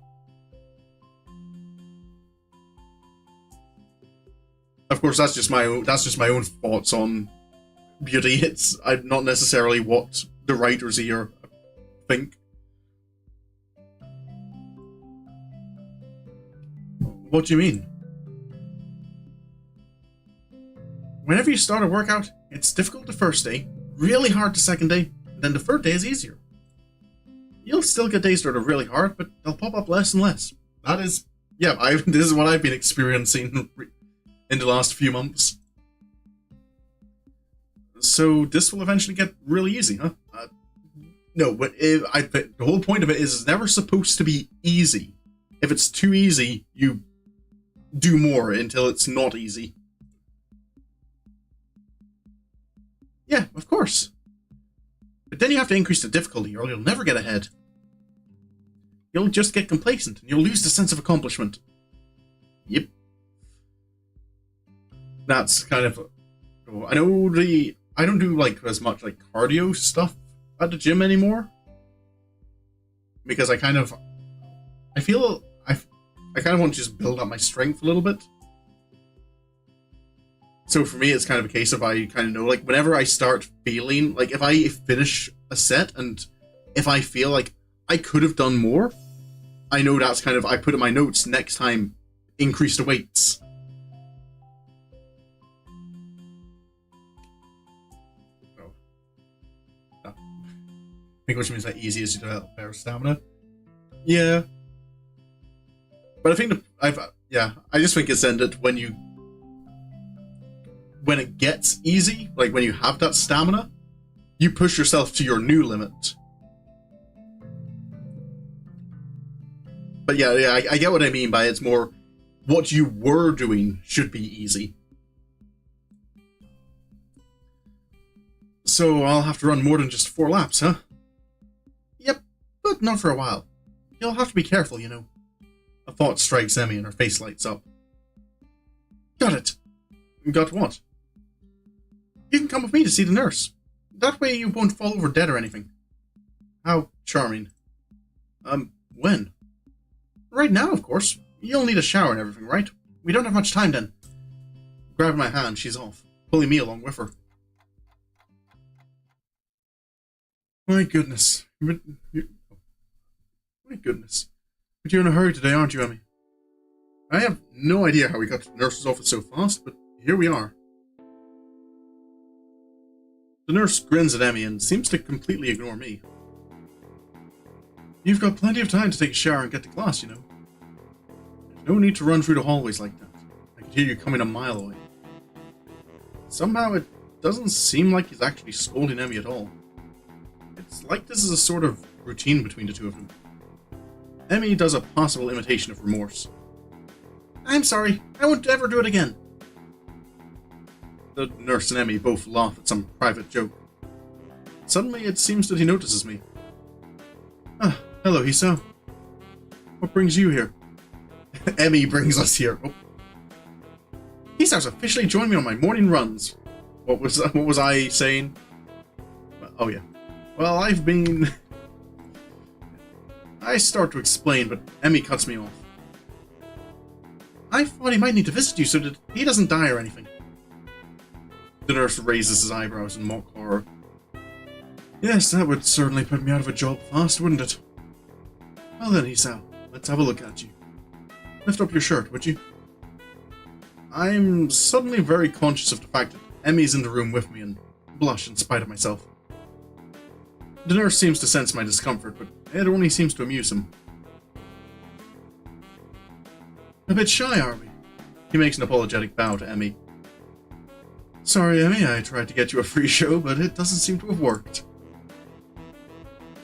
Of course, that's just my own thoughts on beauty. It's not necessarily what the writers here think. What do you mean? Whenever you start a workout, it's difficult the first day, really hard the second day, and then the third day is easier. You'll still get days that are really hard, but they'll pop up less and less. That is, yeah, this is what I've been experiencing in the last few months. So this will eventually get really easy, huh? No, but the whole point of it is it's never supposed to be easy. If it's too easy, you do more until it's not easy. Yeah, of course. But then you have to increase the difficulty or you'll never get ahead. You'll just get complacent and you'll lose the sense of accomplishment. Yep. That's kind of... I don't do like as much like cardio stuff at the gym anymore. Because I kind of want to just build up my strength a little bit. So for me, it's kind of a case of I kind of know, like, whenever I start feeling, like, if I finish a set and if I feel like I could have done more, I know that's kind of, I put in my notes, next time, increase the weights. Oh. I think which means that easy is to develop better stamina. Yeah. But I think I just think it's ended when you when it gets easy, like when you have that stamina, you push yourself to your new limit. But yeah, I get what I mean by it's more what you were doing should be easy. So I'll have to run more than just 4 laps, huh? Yep, but not for a while. You'll have to be careful, you know. A thought strikes Emmy and her face lights up. Got it. Got what? You can come with me to see the nurse. That way you won't fall over dead or anything. How charming. When? Right now, of course. You'll need a shower and everything, right? We don't have much time then. Grabbing my hand, she's off, pulling me along with her. My goodness. My goodness. But you're in a hurry today, aren't you, Emmy? I have no idea how we got to the nurse's office so fast, but here we are. The nurse grins at Emmy and seems to completely ignore me. You've got plenty of time to take a shower and get to class, you know. There's no need to run through the hallways like that. I could hear you coming a mile away. Somehow it doesn't seem like he's actually scolding Emmy at all. It's like this is a sort of routine between the two of them. Emmy does a possible imitation of remorse. I'm sorry, I won't ever do it again. The nurse and Emmy both laugh at some private joke. Suddenly it seems that he notices me. Ah, hello, Hisa. What brings you here? Emmy brings us here. Oh. Hisa's officially joined me on my morning runs. What was I saying? Oh yeah. Well, I've been... I start to explain, but Emmy cuts me off. I thought he might need to visit you so that he doesn't die or anything. The nurse raises his eyebrows in mock horror. Yes, that would certainly put me out of a job fast, wouldn't it? Well then, Hisa, let's have a look at you. Lift up your shirt, would you? I'm suddenly very conscious of the fact that Emmy's in the room with me and blush in spite of myself. The nurse seems to sense my discomfort, but it only seems to amuse him. A bit shy, are we? He makes an apologetic bow to Emmy. Sorry, Emmy, I tried to get you a free show, but it doesn't seem to have worked.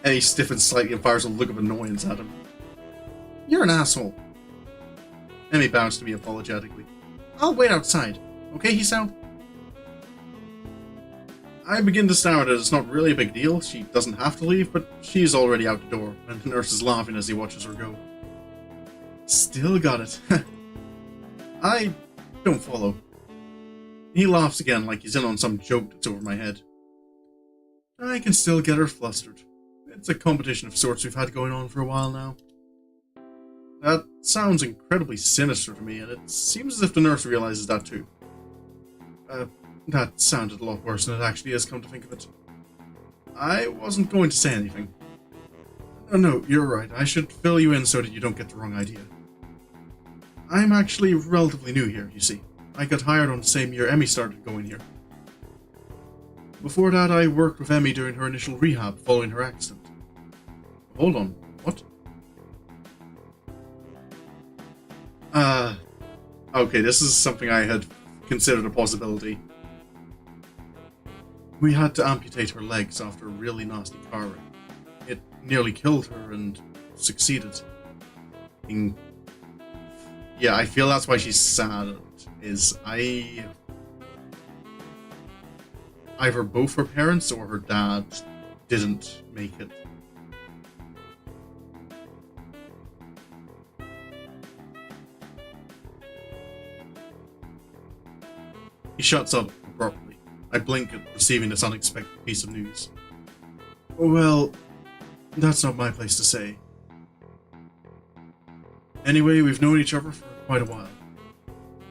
Emmy stiffens slightly and fires a look of annoyance at him. You're an asshole. Emmy bows to me apologetically. I'll wait outside, okay, Hisa? I begin to stammer that it's not really a big deal, she doesn't have to leave, but she's already out the door, and the nurse is laughing as he watches her go. Still got it. I don't follow. He laughs again like he's in on some joke that's over my head. I can still get her flustered. It's a competition of sorts we've had going on for a while now. That sounds incredibly sinister to me, and it seems as if the nurse realizes that too. That sounded a lot worse than it actually is, come to think of it. I wasn't going to say anything. No, you're right. I should fill you in so that you don't get the wrong idea. I'm actually relatively new here, you see. I got hired on the same year Emmy started going here. Before that, I worked with Emmy during her initial rehab following her accident. Hold on, what? Okay, this is something I had considered a possibility. We had to amputate her legs after a really nasty car wreck. It nearly killed her and succeeded. Yeah, I feel that's why she's sad, is either both her parents or her dad didn't make it. He shuts up abruptly. I blink at receiving this unexpected piece of news. Well, that's not my place to say. Anyway, we've known each other for quite a while.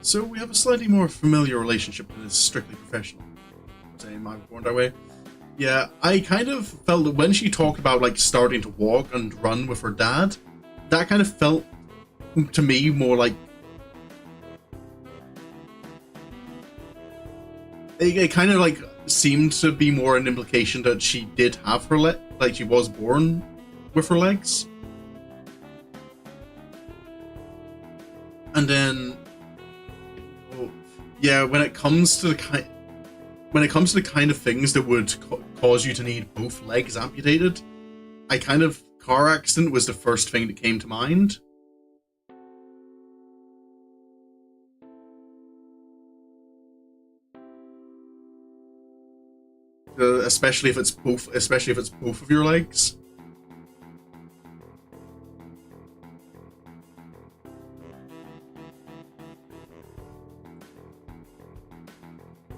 So we have a slightly more familiar relationship than is strictly professional. Same, I'm going that way. Yeah, I kind of felt that when she talked about like starting to walk and run with her dad, that kind of felt to me more like it kind of like seemed to be more an implication that she did have her like she was born with her legs. And then Yeah, when it comes to the kind of things that would cause you to need both legs amputated, car accident was the first thing that came to mind. Especially if it's both of your legs.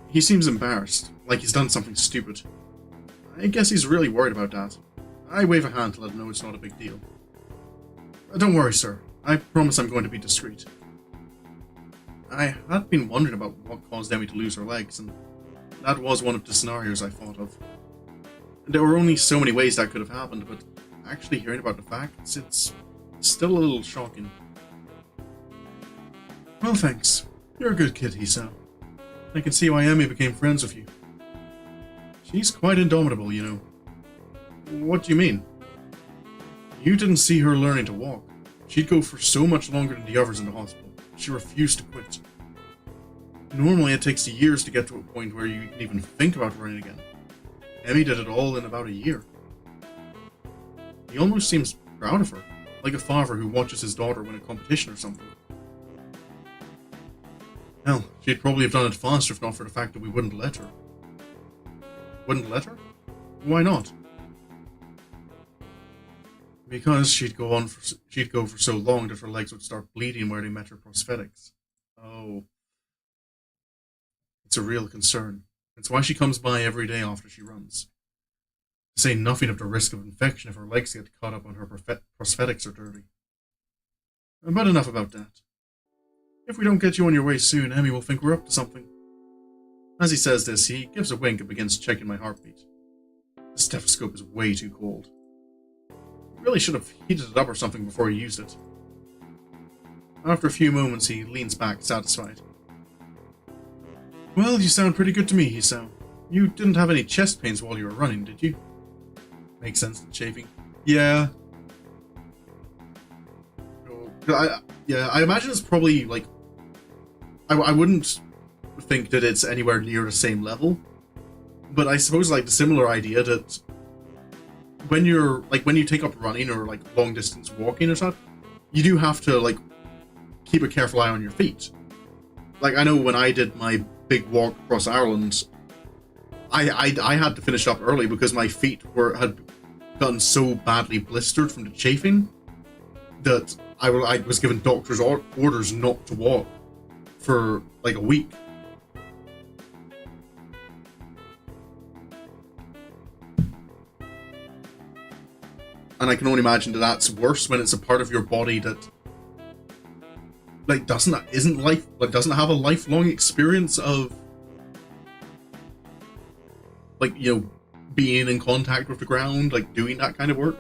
He seems embarrassed, like he's done something stupid. I guess he's really worried about that. I wave a hand to let him know it's not a big deal. Don't worry, sir. I promise I'm going to be discreet. I had been wondering about what caused Emmy to lose her legs, and that was one of the scenarios I thought of. There were only so many ways that could have happened, but actually hearing about the facts, it's still a little shocking. Well, thanks. You're a good kid, Hisao. I can see why Emmy became friends with you. She's quite indomitable, you know. What do you mean? You didn't see her learning to walk. She'd go for so much longer than the others in the hospital. She refused to quit. Normally it takes years to get to a point where you can even think about running again. Emmy did it all in about a year. He almost seems proud of her, like a father who watches his daughter win a competition or something. Hell, she'd probably have done it faster if not for the fact that we wouldn't let her. Wouldn't let her? Why not? Because she'd go for so long that her legs would start bleeding where they met her prosthetics. Oh. It's a real concern. It's why she comes by every day after she runs. To say nothing of the risk of infection if her legs get caught up on her prosthetics are dirty. But enough about that. If we don't get you on your way soon, Emmy will think we're up to something. As he says this, he gives a wink and begins checking my heartbeat. The stethoscope is way too cold. He really should have heated it up or something before he used it. After a few moments, he leans back, satisfied. Well, you sound pretty good to me, Hisao. You didn't have any chest pains while you were running, did you? Makes sense, the chafing. Yeah. I imagine it's probably, like... I wouldn't think that it's anywhere near the same level. But I suppose, like, the similar idea that... when you take up running or, like, long-distance walking or something, you do have to, like, keep a careful eye on your feet. Like, I know when I did my big walk across Ireland, I had to finish up early because my feet had gotten so badly blistered from the chafing that I was given doctor's orders not to walk for like a week. And I can only imagine that that's worse when it's a part of your body that like doesn't have a lifelong experience of like, you know, being in contact with the ground, like doing that kind of work.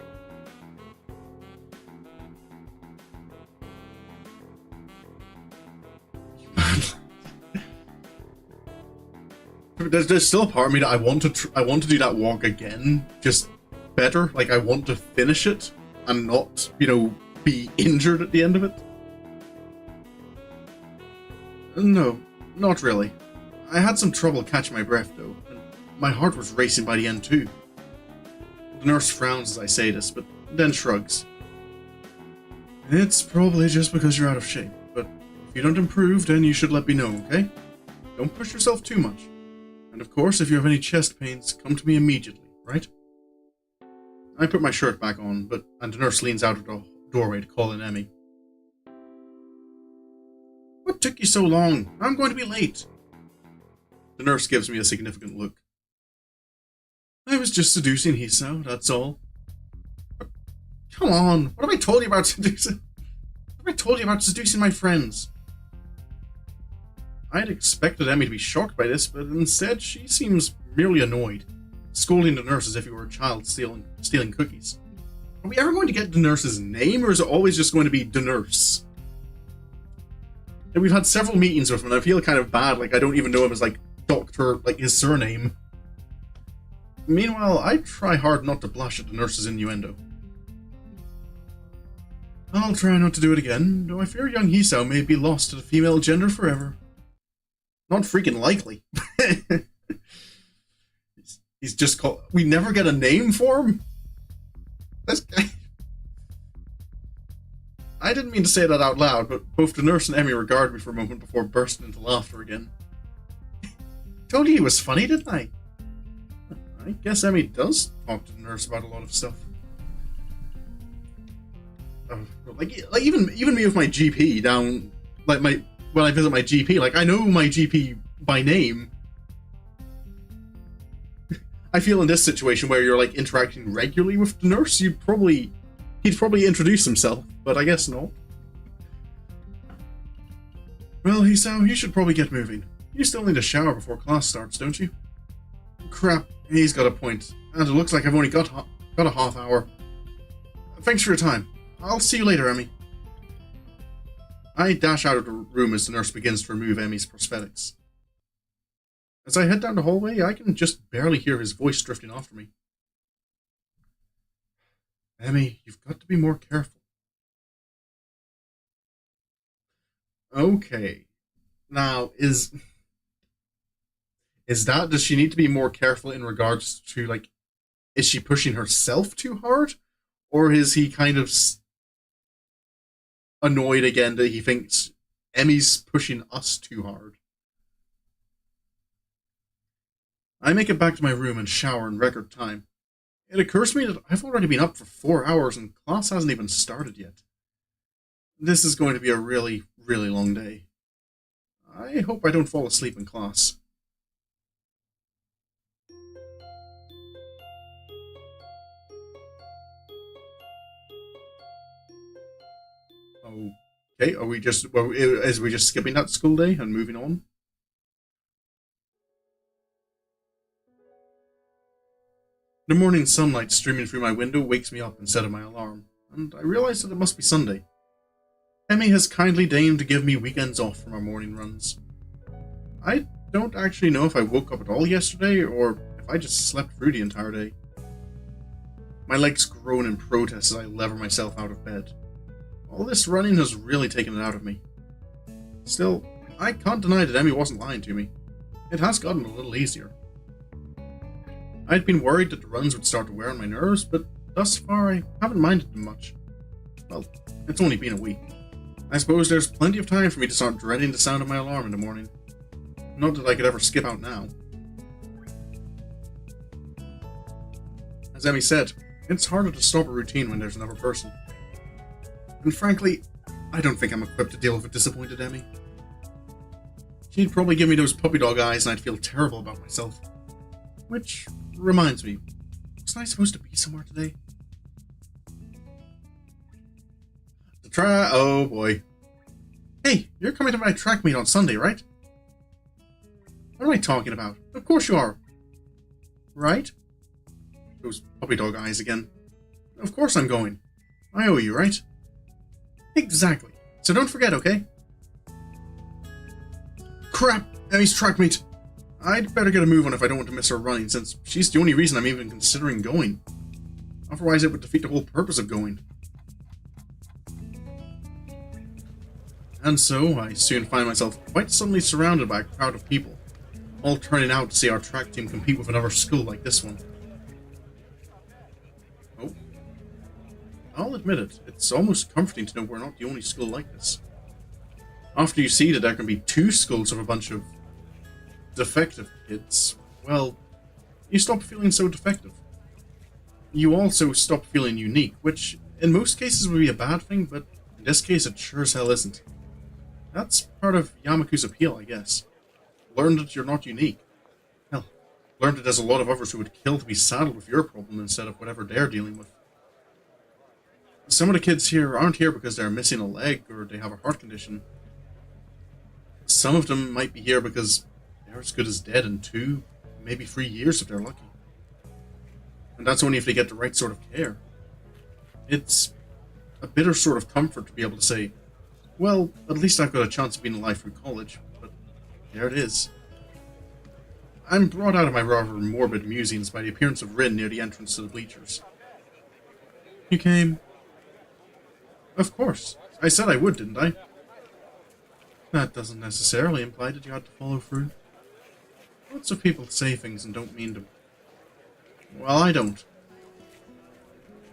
There's still a part of me that I want to do that walk again, just better. Like I want to finish it and not, you know, be injured at the end of it. No, not really. I had some trouble catching my breath though, and my heart was racing by the end too. The nurse frowns as I say this, but then shrugs. It's probably just because you're out of shape, but if you don't improve, then you should let me know, okay? Don't push yourself too much. And of course, if you have any chest pains, come to me immediately, right? I put my shirt back on, and the nurse leans out of the doorway to call in Emmy. What took you so long? I'm going to be late. The nurse gives me a significant look. I was just seducing Hisao, that's all. Come on, what have I told you about seducing? What have I told you about seducing my friends? I had expected Emmy to be shocked by this, but instead she seems merely annoyed, scolding the nurse as if he were a child stealing cookies. Are we ever going to get the nurse's name, or is it always just going to be the nurse? And we've had several meetings with him, and I feel kind of bad, like I don't even know him as, like, Doctor, like, his surname. Meanwhile, I try hard not to blush at the nurse's innuendo. I'll try not to do it again, though I fear young Hisao may be lost to the female gender forever. Not freaking likely. He's just called... We never get a name for him? This guy... I didn't mean to say that out loud, but both the nurse and Emmy regarded me for a moment before bursting into laughter again. Told you he was funny, didn't I? I guess Emmy does talk to the nurse about a lot of stuff. Like even me with my GP down, like when I visit my GP, like I know my GP by name. I feel in this situation where you're like interacting regularly with the nurse, he'd probably introduce himself, but I guess not. Well, Hisao, you should probably get moving. You still need a shower before class starts, don't you? Crap, he's got a point, and it looks like I've only got a half hour. Thanks for your time. I'll see you later, Emmy. I dash out of the room as the nurse begins to remove Emmy's prosthetics. As I head down the hallway, I can just barely hear his voice drifting after me. Emmy, you've got to be more careful. Okay. Now, does she need to be more careful in regards to, like, is she pushing herself too hard? Or is he kind of annoyed again that he thinks Emmy's pushing us too hard? I make it back to my room and shower in record time. It occurs to me that I've already been up for 4 hours and class hasn't even started yet. This is going to be a really, really long day. I hope I don't fall asleep in class. Okay, are we just skipping that school day and moving on? The morning sunlight streaming through my window wakes me up instead of my alarm, and I realize that it must be Sunday. Emmy has kindly deigned to give me weekends off from our morning runs. I don't actually know if I woke up at all yesterday, or if I just slept through the entire day. My legs groan in protest as I lever myself out of bed. All this running has really taken it out of me. Still, I can't deny that Emmy wasn't lying to me. It has gotten a little easier. I'd been worried that the runs would start to wear on my nerves, but thus far I haven't minded them much. Well, it's only been a week. I suppose there's plenty of time for me to start dreading the sound of my alarm in the morning. Not that I could ever skip out now. As Emmy said, it's harder to stop a routine when there's another person. And frankly, I don't think I'm equipped to deal with a disappointed Emmy. She'd probably give me those puppy dog eyes and I'd feel terrible about myself. Which reminds me, wasn't I supposed to be somewhere today? Oh boy. Hey, you're coming to my track meet on Sunday, right? What am I talking about? Of course you are. Right? Those puppy dog eyes again. Of course I'm going. I owe you, right? Exactly. So don't forget, okay? Crap! Emmy's track meet! I'd better get a move on if I don't want to miss her running, since she's the only reason I'm even considering going. Otherwise it would defeat the whole purpose of going. And so, I soon find myself quite suddenly surrounded by a crowd of people, all turning out to see our track team compete with another school like this one. Oh. I'll admit it, it's almost comforting to know we're not the only school like this. After you see that there can be 2 schools of a bunch of defective kids, well, you stop feeling so defective. You also stop feeling unique, which in most cases would be a bad thing, but in this case it sure as hell isn't. That's part of Yamaku's appeal, I guess. Learn that you're not unique. Hell, learn that there's a lot of others who would kill to be saddled with your problem instead of whatever they're dealing with. Some of the kids here aren't here because they're missing a leg or they have a heart condition. Some of them might be here because they're as good as dead in 2, maybe 3 years if they're lucky. And that's only if they get the right sort of care. It's a bitter sort of comfort to be able to say, well, at least I've got a chance of being alive through college, but there it is. I'm brought out of my rather morbid musings by the appearance of Rin near the entrance to the bleachers. You came? Of course. I said I would, didn't I? That doesn't necessarily imply that you had to follow through. Lots of people say things and don't mean them. Well, I don't.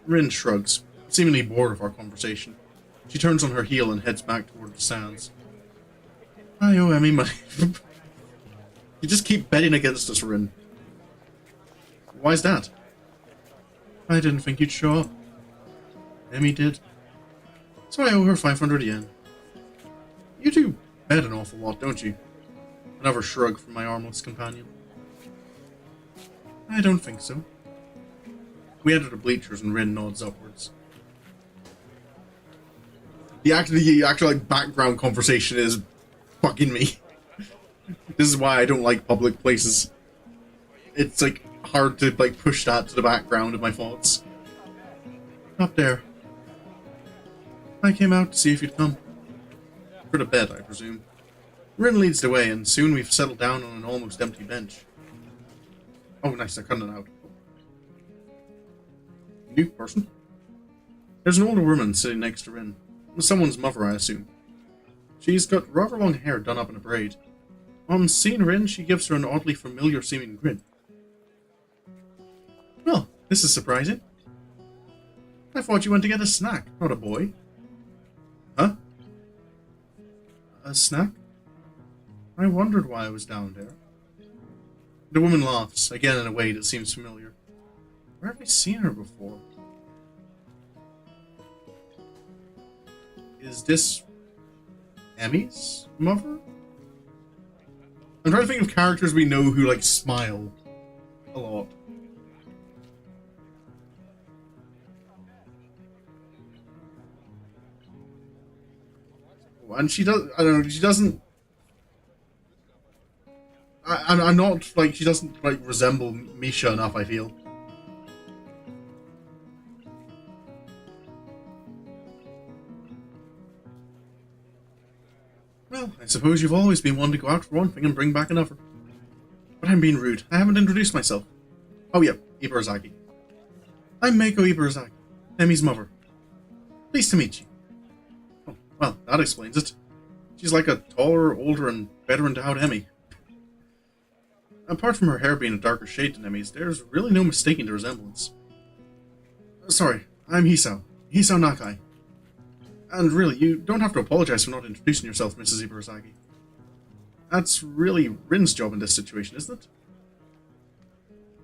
Rin shrugs, seemingly bored of our conversation. She turns on her heel and heads back toward the sands. I owe Emmy money. You just keep betting against us, Rin. Why's that? I didn't think you'd show up. Emmy did. So I owe her 500 yen. You do bet an awful lot, don't you? Another shrug from my armless companion. I don't think so. We enter the bleachers and Rin nods upwards. The actual like, background conversation is fucking me. This is why I don't like public places. It's like hard to like push that to the background of my thoughts. Up there. I came out to see if you'd come. For the bed, I presume. Rin leads the way, and soon we've settled down on an almost empty bench. Oh, nice, they're cutting it out. New person? There's an older woman sitting next to Rin. Someone's mother, I assume. She's got rather long hair done up in a braid. On seeing Rin, she gives her an oddly familiar-seeming grin. Well, this is surprising. I thought you went to get a snack, not a boy. Huh? A snack? I wondered why I was down there. The woman laughs, again in a way that seems familiar. Where have I seen her before? Is this Emmy's mother? I'm trying to think of characters we know who, like, smile a lot. And she does, I don't know, she doesn't... I'm not, like, she doesn't, like, resemble Misha enough, I feel. Well, I suppose you've always been one to go out for one thing and bring back another. But I'm being rude. I haven't introduced myself. Oh, yeah, Ibarazaki. I'm Meiko Ibarazaki, Emi's mother. Pleased to meet you. Oh, well, that explains it. She's like a taller, older, and better endowed Emmy. Apart from her hair being a darker shade than Emmy's, there's really no mistaking the resemblance. Sorry, I'm Hisao Nakai. And really, you don't have to apologize for not introducing yourself, Mrs. Ibarazaki. That's really Rin's job in this situation, isn't it?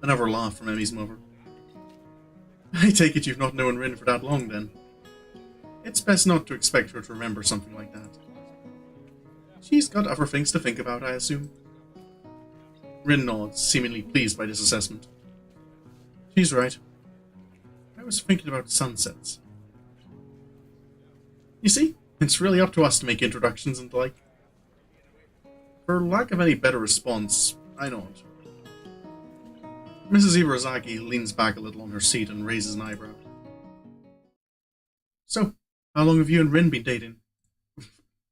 Another laugh from Emmy's mother. I take it you've not known Rin for that long, then. It's best not to expect her to remember something like that. She's got other things to think about, I assume. Rin nods, seemingly pleased by this assessment. She's right. I was thinking about sunsets. You see, it's really up to us to make introductions and the like. For lack of any better response, I nod. Mrs. Ibarazaki leans back a little on her seat and raises an eyebrow. So, how long have you and Rin been dating?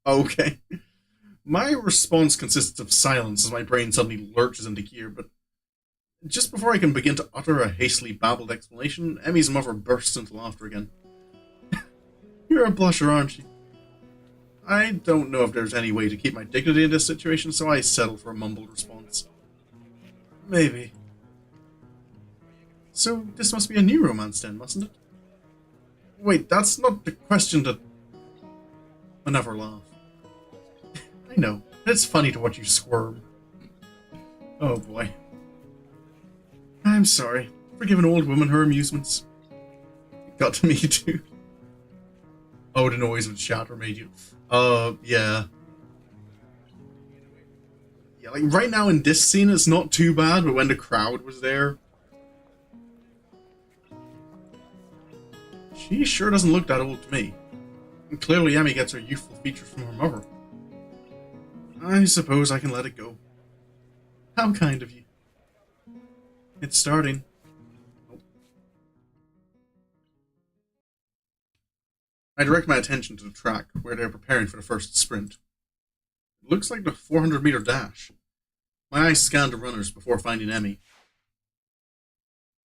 Okay. My response consists of silence as my brain suddenly lurches into gear, but just before I can begin to utter a hastily babbled explanation, Emmy's mother bursts into laughter again. You're a blusher, aren't you? I don't know if there's any way to keep my dignity in this situation, so I settle for a mumbled response. Maybe. So, this must be a new romance then, mustn't it? Wait, that's not the question that... Another laugh. I know. It's funny to watch you squirm. Oh boy. I'm sorry. Forgive an old woman her amusements. It got to me too. Oh, the noise of the shatter made you... yeah. Yeah, like, right now in this scene it's not too bad, but when the crowd was there... She sure doesn't look that old to me. And clearly Emmy gets her youthful features from her mother. I suppose I can let it go. How kind of you. It's starting. Nope. I direct my attention to the track, where they're preparing for the first sprint. It looks like the 400-meter dash. My eyes scan the runners before finding Emmy.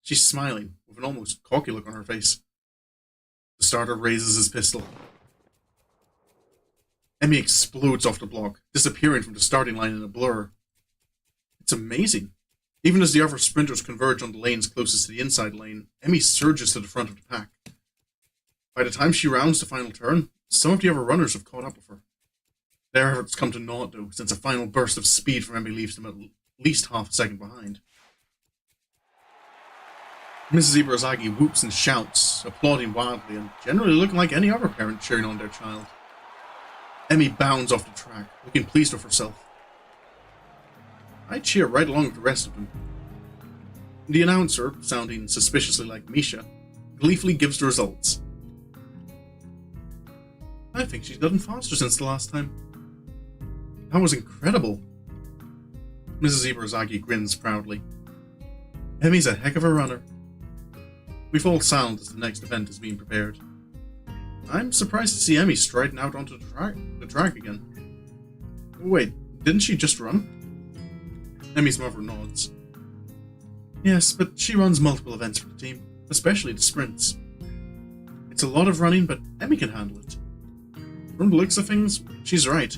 She's smiling, with an almost cocky look on her face. The starter raises his pistol. Emmy explodes off the block, disappearing from the starting line in a blur. It's amazing. Even as the other sprinters converge on the lanes closest to the inside lane, Emmy surges to the front of the pack. By the time she rounds the final turn, some of the other runners have caught up with her. Their efforts come to naught, though, since a final burst of speed from Emmy leaves them at least half a second behind. Mrs. Ibarazaki whoops and shouts, applauding wildly and generally looking like any other parent cheering on their child. Emmy bounds off the track, looking pleased with herself. I cheer right along with the rest of them. The announcer, sounding suspiciously like Misha, gleefully gives the results. I think she's gotten faster since the last time. That was incredible. Mrs. Ibarazaki grins proudly. Emmy's a heck of a runner. We fall silent as the next event is being prepared. I'm surprised to see Emmy striding out onto the track again. Wait, didn't she just run? Emmy's mother nods. Yes, but she runs multiple events for the team, especially the sprints. It's a lot of running, but Emmy can handle it. From the looks of things, she's right.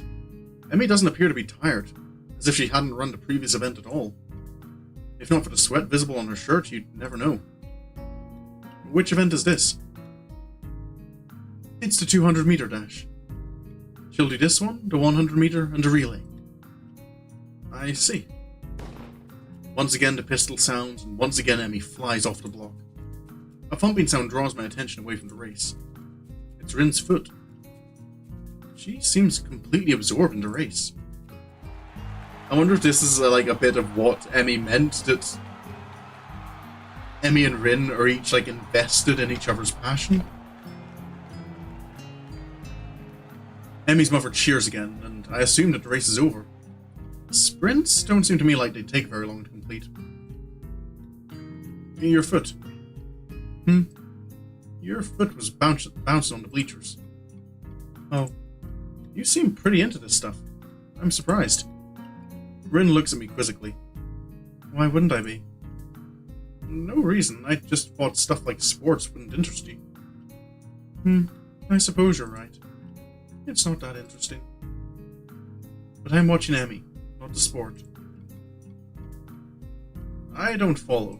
Emmy doesn't appear to be tired, as if she hadn't run the previous event at all. If not for the sweat visible on her shirt, you'd never know. Which event is this? It's the 200-meter dash. She'll do this one, the 100-meter, and the relay. I see. Once again the pistol sounds, and once again Emmy flies off the block. A thumping sound draws my attention away from the race. It's Rin's foot. She seems completely absorbed in the race. I wonder if this is like a bit of what Emmy meant, that Emmy and Rin are each like invested in each other's passion. Emmy's mother cheers again, and I assume that the race is over. Sprints don't seem to me like they take very long to complete. Your foot. Your foot was bouncing on the bleachers. Oh, you seem pretty into this stuff. I'm surprised. Rin looks at me quizzically. Why wouldn't I be? No reason, I just thought stuff like sports wouldn't interest you. I suppose you're right. It's not that interesting. But I'm watching Emmy, not the sport. I don't follow.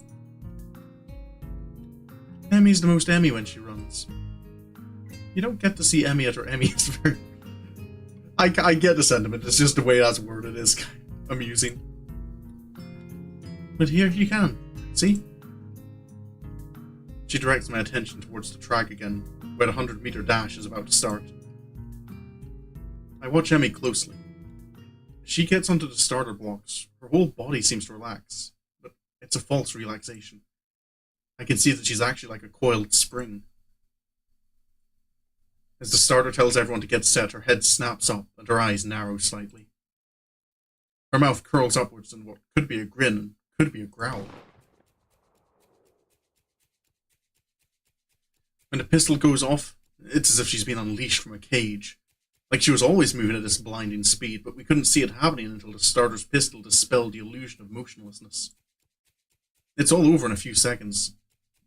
Emmy's the most Emmy when she runs. You don't get to see Emmy at her Emmys very... I get the sentiment, it's just the way that's worded is kind of amusing. But here you can, see? She directs my attention towards the track again, where the 100-meter dash is about to start. I watch Emmy closely. As she gets onto the starter blocks, her whole body seems to relax, but it's a false relaxation. I can see that she's actually like a coiled spring. As the starter tells everyone to get set, her head snaps up and her eyes narrow slightly. Her mouth curls upwards in what could be a grin and could be a growl. When the pistol goes off, it's as if she's been unleashed from a cage. Like she was always moving at this blinding speed, but we couldn't see it happening until the starter's pistol dispelled the illusion of motionlessness. It's all over in a few seconds,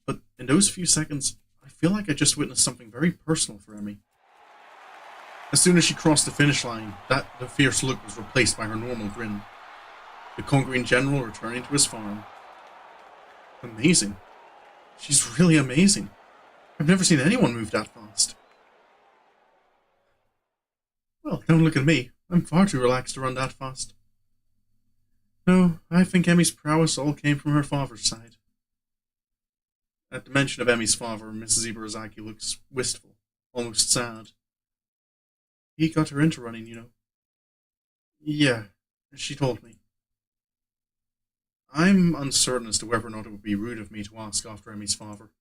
but in those few seconds, I feel like I just witnessed something very personal for Emmy. As soon as she crossed the finish line, the fierce look was replaced by her normal grin. The conquering general returning to his farm. Amazing. She's really amazing. I've never seen anyone move that fast. Well, don't look at me. I'm far too relaxed to run that fast. No, I think Emmy's prowess all came from her father's side. At the mention of Emmy's father, Mrs. Ibarazaki looks wistful, almost sad. He got her into running, you know. Yeah, she told me. I'm uncertain as to whether or not it would be rude of me to ask after Emmy's father.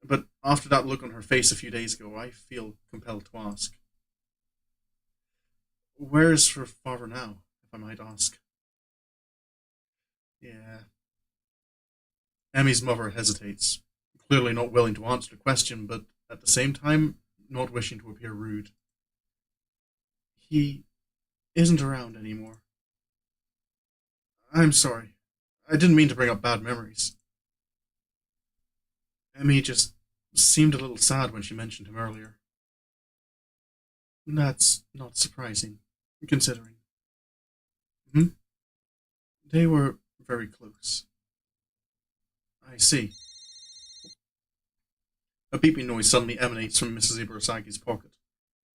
But after that look on her face a few days ago, I feel compelled to ask. Where is her father now, if I might ask? Yeah. Emmy's mother hesitates, clearly not willing to answer the question, but at the same time, not wishing to appear rude. He isn't around anymore. I'm sorry. I didn't mean to bring up bad memories. Emmy just seemed a little sad when she mentioned him earlier. That's not surprising, considering. Hmm? They were very close. I see. A beeping noise suddenly emanates from Mrs. Ibarasagi's pocket.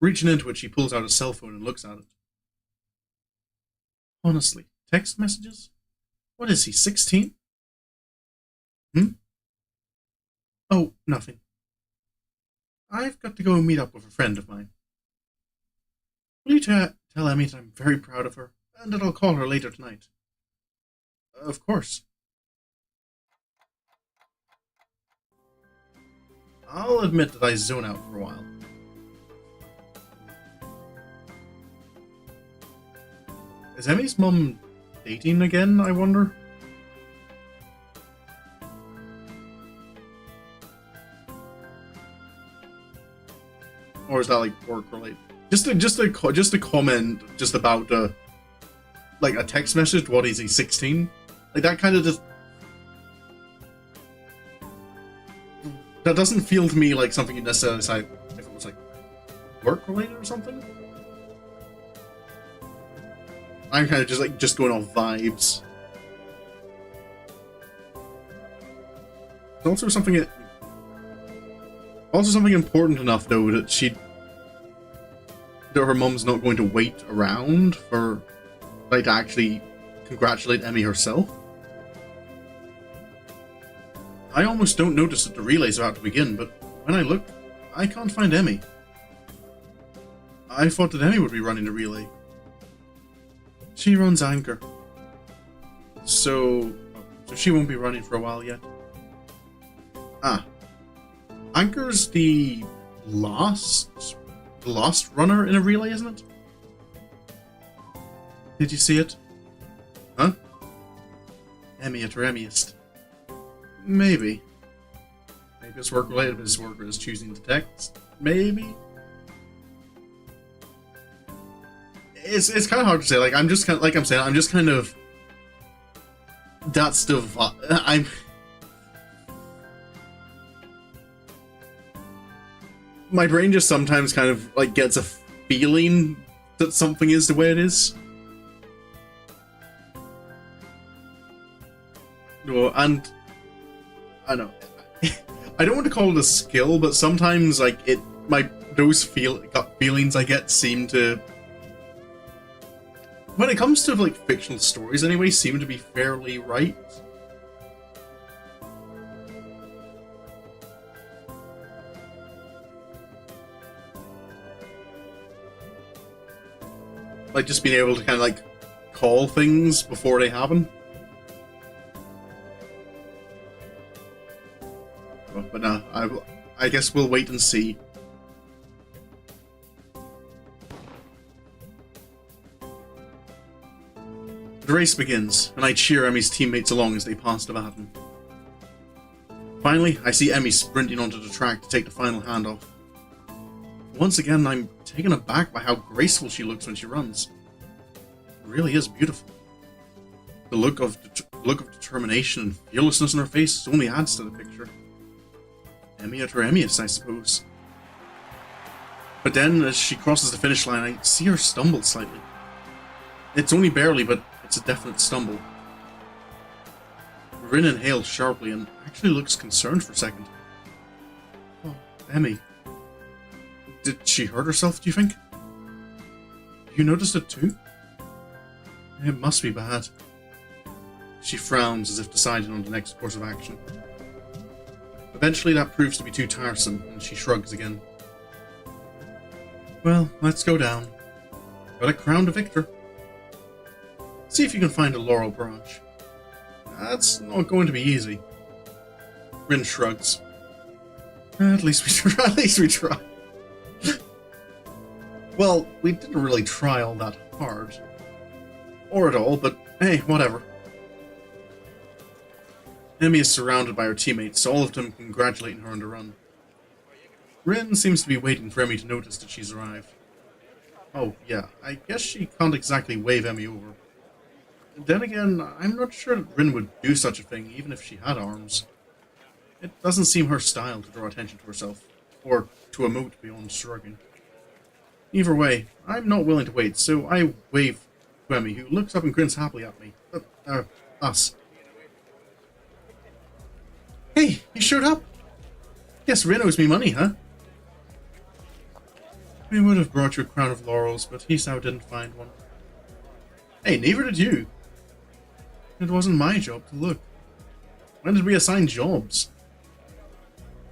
Reaching into it, she pulls out a cell phone and looks at it. Honestly, text messages? What is he, 16? Hmm? Oh, nothing. I've got to go meet up with a friend of mine. Will you tell Emmy that I'm very proud of her, and that I'll call her later tonight? Of course. I'll admit that I zone out for a while. Is Emmy's mum dating again, I wonder? Or is that like work related? Just a comment just about like a text message. What is he, 16? Like that kind of just that doesn't feel to me like something you'd necessarily say if it was like work related or something. I'm kind of just going off vibes. It's also something important enough though that her mum's not going to wait around for like to actually congratulate Emmy herself. I almost don't notice that the relay's about to begin, but when I look, I can't find Emmy. I thought that Emmy would be running the relay. She runs Anchor. So she won't be running for a while yet. Ah. Anchor's the last runner in a relay, isn't it? Did you see it? Huh? Emmy at her Emmyist. Maybe. Maybe it's work related, but this worker is choosing to text. Maybe. It's kind of hard to say. Like I'm just kind of, like I'm saying, I'm just kind of. That's the I'm. My brain just sometimes kind of like gets a feeling that something is the way it is. No, and I know I don't want to call it a skill, but sometimes like those gut feelings I get seem to, when it comes to like fictional stories anyway, seem to be fairly right. Like just being able to kind of like call things before they happen. But no, I guess we'll wait and see. The race begins, and I cheer Emmy's teammates along as they pass the baton. Finally, I see Emmy sprinting onto the track to take the final handoff. Once again, I'm taken aback by how graceful she looks when she runs. It really is beautiful. The look of determination and fearlessness in her face only adds to the picture. Emmy at her Emmyist, I suppose. But then, as she crosses the finish line, I see her stumble slightly. It's only barely, but it's a definite stumble. Rin inhales sharply and actually looks concerned for a second. Oh, Emmy. Did she hurt herself, do you think? You noticed it too? It must be bad. She frowns as if deciding on the next course of action. Eventually that proves to be too tiresome, and she shrugs again. Well, let's go down. Gotta crown the victor. See if you can find a laurel branch. That's not going to be easy. Rin shrugs. At least we try. At least we try. Well, we didn't really try all that hard. Or at all, but hey, whatever. Emmy is surrounded by her teammates, all of them congratulating her on the run. Rin seems to be waiting for Emmy to notice that she's arrived. Oh, yeah, I guess she can't exactly wave Emmy over. Then again, I'm not sure that Rin would do such a thing even if she had arms. It doesn't seem her style to draw attention to herself, or to emote beyond shrugging. Either way, I'm not willing to wait, so I wave to Emmy, who looks up and grins happily at me. Us. Hey, you showed up? Guess Rin owes me money, huh? We would have brought you a crown of laurels, but he somehow didn't find one. Hey, neither did you. It wasn't my job to look. When did we assign jobs?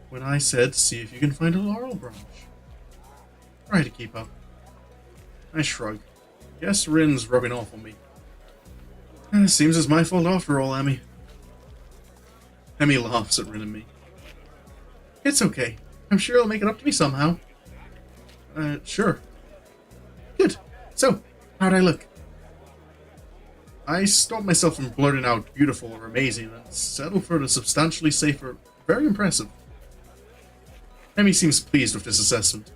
When I said, see if you can find a laurel branch. Try to keep up. I shrug. Guess Rin's rubbing off on me. Seems it's my fault after all, Emmy. Emmy laughs at Rin and me. It's okay. I'm sure he'll make it up to me somehow. Sure. Good. So, how'd I look? I stopped myself from blurting out beautiful or amazing and settled for the substantially safer, very impressive. Emmy seems pleased with this assessment.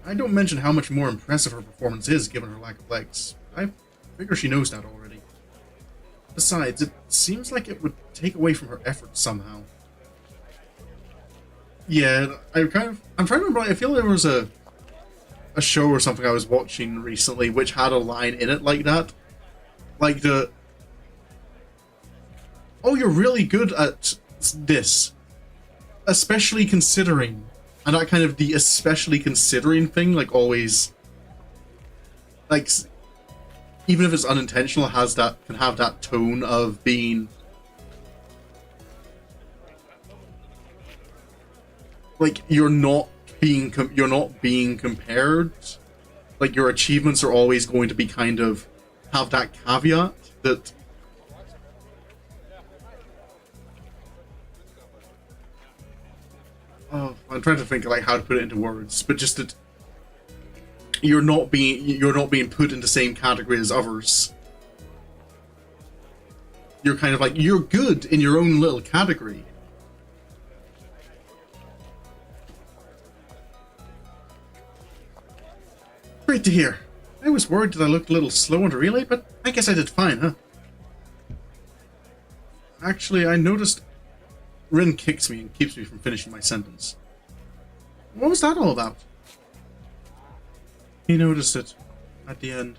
I don't mention how much more impressive her performance is given her lack of legs. I figure she knows that already. Besides, it seems like it would take away from her effort somehow. Yeah, I'm trying to remember, I feel there was a show or something I was watching recently which had a line in it like that. Like oh, you're really good at this. Especially considering. And that kind of the especially considering thing, like, always, like, even if it's unintentional, can have that tone of being, like, you're not being compared. Like, your achievements are always going to be kind of have that caveat that. Oh, I'm trying to think like how to put it into words, but just that you're not being put in the same category as others. You're kind of like, you're good in your own little category. Great to hear. I was worried that I looked a little slow on the relay, but I guess I did fine, huh? Actually, I noticed Rin kicks me and keeps me from finishing my sentence. What was that all about? He noticed it at the end.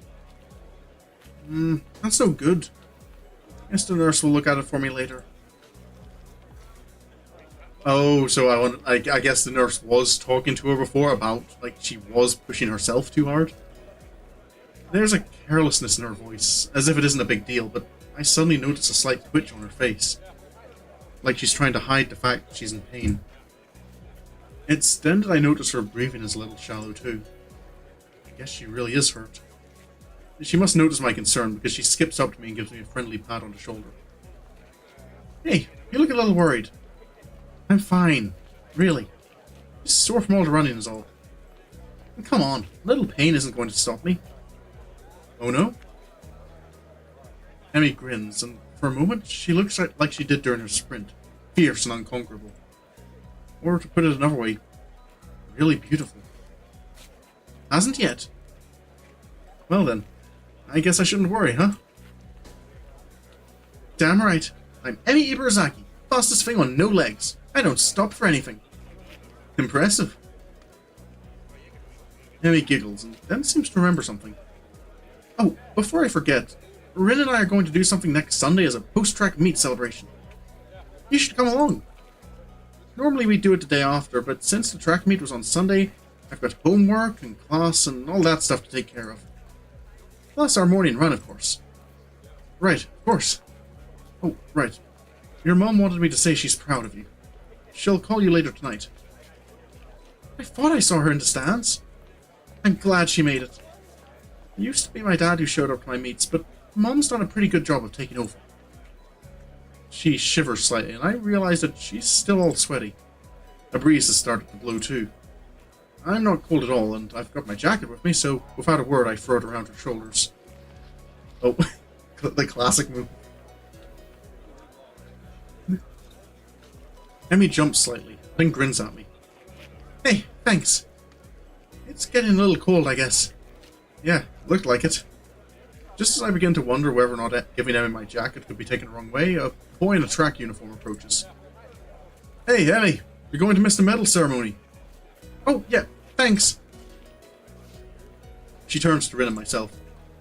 That's no good. Guess the nurse will look at it for me later. Oh, so I guess the nurse was talking to her before about, like, she was pushing herself too hard. There's a carelessness in her voice, as if it isn't a big deal, but I suddenly notice a slight twitch on her face. Like she's trying to hide the fact that she's in pain. It's then that I notice her breathing is a little shallow too. I guess she really is hurt. She must notice my concern because she skips up to me and gives me a friendly pat on the shoulder. Hey, you look a little worried. I'm fine. Really. Just sore from all the running is all. And come on, a little pain isn't going to stop me. Oh no? Emmy grins, and for a moment she looks like she did during her sprint. Fierce and unconquerable. Or to put it another way, really beautiful. Hasn't yet. Well then, I guess I shouldn't worry, huh? Damn right. I'm Emmy Ibarazaki, fastest thing on no legs. I don't stop for anything. Impressive. Emmy giggles and then seems to remember something. Oh, before I forget, Rin and I are going to do something next Sunday as a post-track meet celebration. You should come along. Normally we do it the day after, but since the track meet was on Sunday, I've got homework and class and all that stuff to take care of. Plus our morning run, of course. Right, of course. Oh, right. Your mom wanted me to say she's proud of you. She'll call you later tonight. I thought I saw her in the stands. I'm glad she made it. It used to be my dad who showed up to my meets, but Mom's done a pretty good job of taking over. She shivers slightly, and I realize that she's still all sweaty. A breeze has started to blow too. I'm not cold at all, and I've got my jacket with me, so without a word I throw it around her shoulders. Oh, the classic move. Emmy jumps slightly, then grins at me. Hey, thanks. It's getting a little cold, I guess. Yeah, looked like it. Just as I begin to wonder whether or not giving Emmy my jacket could be taken the wrong way, a boy in a track uniform approaches. Hey, Emmy, you're going to miss the medal ceremony. Oh, yeah, thanks. She turns to Rin and myself.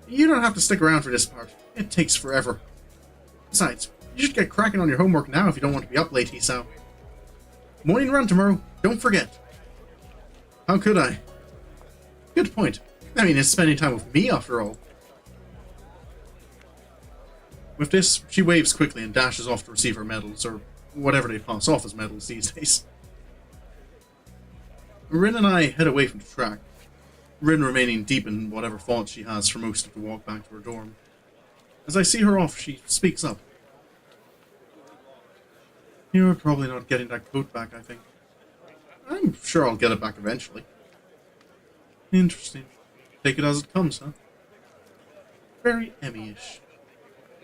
You don't have to stick around for this part. It takes forever. Besides, you should get cracking on your homework now if you don't want to be up late, Hisao. Morning run tomorrow, don't forget. How could I? Good point. I mean, it's spending time with me after all. With this, she waves quickly and dashes off to receive her medals, or whatever they pass off as medals these days. Rin and I head away from the track, Rin remaining deep in whatever thoughts she has for most of the walk back to her dorm. As I see her off, she speaks up. You're probably not getting that coat back, I think. I'm sure I'll get it back eventually. Interesting. Take it as it comes, huh? Very Emmy-ish.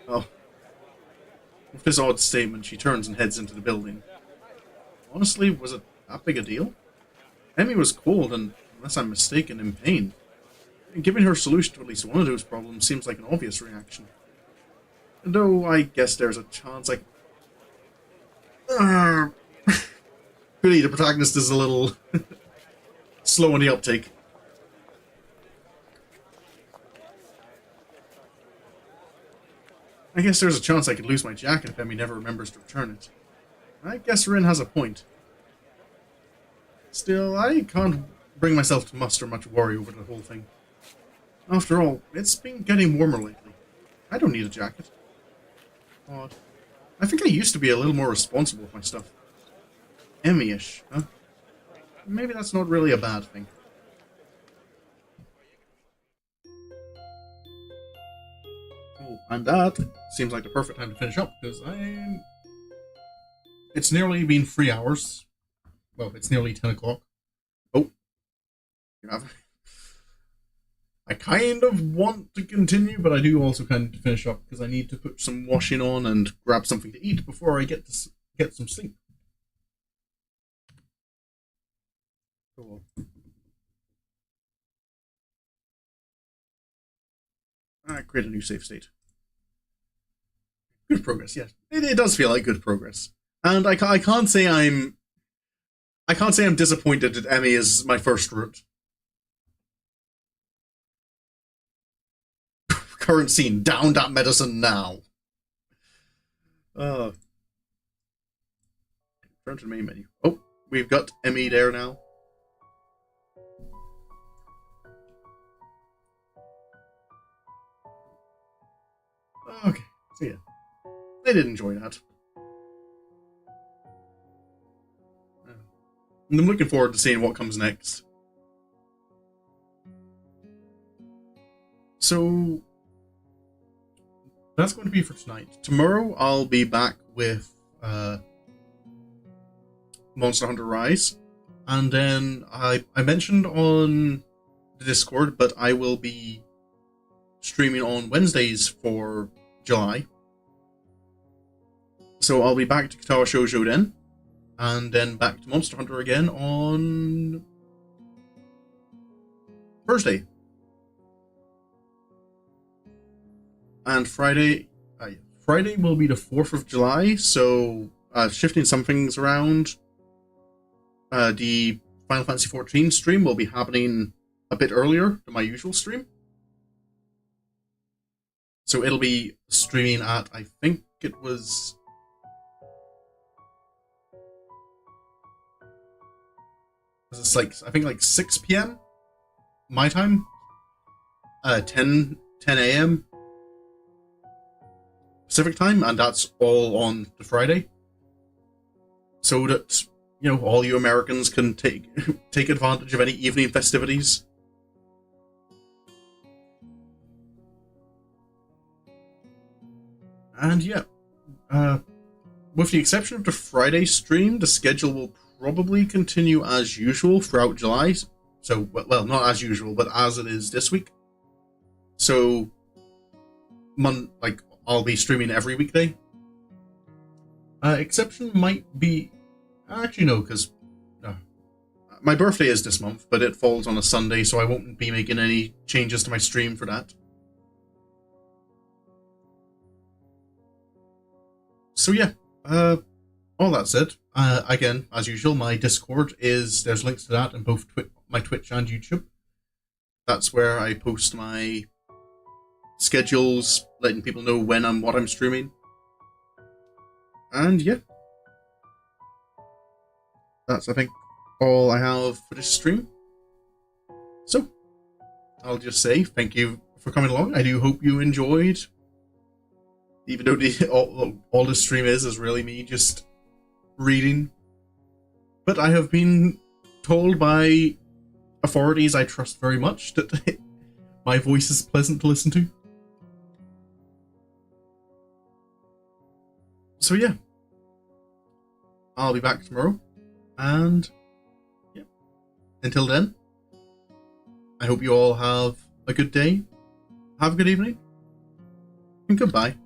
Oh. With this odd statement, she turns and heads into the building. Honestly, was it that big a deal? Emmy was cold and, unless I'm mistaken, in pain. Giving her solution to at least one of those problems seems like an obvious reaction. And though I guess there's a chance I... Really, the protagonist is a little slow on the uptake. I guess there's a chance I could lose my jacket if Emmy never remembers to return it. I guess Rin has a point. Still, I can't bring myself to muster much worry over the whole thing. After all, it's been getting warmer lately. I don't need a jacket. Odd. I think I used to be a little more responsible with my stuff. Emmy-ish, huh? Maybe that's not really a bad thing. Oh, and that seems like the perfect time to finish up, because it's nearly been 3 hours. Well, it's nearly 10 o'clock. Oh. I kind of want to continue, but I do also kind of finish up, because I need to put some washing on and grab something to eat before I get some sleep. Cool. Create a new save state. Good progress, yes. It does feel like good progress. And I can't say I'm disappointed that Emmy is my first route. Current scene, down that medicine now. Turn to the main menu. Oh, we've got Emmy there now. Okay, so yeah. I did enjoy that. And I'm looking forward to seeing what comes next. So, that's going to be for tonight. Tomorrow, I'll be back with Monster Hunter Rise. And then, I mentioned on the Discord, but I will be streaming on Wednesdays for July. So I'll be back to Katawa Shoujo then. And then back to Monster Hunter again on Thursday. And Friday will be the 4th of July, so shifting some things around. The Final Fantasy XIV stream will be happening a bit earlier than my usual stream. So it'll be streaming at, I think it was... It's like, I think like 6 p.m. my time. 10 a.m. Pacific time, and that's all on the Friday. So that, you know, all you Americans can take advantage of any evening festivities. And yeah, with the exception of the Friday stream, the schedule will probably continue as usual throughout July. So, well, not as usual, but as it is this week. So, I'll be streaming every weekday. Exception might be... Actually, no, because my birthday is this month, but it falls on a Sunday, so I won't be making any changes to my stream for that. So yeah, all that said, again, as usual, my Discord there's links to that in both my Twitch and YouTube. That's where I post my schedules, letting people know when and what I'm streaming. And yeah, that's, I think, all I have for this stream. So, I'll just say thank you for coming along. I do hope you enjoyed. Even though all the stream is really me just reading. But I have been told by authorities I trust very much that my voice is pleasant to listen to. So yeah, I'll be back tomorrow, and yeah, until then, I hope you all have a good day, have a good evening, and goodbye.